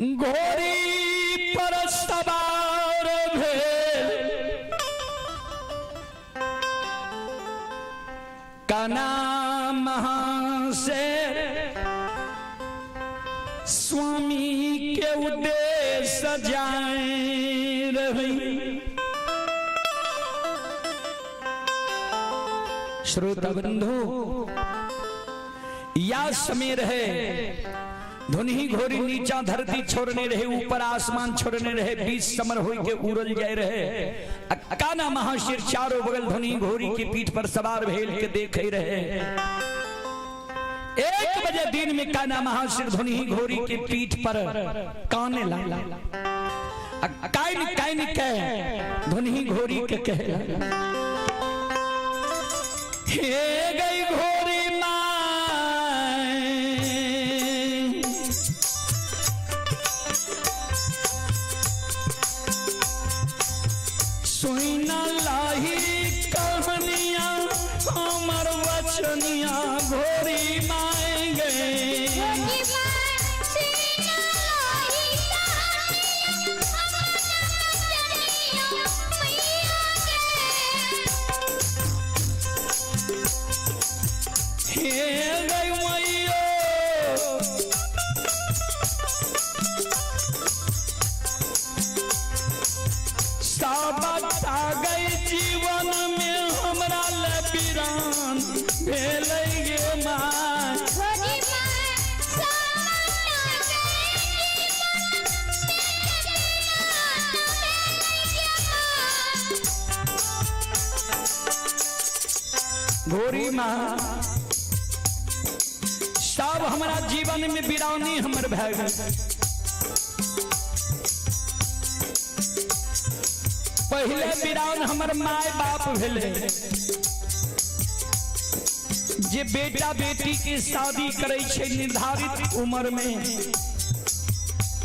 घोड़ी पर सवार भेल काना से स्वामी के उद्देश्य जाए रही। श्रोता बंधु या समय रहे धुनी घोरी नीचा धरती छोड़ने रहे ऊपर आसमान छोड़ने रहे बीच समर हो के उड़ल जाए रहे। काना महाशिर चारों बगल धुनी घोरी की पीठ पर सवार भेल के देख ही रहे। 1 बजे दिन में काना महाशिर धुनी घोरी की पीठ पर काने लगा। काइन काइन के धुनी घोरी के कहे हे गई घोरी सुना लाही कहानियां हमर वचनिया घोरी माए गए। जीवन में हमरा लबीरान भेल गे माँ गोरी माँ सब हमारा जीवन में बिरानी हमर भै गई। पहले बिरान हमर माय बाप भेले जे बेटा बेटी की शादी करे छे निर्धारित उम्र में।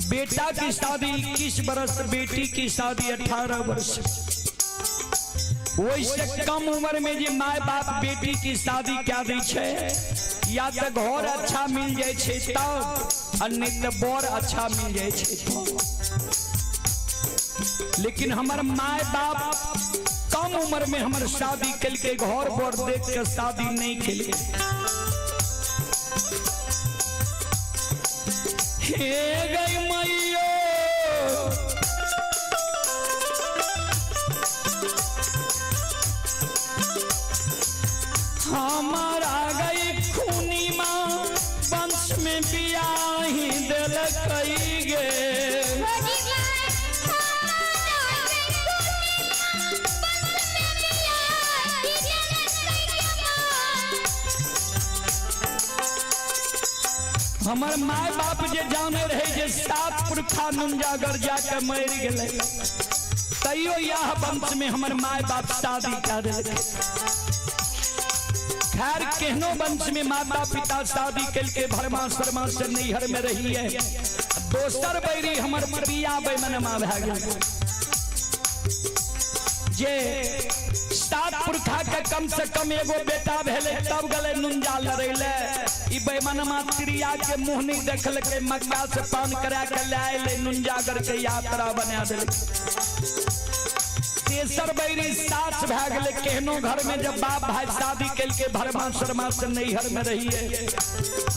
बेटा की शादी 21 वर्ष, बेटी की शादी 18 वर्ष। वैसे कम उम्र में जे माय बाप बेटी की शादी क्या दी छे, या तो घर अच्छा मिल जाए छे तब, और नहीं तो बर अच्छा मिल जाए छे तब। लेकिन हमार माय बाप कम उम्र में हमार शादी कल के घर बर देख के शादी नहीं कल। हे गई मैयो हमारा गई खूनी माँ वंश में बियाही दिल कई गे। हमार माय बाप जे जाने रहे जे 7 पुरखा नुंजागर जाके मर गए, तैयो यह वंश में हमार माय बाप शादी कर दिले। खैर केहनो वंश में माता पिता शादी कल के भरमा शर्मा से नैहर में रही है। दोसर बैरी हमर प्रिया बैमनमा भै गेल जे 7 पुरखा के कम से कम एगो बेटा भेले तब गले नुंजा लड़ैले। ई बैमनमा त्रिया के मुंह नहीं देखल के मक्का से पान करा के ले आइले, नुंजागर के यात्रा बना देले। तेसर बैरी सास भै गेले। केहनो घर में जब बाप भाई शादी कल के भरमा शर्मा से नैहर में रही है,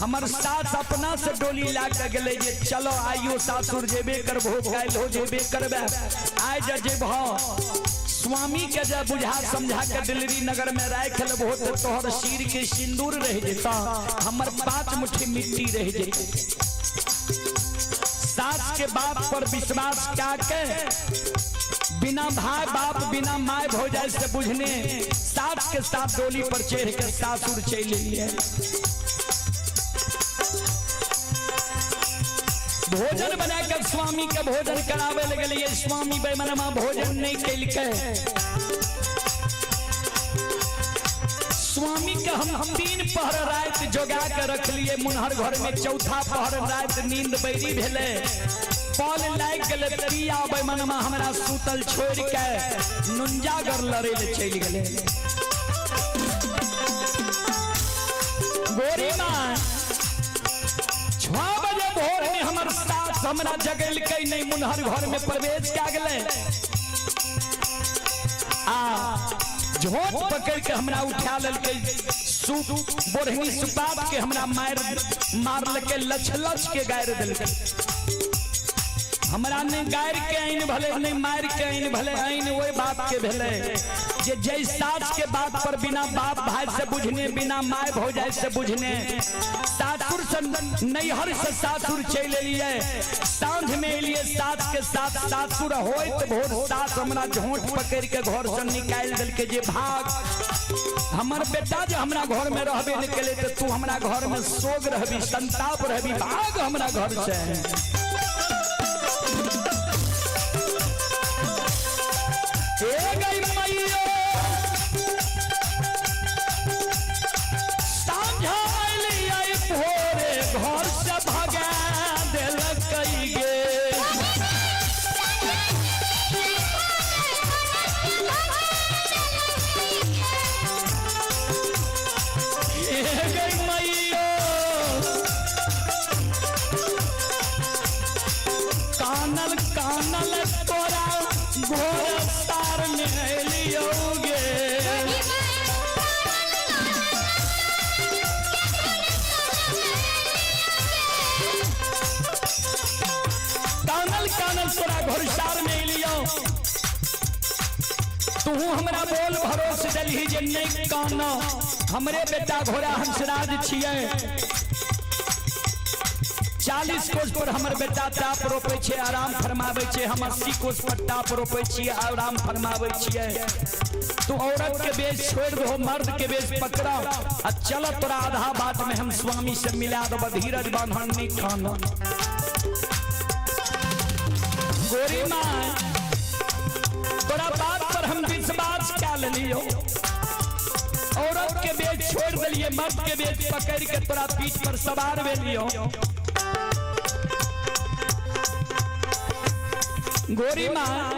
हमर सास अपना से डोली ला के गेले जे चलो आइयो सासुर जेबे करबो, काल हो जेबे करबे। आइ जा जेबहो स्वामी के जब बुझा समझा के दिल्ली नगर में राख लेबो तो तोहर सिर के सिंदूर रह जेता, हमर 5 मुट्ठी मिट्टी रह जेती। सास के बात पर विश्वास क्या के बिना भाई बाप बिना माय भौजाई से बुझने सास के साथ डोली पर चढ़ के सासुर चल लिए। भोजन बना कर स्वामी के भोजन करावे लगे। स्वामी बैमनमा भोजन नहीं कल के स्वामी के हम 3 पहर रात जोगा के रख लिए। मुनहर घर में 4था पहर रात नींद बैरी भेले। पल लाग गले प्रिया बैमनमा हमरा सुतल छोड़ के नुंजागर लड़े ले चल गए। गोरी माँ 6 बजे भोर में हमर सास हमरा जगल के नहीं मुनहर घर में प्रवेश क्या गले। झोट पकड़ के हमरा उठा ललके, सूप बोरहनी सुपाप के हमरा मार लके, लछ लछ के गायर दिलके। हमरा ने गायर के आइन भले नहीं मार के आइन भले, आइन वही बाप के भेले जे जय सास के बात पर बिना बाप भाई से बुझने बिना माय भौजाई से बुझने सासुर से नैहर से सासुर चल लिए। सांझ में लिए सास के साथ सासुर होइत भोर सास हमरा झोंट पकड़ के घर से निकाल दिल के जे भाग हमर बेटा जो हमरा घर में रहबे निकले तो तू हमरा घर में सोग रहबी, संताप रहबी, भाग हमरा घर से। तू हमरा बोल भरोसे दलही जे नहीं काना। हमरे बेटा घोड़ा हंसराज छिए। 40 कोस पर हमर बेटा टाप रोपे छे आराम फरमावे छे, हम 80 कोस पर टाप रोपे छिए आराम फरमावे छिए। तू औरत के बेच छोड़ दो, मर्द के बेच पकड़ा आ चल तोरा आधा बात में हम स्वामी से मिला दो, धीरज बांधन नहीं खाना। गोरी माँ तोरा बात पर हम विश्वास कर लियो, औरत के बेच छोड़ दिलिए, मर्द के बेच पकड़ के तोरा पीठ पर सवार वे लियो। गोरी माँ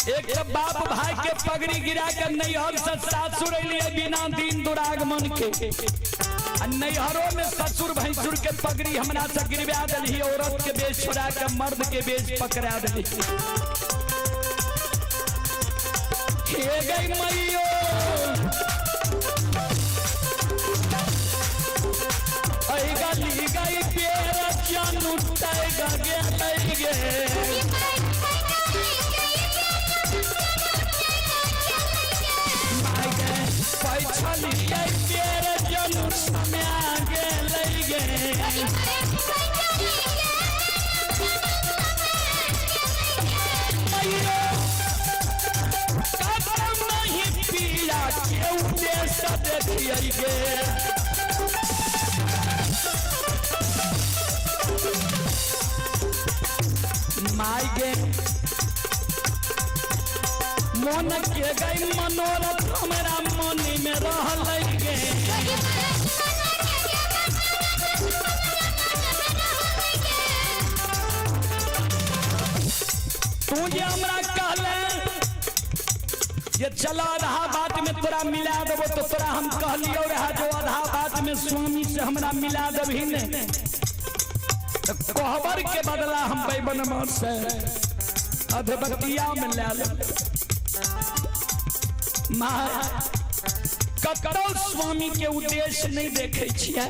एक तो बाप भाई के पगड़ी गिरा कर नैहर से सासुर लिए बिना दिन दुरागमन के, नैहरों में ससुर भैंसुर के पगड़ी हमरा से गिरवा दिली, औरत के बेच छोड़ा के मर्द के बेच पकड़ा दिली। हे गई मैयो आई गली गई पेड़ जानू टाइगा गे पैछली पेड़ जानू समय आगे लई गे नहीं पिया के उद्देश्य देखिए गे माई गे मन के गई मनोरथ हमारा मन में रह गे। तू जे हमरा कहले ये चला आधा बात में तोरा मिला देबो, तो तोरा हम कहलियो रहा जो आधा बात में स्वामी से हमरा मिला देबही ने, तो कोहबर के बदला हम बैबन से अधबतिया में ले ले। ककरो स्वामी के उद्देश्य नहीं देखे छिए,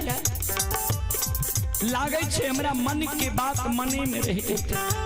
लागे छे हमरा मन के बात मने में रह जेते।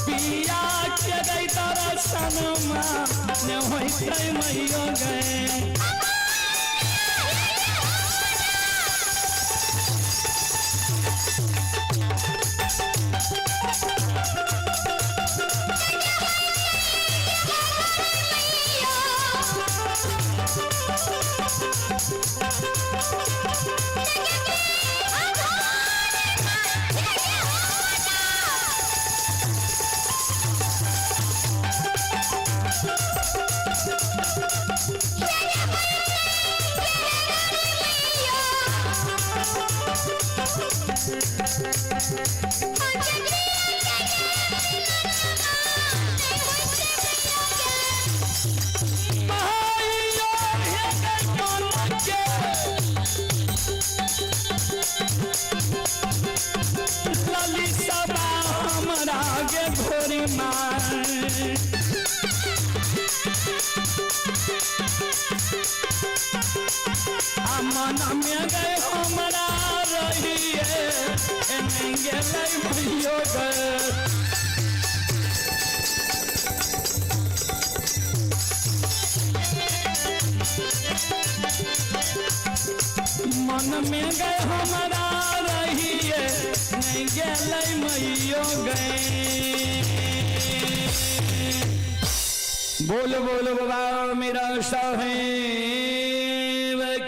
पिया के गई दर्शन न होई मैया गए मन में गए हमारा रहिए भैया मन में गए हमारा रहिए नहीं गए मैयो गए। बोलो बोलो बाबा मेरा साहेब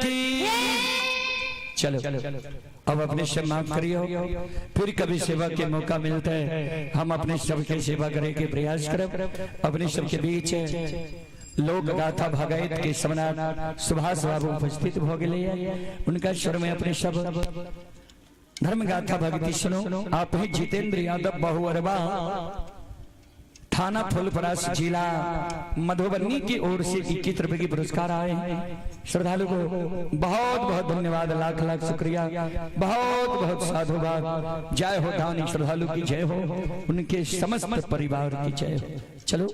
की। चलो अब अपने सब माफ करियो, फिर कभी सेवा के मौका मिलता है हम अपने सब की सेवा करे के प्रयास करें। अपने सब के बीच लोक गाथा भगैत के समनाथ सुभाष बाबू उपस्थित हो गए। उनका स्वर में अपने सब धर्म गाथा भक्ति सुनो। आप ही जितेंद्र यादव बहुअरबा थाना फुलपरास जिला मधुबनी की ओर से 21 रुपए की पुरस्कार आए हैं। श्रद्धालु को बहुत बहुत धन्यवाद, लाख लाख शुक्रिया, बहुत बहुत साधुवाद। जय हो दानी श्रद्धालु की जय हो, उनके समस्त परिवार की जय हो। चलो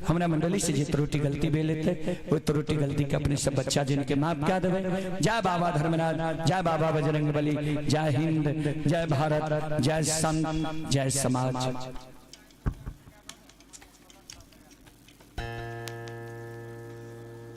हमारा मंडली से जो त्रुटि गलती बे लेते वो त्रुटि गलती के अपने सब बच्चा जिनके माफ क्या देवे। जय बाबा धर्मनाथ, जय बाबा बजरंग बली, जय हिंद, जय भारत, जय संत, जय समाज।